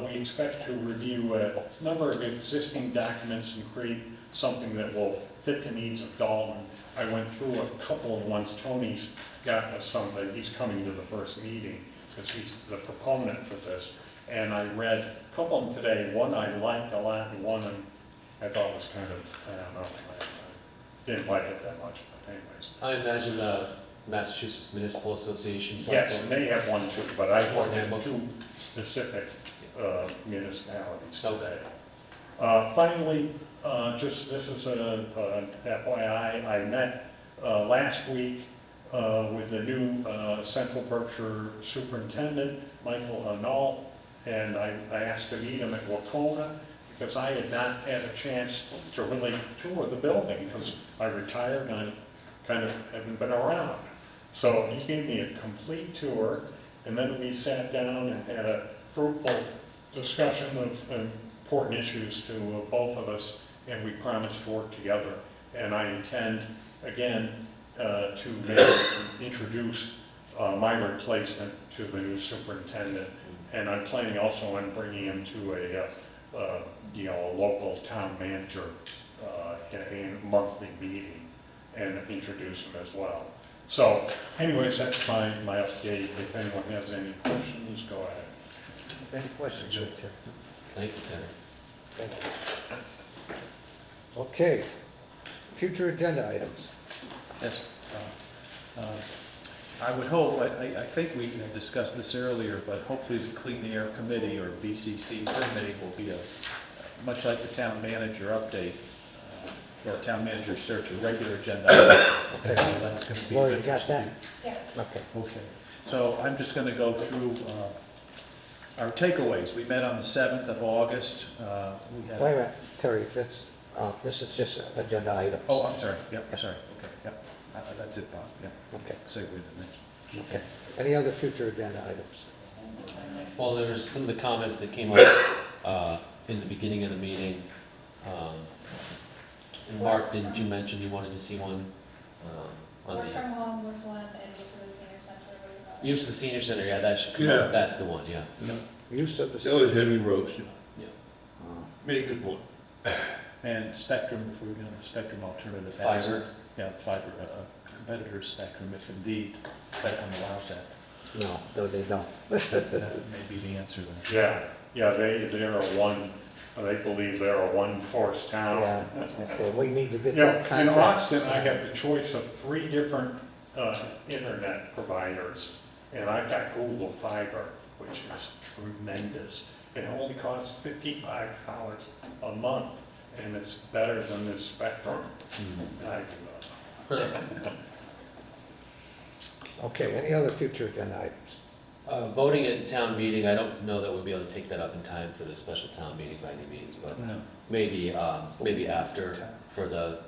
We expect to review a number of existing documents and create something that will fit the needs of Dalton. I went through a couple of ones. Tony's got us some that he's coming to the first meeting because he's the proponent for this. And I read a couple of them today. One I liked a lot and one I thought was kind of, I don't know, I didn't like it that much, but anyways. I imagine the Massachusetts Municipal Association. Yes, and they have one too, but I Select board went handbook. to specific municipalities Okay. today. Finally, just this is a FYI, I met last week with the new Central Berkshire Superintendent, Michael Hunnall, and I asked to meet him at Wacona because I had not had a chance to really tour the building because I retired and I kind of haven't been around. So he gave me a complete tour, and then we sat down and had a fruitful discussion of important issues to both of us, and we promised to work together. And I intend, again, to introduce my replacement to the new superintendent. And I'm planning also on bringing him to a local town manager in monthly meeting and introduce him as well. So anyways, that's my update. If anyone has any questions, go ahead. Any questions? Thank you, Terry. Thank you. Okay, future agenda items. Yes. I would hope, I think we discussed this earlier, but hopefully the Clean Air Committee or BCC committee will be much like the town manager update, or town manager search, a regular agenda item. Okay. That's going to be. Lori, you got that? Yes. Okay. Okay. So I'm just going to go through our takeaways. We met on the 7th of August. We had. Wait a minute, Terry, this is just agenda items. Oh, I'm sorry. Yep, sorry. Okay, yep. That's it, Bob. Yep. Okay. Segue to the next. Okay. Any other future agenda items? Well, there's some of the comments that came up in the beginning of the meeting. And Mark, didn't you mention you wanted to see one on Work the from home was one, and use of the senior center was another. use of the senior center? Yeah, that should come Yeah. up. That's the one. Yeah. Use of the. That was Henry Rose. Yeah. Made a good point. And Spectrum, if we're going to Spectrum alternative. Fiber. Yeah, fiber, competitor Spectrum, if indeed Spectrum allows that. No, though they don't. That may be the answer then. Yeah, they believe they're a one-horse town. Yeah, okay, we need to get Yeah, that in contract. Austin, I have the choice of 3 different internet providers, and I've got Google Fiber, which is tremendous. It only costs $55 a month, and it's better than this Spectrum. I do not. Okay, any other future agenda items? Voting at town meeting, I don't know that we'll be able to take that up in time for the special town meeting by any means, but No. maybe after for the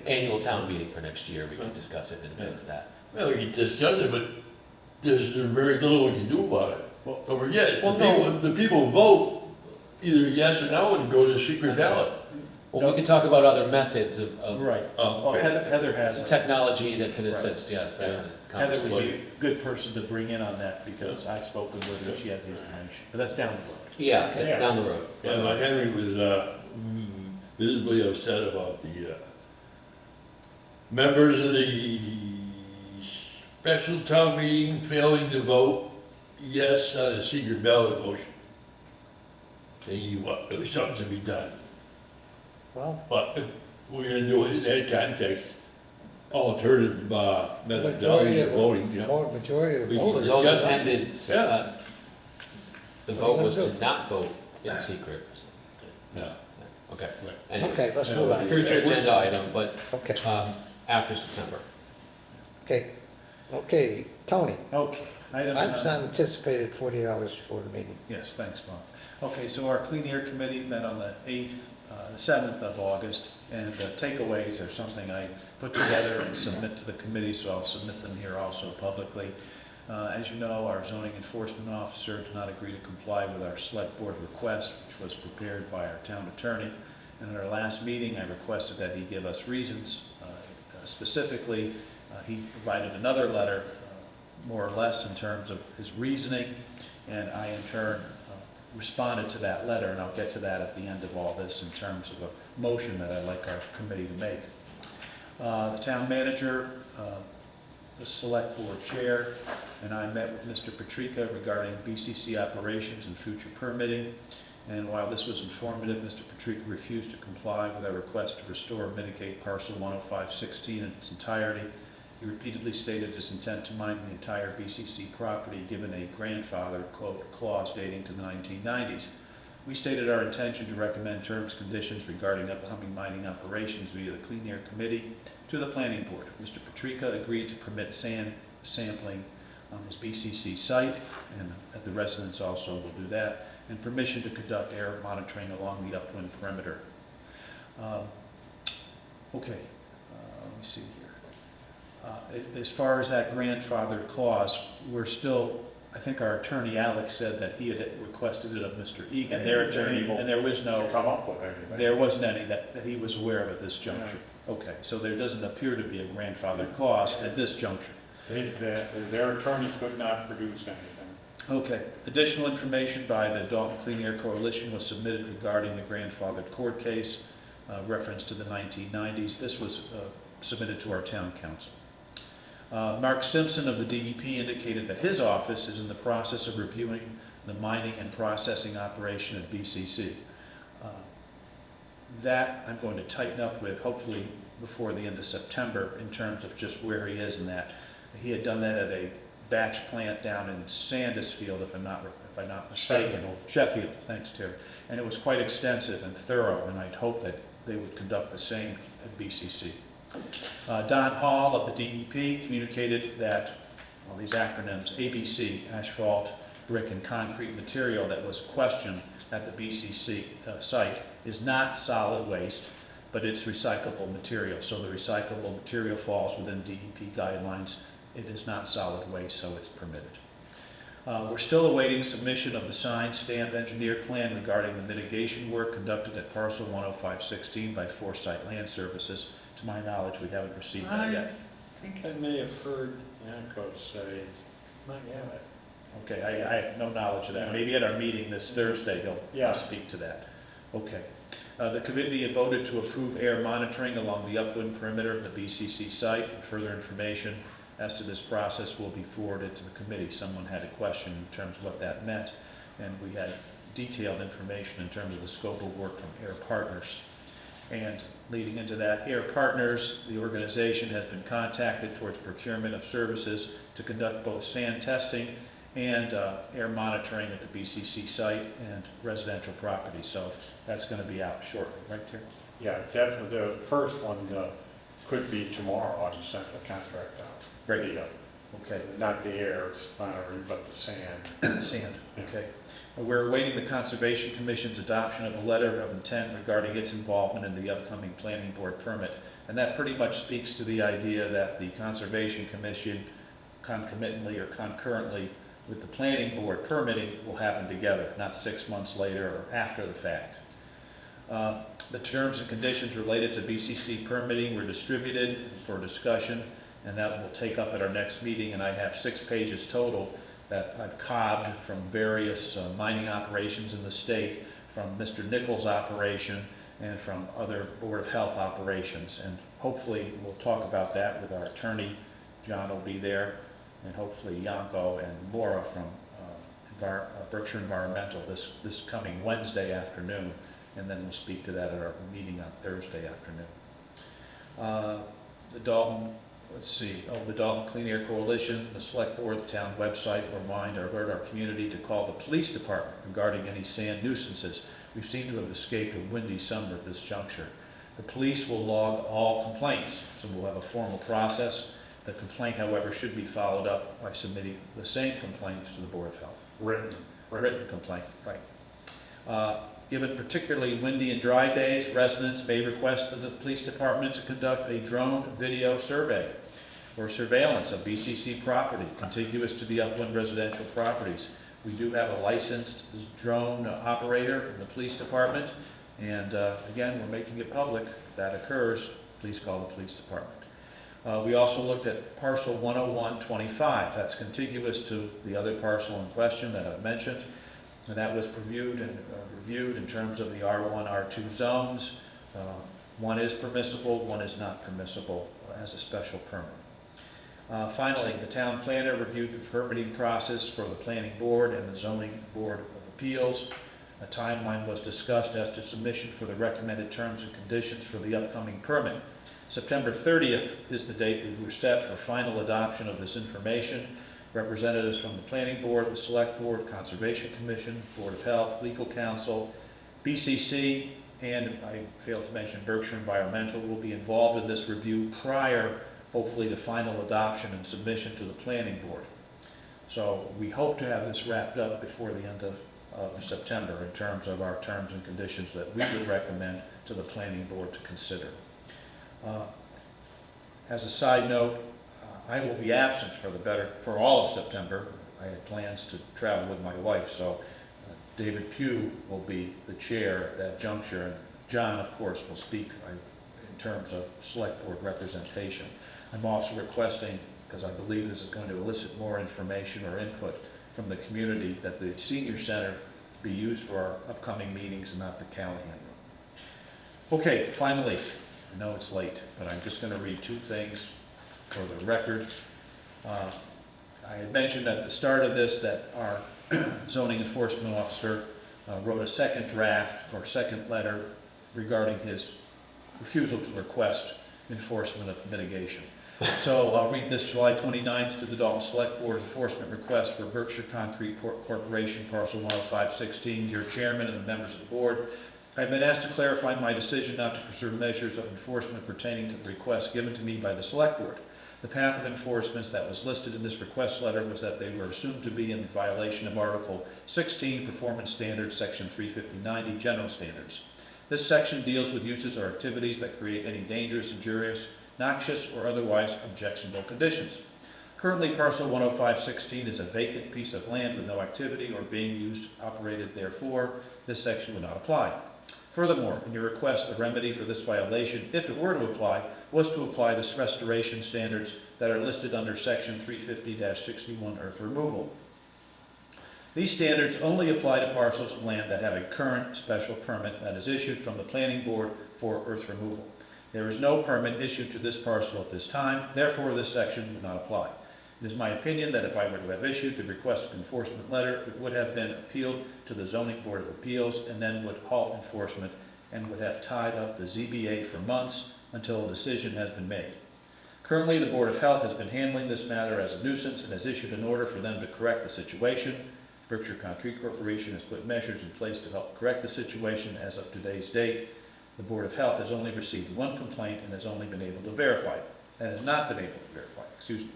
annual town meeting for next year, we can discuss it in advance of that. Well, we can discuss it, but there's very little we can do about it. Don't forget, the people vote either yes or no and go to the secret ballot. Well, we can talk about other methods of Right. Oh, Well, Heather has. technology that can assist, yes, that kind of Heather would conversation. be a good person to bring in on that because I've spoken with her, she has the information, but that's down the road. Yeah, down the road. Yeah, Henry was visibly upset about the members of the special town meeting failing to vote yes on a secret ballot motion. if something to be done. Well, But if we're gonna do it in that context, alternative, methodology majority of of voting, you know. majority of the We- For voters. those Yeah. attendance, Yeah. the vote was to not vote in secret. Yeah. Okay. Right. Anyways, Okay, let's move on. future agenda item, but Okay, after September. okay, Tony, Okay. Item, I've not anticipated 40 hours before the meeting. Yes, thanks, Bob. Okay, so our Clean Air Committee met on the 8th, the 7th of August, and the takeaways are something I put together and submit to the committee, so I'll submit them here also publicly. As you know, our zoning enforcement officer did not agree to comply with our select board request, which was prepared by our town attorney. And at our last meeting, I requested that he give us reasons. Specifically, he provided another letter, more or less in terms of his reasoning, and I in turn responded to that letter, and I'll get to that at the end of all this in terms of a motion that I'd like our committee to make. The town manager, the select board chair, and I met with Mr. Patrica regarding BCC operations and future permitting. And while this was informative, Mr. Patrica refused to comply with our request to restore and mitigate parcel 10516 in its entirety. He repeatedly stated his intent to mine the entire BCC property, given a grandfather quote clause dating to the 1990s. We stated our intention to recommend terms, conditions regarding upcoming mining operations via the Clean Air Committee to the Planning Board. Mr. Patrica agreed to permit sand sampling on his BCC site, and the residents also will do that, and permission to conduct air monitoring along the upwind perimeter. Let me see here. As far as that grandfathered clause, we're still, I think our attorney Alex said that he had requested it of Mr. Egan, their attorney, and there was no, Come up with anything. there wasn't any that he was aware of at this juncture. Okay, so there doesn't appear to be a grandfathered clause at this juncture. Their attorney could not produce anything. Okay, additional information by the Dalton Clean Air Coalition was submitted regarding the grandfathered court case, reference to the 1990s. This was submitted to our town council. Mark Simpson of the DEP indicated that his office is in the process of reviewing the mining and processing operation at BCC. That I'm going to tighten up with, hopefully before the end of September, in terms of just where he is in that. He had done that at a batch plant down in Sandusfield, if I'm not mistaken. Sheffield, thanks, Terry. And it was quite extensive and thorough, and I'd hope that they would conduct the same at BCC. Don Hall of the DEP communicated that, well, these acronyms, ABC, asphalt, brick, and concrete material that was questioned at the BCC site is not solid waste, but it's recyclable material. So the recyclable material falls within DEP guidelines. It is not solid waste, so it's permitted. We're still awaiting submission of the signed stamped engineer plan regarding the mitigation work conducted at parcel 10516 by Foresight Land Services. To my knowledge, we haven't received that yet. I think I may have heard Yanko say, not yet. Okay, I have no knowledge of that. Maybe at our meeting this Thursday, he'll speak to that. Okay. The committee had voted to approve air monitoring along the upwind perimeter of the BCC site. Further information as to this process will be forwarded to the committee. Someone had a question in terms of what that meant, and we had detailed information in terms of the scope of work from Air Partners. And leading into that, Air Partners, the organization, has been contacted towards procurement of services to conduct both sand testing and air monitoring at the BCC site and residential property. So that's going to be out shortly, right, Terry? Yeah, definitely. The first one could be tomorrow. I just sent the contract out. Great. Okay. Not the air, it's monitoring, but the sand. Sand, okay. We're awaiting the Conservation Commission's adoption of a letter of intent regarding its involvement in the upcoming Planning Board permit. And that pretty much speaks to the idea that the Conservation Commission, concomitantly or concurrently with the Planning Board permitting, will happen together, not 6 months later or after the fact. The terms and conditions related to BCC permitting were distributed for discussion, and that will take up at our next meeting, and I have 6 pages total that I've cobbed from various mining operations in the state, from Mr. Nichols' operation, and from other Board of Health operations. And hopefully we'll talk about that with our attorney. John will be there, and hopefully Yanko and Laura from Berkshire Environmental this coming Wednesday afternoon, and then we'll speak to that at our meeting on Thursday afternoon. The Dalton Clean Air Coalition, the Select Board, the town website alert our community to call the police department regarding any sand nuisances. We seem to have escaped a windy summer at this juncture. The police will log all complaints, so we'll have a formal process. The complaint, however, should be followed up by submitting the same complaint to the Board of Health. Written complaint, right. Given particularly windy and dry days, residents may request that the police department to conduct a drone video survey or surveillance of BCC property contiguous to the upland residential properties. We do have a licensed drone operator in the police department, and again, we're making it public. If that occurs, please call the police department. We also looked at parcel 10125. That's contiguous to the other parcel in question that I mentioned, and that was reviewed in terms of the R1, R2 zones. One is permissible, one is not permissible as a special permit. Finally, the town planner reviewed the permitting process for the planning board and the zoning board of appeals. A timeline was discussed as to submission for the recommended terms and conditions for the upcoming permit. September 30th is the date that we're set for final adoption of this information. Representatives from the Planning Board, the Select Board, Conservation Commission, Board of Health, Legal Counsel, BCC, and I failed to mention Berkshire Environmental will be involved in this review prior, hopefully, to final adoption and submission to the Planning Board. So we hope to have this wrapped up before the end of September in terms of our terms and conditions that we would recommend to the Planning Board to consider. As a side note, I will be absent for all of September. I had plans to travel with my wife, so David Pugh will be the chair at that juncture, and John, of course, will speak in terms of select board representation. I'm also requesting, because I believe this is going to elicit more information or input from the community, that the senior center be used for our upcoming meetings and not the Callahan room. Okay, finally, I know it's late, but I'm just going to read two things for the record. I had mentioned at the start of this that our zoning enforcement officer wrote a second draft or second letter regarding his refusal to request enforcement of mitigation. So I'll read this: July 29th to the Dalton Select Board enforcement request for Berkshire Concrete Corporation, parcel 10516. Dear Chairman and the members of the board, I've been asked to clarify my decision not to pursue measures of enforcement pertaining to the request given to me by the Select Board. The path of enforcement that was listed in this request letter was that they were assumed to be in violation of Article 16, Performance Standards, Section 35090, General Standards. This section deals with uses or activities that create any dangerous, injurious, noxious, or otherwise objectionable conditions. Currently, parcel 10516 is a vacant piece of land with no activity or being used, operated, therefore, this section would not apply. Furthermore, in your request, the remedy for this violation, if it were to apply, was to apply the restoration standards that are listed under Section 350-61, earth removal. These standards only apply to parcels of land that have a current special permit that is issued from the Planning Board for earth removal. There is no permit issued to this parcel at this time, therefore this section would not apply. It is my opinion that if I were to have issued the requested enforcement letter, it would have been appealed to the Zoning Board of Appeals and then would halt enforcement and would have tied up the ZBA for months until a decision has been made. Currently, the Board of Health has been handling this matter as a nuisance and has issued an order for them to correct the situation. Berkshire Concrete Corporation has put measures in place to help correct the situation. As of today's date, the Board of Health has only received one complaint and has only been able to verify it. And has not been able to verify it, excuse me.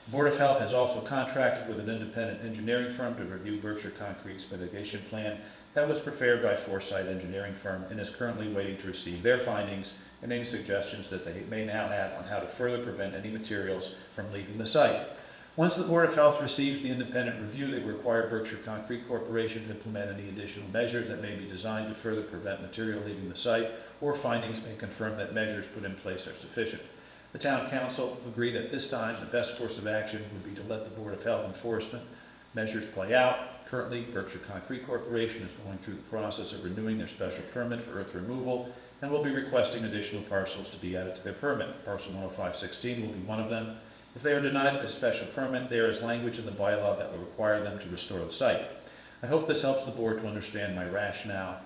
The Board of Health has also contracted with an independent engineering firm to review Berkshire Concrete's mitigation plan that was prepared by Foresight Engineering Firm and is currently waiting to receive their findings and any suggestions that they may now have on how to further prevent any materials from leaving the site. Once the Board of Health receives the independent review, they require Berkshire Concrete Corporation to implement any additional measures that may be designed to further prevent material leaving the site, or findings may confirm that measures put in place are sufficient. The Town Council agreed at this time the best course of action would be to let the Board of Health enforcement measures play out. Currently, Berkshire Concrete Corporation is going through the process of renewing their special permit for earth removal and will be requesting additional parcels to be added to their permit. Parcel 10516 will be one of them. If they are denied a special permit, there is language in the bylaw that will require them to restore the site. I hope this helps the board to understand my rationale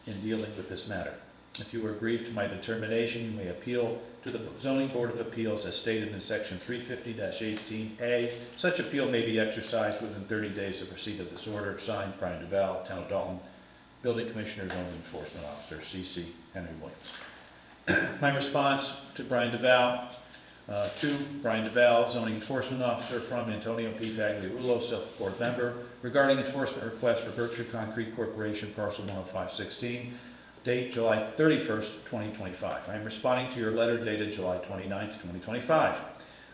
in dealing with this matter. If you are aggrieved to my determination, you may appeal to the Zoning Board of Appeals as stated in section 350-18A. Such appeal may be exercised within 30 days of receipt of this order. Signed, Brian DeVal, Town of Dalton, Building Commissioner, Zoning Enforcement Officer, C.C. Henry Williams. My response to Brian DeVal, Brian DeVal, Zoning Enforcement Officer, from Antonio P. Bagliarulo, Select-Board Member, regarding enforcement request for Berkshire Concrete Corporation, parcel 10516, date July 31st, 2025. I am responding to your letter dated July 29th, 2025.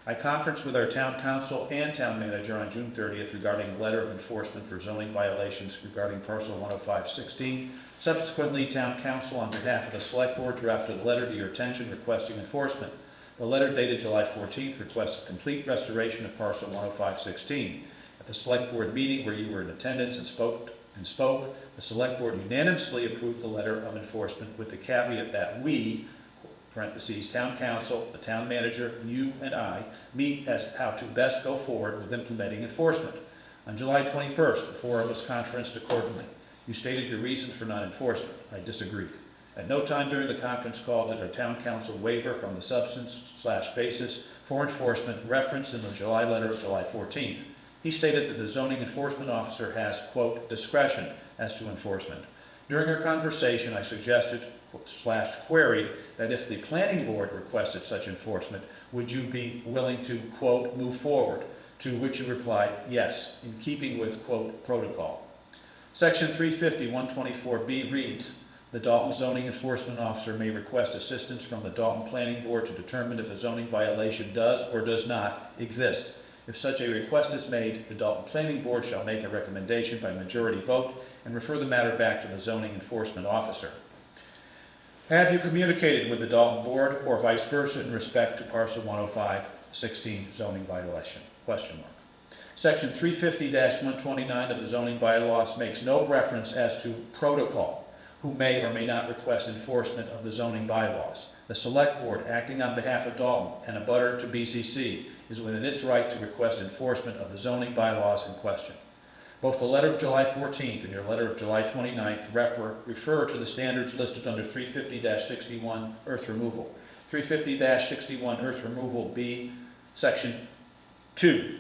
I conferenced with our town council and town manager on June 30th regarding a letter of enforcement for zoning violations regarding parcel 10516. Subsequently, town council, on behalf of the select board, drafted a letter to your attention requesting enforcement. The letter dated July 14th requests a complete restoration of parcel 10516. At the select board meeting where you were in attendance and spoke, the select board unanimously approved the letter of enforcement with the caveat that we, parentheses, town council, the town manager, you and I, meet as how to best go forward with implementing enforcement. On July 21st, the four of us conferenced accordingly. You stated your reasons for non-enforcement. I disagreed. At no time during the conference call did our town council waver from the substance/basis for enforcement referenced in the July letter of July 14th. He stated that the zoning enforcement officer has, quote, discretion as to enforcement. During our conversation, I suggested/queried that if the planning board requested such enforcement, would you be willing to, quote, move forward? To which you replied, yes, in keeping with, quote, protocol. Section 350-124B reads, the Dalton zoning enforcement officer may request assistance from the Dalton planning board to determine if a zoning violation does or does not exist. If such a request is made, the Dalton planning board shall make a recommendation by majority vote and refer the matter back to the zoning enforcement officer. Have you communicated with the Dalton board or vice versa in respect to parcel 105-16 zoning violation? Question mark. Section 350-129 of the zoning bylaws makes no reference as to protocol, who may or may not request enforcement of the zoning bylaws. The select board, acting on behalf of Dalton and a butter to BCC, is within its right to request enforcement of the zoning bylaws in question. Both the letter of July 14th and your letter of July 29th refer to the standards listed under 350-61 earth removal. 350-61 earth removal B, section 2.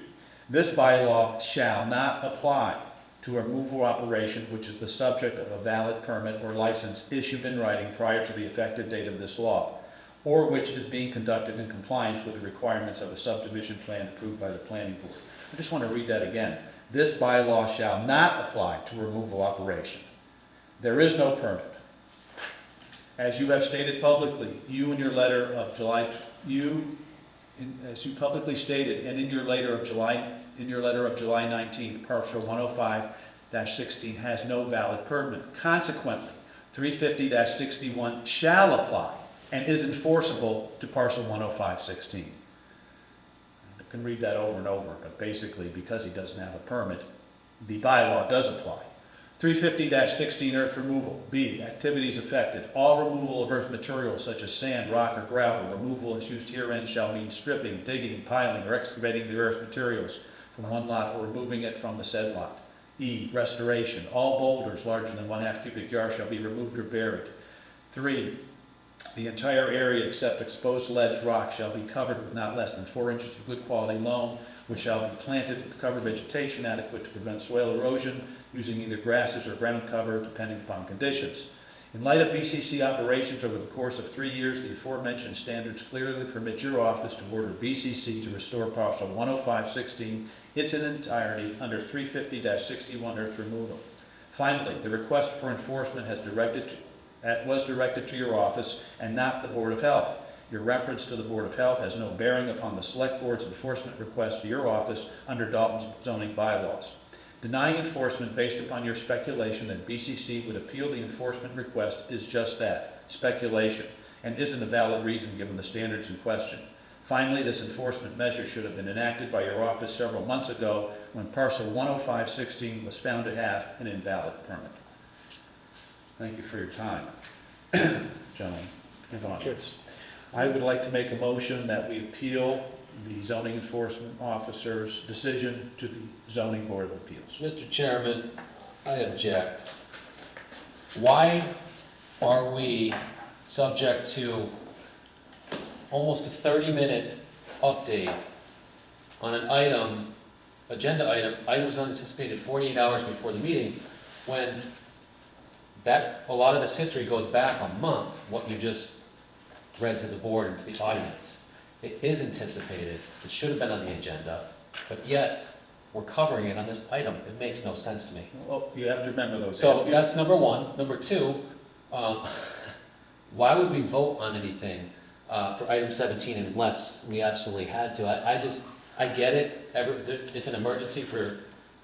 This bylaw shall not apply to a removal operation which is the subject of a valid permit or license issued in writing prior to the effective date of this law, or which is being conducted in compliance with the requirements of a subdivision plan approved by the planning board. I just want to read that again. This bylaw shall not apply to a removal operation. There is no permit. As you have stated publicly, as you publicly stated, and in your letter of July 19th, parcel 105-16 has no valid permit. Consequently, 350-61 shall apply and is enforceable to parcel 105-16. I can read that over and over, but basically, because he doesn't have a permit, the bylaw does apply. 350-16 earth removal. B, activities affected. All removal of earth materials such as sand, rock, or gravel. Removal as used herein shall mean stripping, digging, piling, or excavating the earth materials from one lot or removing it from the said lot. E, restoration. All boulders larger than 1/2 cubic yard shall be removed or buried. 3, the entire area except exposed ledge rock shall be covered with not less than 4 inches of good quality loam, which shall be planted with cover vegetation adequate to prevent soil erosion, using either grasses or ground cover depending upon conditions. In light of BCC operations over the course of 3 years, the aforementioned standards clearly permit your office to order BCC to restore parcel 105-16 its entirety under 350-61 earth removal. Finally, the request for enforcement was directed to your office and not the Board of Health. Your reference to the Board of Health has no bearing upon the Select Board's enforcement request to your office under Dalton's zoning bylaws. Denying enforcement based upon your speculation that BCC would appeal the enforcement request is just that, speculation, and isn't a valid reason given the standards in question. Finally, this enforcement measure should have been enacted by your office several months ago when parcel 105-16 was found to have an invalid permit. Thank you for your time, gentlemen. I would like to make a motion that we appeal the zoning enforcement officer's decision to the zoning board of appeals. Mr. Chairman, I object. Why are we subject to almost a 30-minute update on an item, agenda item was anticipated 48 hours before the meeting, when a lot of this history goes back a month, what you just read to the board and to the audience. It is anticipated, it should have been on the agenda, but yet we're covering it on this item. It makes no sense to me. Well, you have to remember those. So that's number one. Number two, why would we vote on anything for item 17 unless we absolutely had to? I get it, it's an emergency for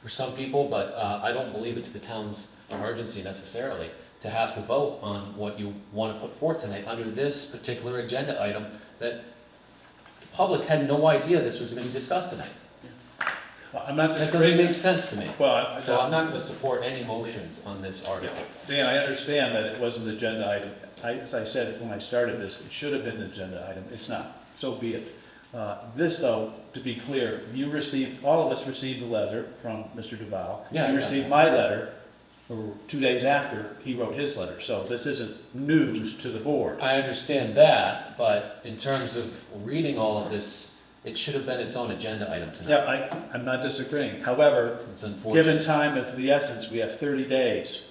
some people, but I don't believe it's the town's emergency necessarily to have to vote on what you want to put forth tonight under this particular agenda item that the public had no idea this was going to be discussed tonight. Well, I'm not That doesn't make sense to me. Well, So I'm not going to support any motions on this article. Dan, I understand that it wasn't an agenda item. As I said when I started this, it should have been an agenda item. It's not. So be it. This, though, to be clear, all of us received a letter from Mr. Duval. Yeah, You received my letter 2 days after he wrote his letter. So this isn't news to the board. I understand that, but in terms of reading all of this, it should have been its own agenda item tonight. Yeah, I'm not disagreeing. However, It's unfortunate. given time of the essence, we have 30 days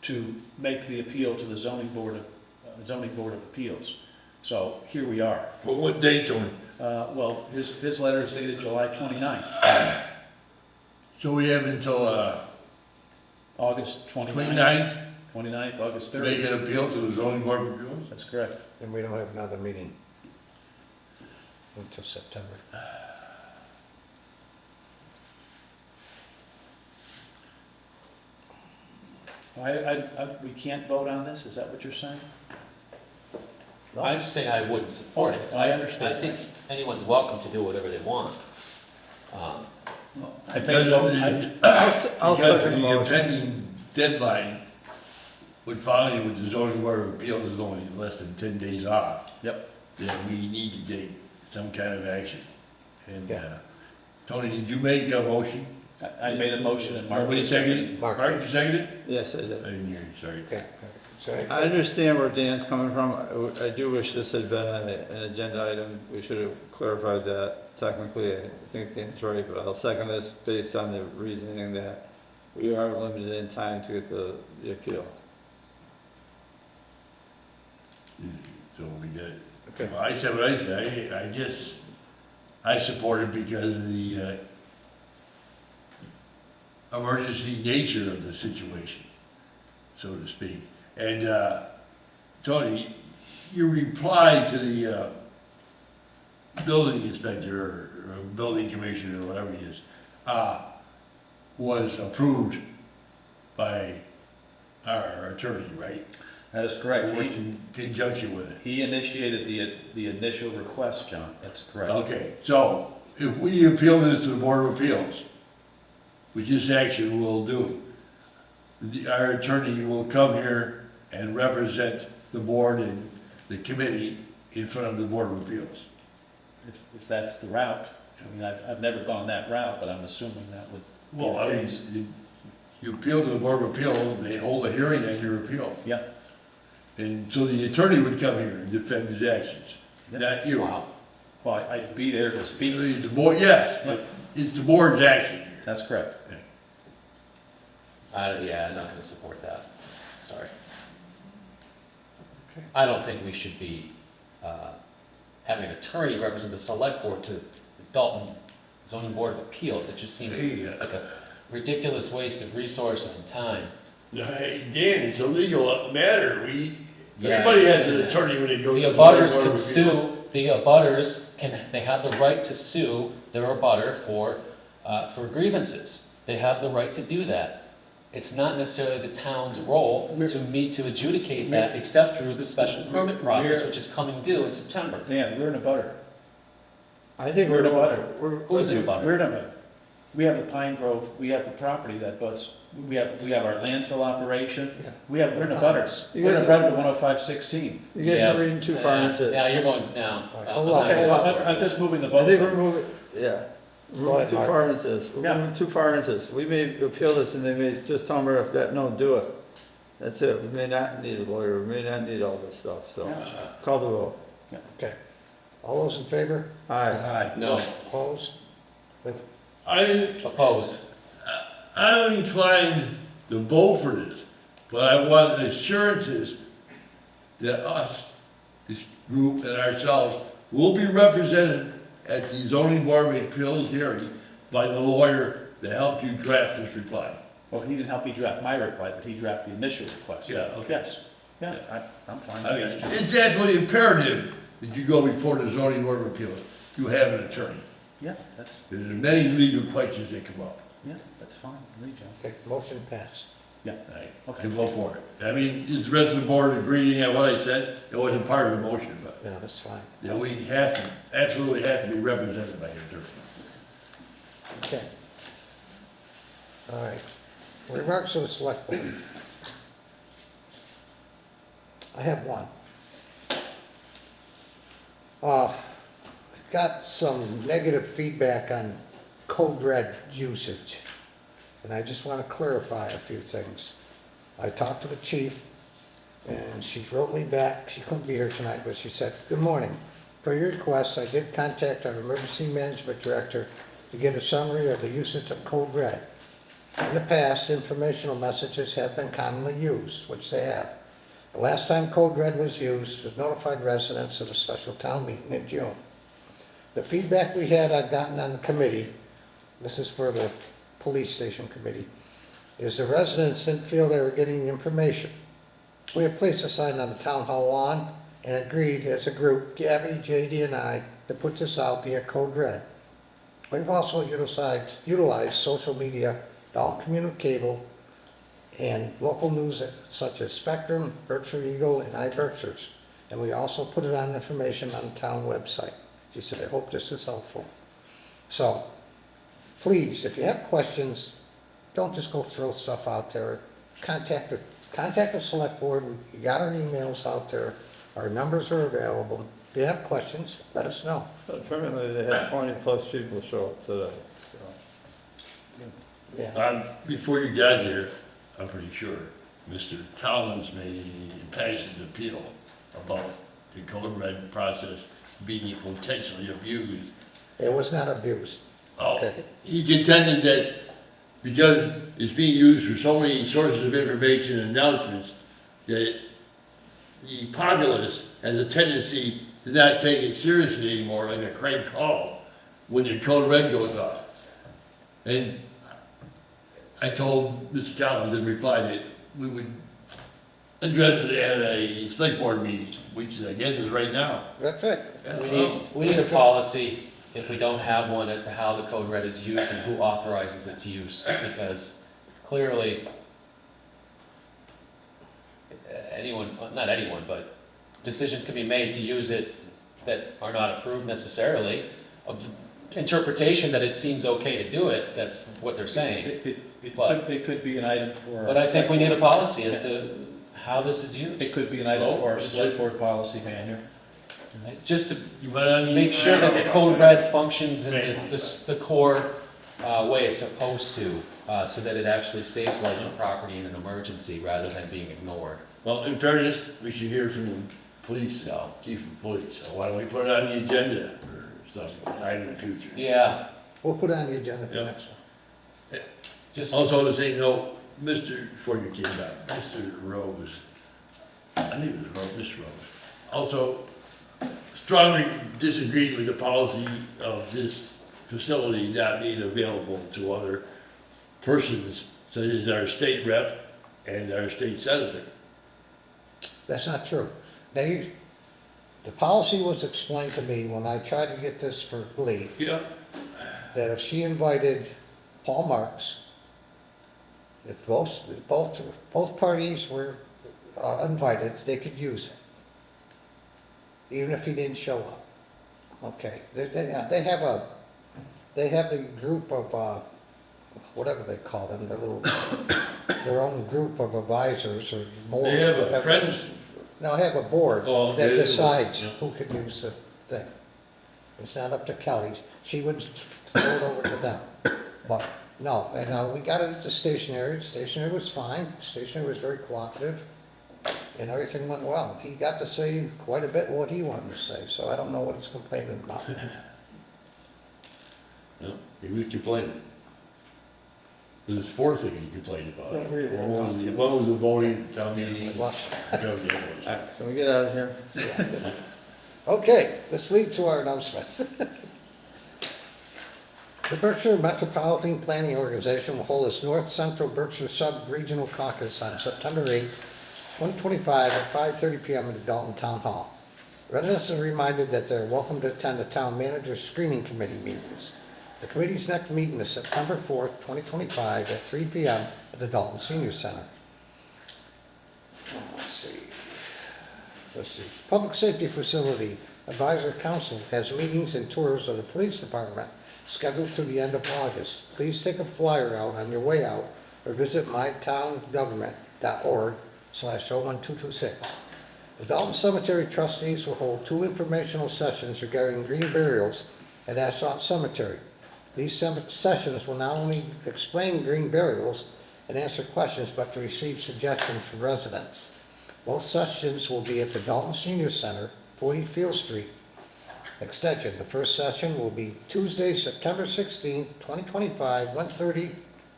to make the appeal to the zoning board of appeals. So here we are. Well, what date, Tony? Well, his letter is dated July 29th. So we have until, August 29th. 29th, 29th, August to make 30th. an appeal to the zoning board of appeals? That's correct. And we don't have another meeting until September. We can't vote on this, is that what you're saying? I'm just saying I wouldn't support it. I understand. I think anyone's welcome to do whatever they want. I think, I'll Because second the the motion. impending deadline would finally, with the zoning board of appeals is only less than 10 days off. Yep. Then we need to take some kind of action. And, Yeah. Tony, did you make a motion? I made a motion and Mark. Nobody seconded it? Mark. Mark, you seconded it? Yes, I I did. didn't hear you, sorry. Okay. So I understand where Dan's coming from. I do wish this had been an agenda item. We should have clarified that. Technically, I think Dan's right, but I'll second this based on the reasoning that we are limited in time to get the appeal. So we got it. Okay. Well, I said what I said. I guess I support it because of the emergency nature of the situation, so to speak. And Tony, your reply to the building inspector or building commissioner or whatever he is, was approved by our attorney, right? That is correct. Worked in conjunction with it. He initiated the initial request, John. That's correct. Okay, so if we appeal this to the Board of Appeals, which this action will do, our attorney will come here and represent the board and the committee in front of the Board of Appeals. If that's the route. I mean, I've never gone that route, but I'm assuming that would be Well, the I case. mean, you appeal to the Board of Appeals, they hold a hearing on your appeal. Yeah. And so the attorney would come here and defend his actions, not you. Wow. Well, I'd be there to speak. The board, yes, but it's the board's action. That's correct. Yeah, I'm not going to support that. Sorry. I don't think we should be having an attorney represent the select board to the Dalton Zoning Board of Appeals. It just seems like a ridiculous waste of resources and time. Hey, Dan, it's a legal matter. Yeah, Everybody has an I understand attorney when they go The to the abutters Board can of sue, the abutters they have the right to sue their abutter for grievances. They have the right to do that. It's not necessarily the town's role to adjudicate that, except through the special permit process, which is coming due in September. Yeah, we're in a butter. I think We're in a butter. Who's in a butter? We're in a butter. We have the Pine Grove, we have the property that butts, we have our landfill operation. We're in a butters. You We're in guys a butter to 10516. You guys Yeah. are reading too far into this. Yeah, you're going down. Hold on, hold on. I'm just moving the I boat. think we're moving, yeah. We're Go moving ahead, too Mark. far into this. We're Yeah. moving too far into this. We may appeal this and they may just tell me if that, no, do it. That's it. We may not need a lawyer. We may not need all this stuff, so call the roll. Okay. All those in favor? Aye. Aye. No, Opposed? opposed. I'm inclined to vote for this, but I want assurances that us, this group and ourselves, will be represented at the zoning board of appeals hearing by the lawyer that helped you draft this reply. Well, he didn't help me draft my reply, but he drafted the initial request. Yeah, okay. Yes. Yeah, I'm fine. I mean, it's actually imperative that you go before the zoning board of appeals. You have an attorney. Yeah, that's, There's many legal questions that come up. yeah, that's fine. Leave, John. Okay, motion passed. Yeah. Right, Okay. to vote for it. I mean, is the rest of the board agreeing at what I said? It wasn't part of the motion, but, Yeah, that's fine. you know, we have to, absolutely have to be represented by an attorney. Okay. All right. Remarks of the select board. I have one. Got some negative feedback on code red usage, and I just want to clarify a few things. I talked to the chief, and she wrote me back. She couldn't be here tonight, but she said, "Good morning. Per your request, I did contact our emergency management director to get a summary of the usage of code red. In the past, informational messages have been commonly used, which they have. The last time code red was used was notified residents of a special town meeting in June. The feedback we had gotten on the committee, this is for the police station committee, is the residents didn't feel they were getting the information. We have placed a sign on the town hall lawn and agreed as a group, Gabby, JD, and I, to put this out via code red. We've also utilized social media, Dalton Community Cable, and local news such as Spectrum, Berkshire Eagle, and iBerkshires. And we also put it on information on the town website." She said, "I hope this is helpful." So, please, if you have questions, don't just go throw stuff out there. Contact the select board. We got our emails out there. Our numbers are available. If you have questions, let us know. Apparently they had 20+ people show up today. Yeah. Before you got here, I'm pretty sure, Mr. Collins made an impassioned appeal about the code red process being potentially abused. It was not abused. Oh, Okay. he contended that because it's being used for so many sources of information and announcements, that the populace has a tendency to not take it seriously anymore, like a crank call, when the code red goes off. And I told Mr. Collins in reply that we would address it at a select board meeting, which I guess is right now. That's right. We need a policy, if we don't have one, as to how the code red is used and who authorizes its use, because clearly, anyone, not anyone, but decisions can be made to use it that are not approved necessarily. Interpretation that it seems okay to do it, that's what they're saying. It could be an item for. But I think we need a policy as to how this is used. It could be an item for our select board policy manual. Just to make sure that the code red functions in the core way it's supposed to, so that it actually saves life and property in an emergency rather than being ignored. Well, in fairness, we should hear from the police, chief of police, so why don't we put it on the agenda or something in the future? Yeah. We'll put it on the agenda for Yeah. next one. Just also to say, no, before you came back, Mr. Rose, I think it was Mr. Rose, also strongly disagreed with the policy of this facility not being available to other persons, such as our state rep and our state senator. That's not true. The policy was explained to me when I tried to get this for Lee, Yeah. that if she invited Paul Marks, if both parties were invited, they could use it, even if he didn't show up. Okay, they have the group of whatever they call them, their own group of advisors or board. They have a friends, No, have a board Oh, that okay. decides Yeah. who could use the thing. It's not up to Kelly. She would throw it over to them. But, no, and we got it at the stationery. Stationery was fine. Stationery was very cooperative. And everything went well. He got to say quite a bit what he wanted to say, so I don't know what he's complaining about. no, he was complaining. It was four things he complained about. One was the voting, town meeting. Well, Can we get out of here? Okay, let's lead to our announcements. The Berkshire Metropolitan Planning Organization will hold its North Central Berkshire Sub-Regional Caucus on September 8th, 2025 at 5:30 p.m. at the Dalton Town Hall. Residents are reminded that they're welcome to attend the Town Manager's Screening Committee meetings. The committee's next meeting is September 4th, 2025 at 3 p.m. at the Dalton Senior Center. Let's see. Public Safety Facility Advisor Council has meetings and tours of the police department scheduled through the end of August. Please take a flyer out on your way out or visit mytowngovernment.org/01226. The Dalton Cemetery trustees will hold 2 informational sessions regarding green burials at Assault Cemetery. These sessions will not only explain green burials and answer questions, but to receive suggestions from residents. Both sessions will be at the Dalton Senior Center, 40 Field Street Extension. The first session will be Tuesday, September 16th, 2025, 1:30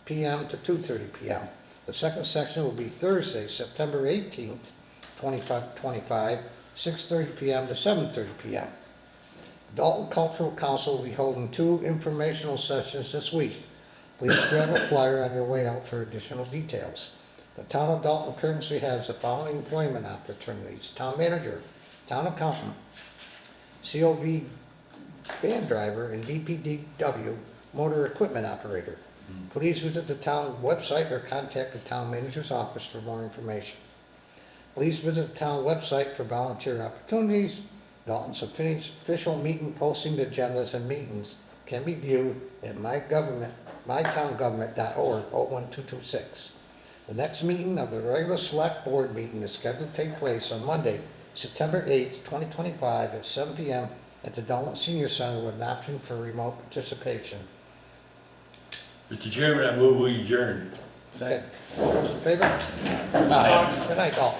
p.m. to 2:30 p.m. The second section will be Thursday, September 18th, 2025, 6:30 p.m. to 7:30 p.m. Dalton Cultural Council will be holding 2 informational sessions this week. Please grab a flyer on your way out for additional details. The town of Dalton currently has the following employment opportunities: town manager, town accountant, COV van driver, and DPW motor equipment operator. Please visit the town website or contact the town manager's office for more information. Please visit the town website for volunteer opportunities. Dalton's official meeting posting agendas and meetings can be viewed at mytowngovernment.org 01226. The next meeting of the regular select board meeting is scheduled to take place on Monday, September 8th, 2025 at 7 p.m. at the Dalton Senior Center with an option for remote participation. Mr. Chairman, I move we adjourn. Okay. All those in favor? Aye. Good night, all.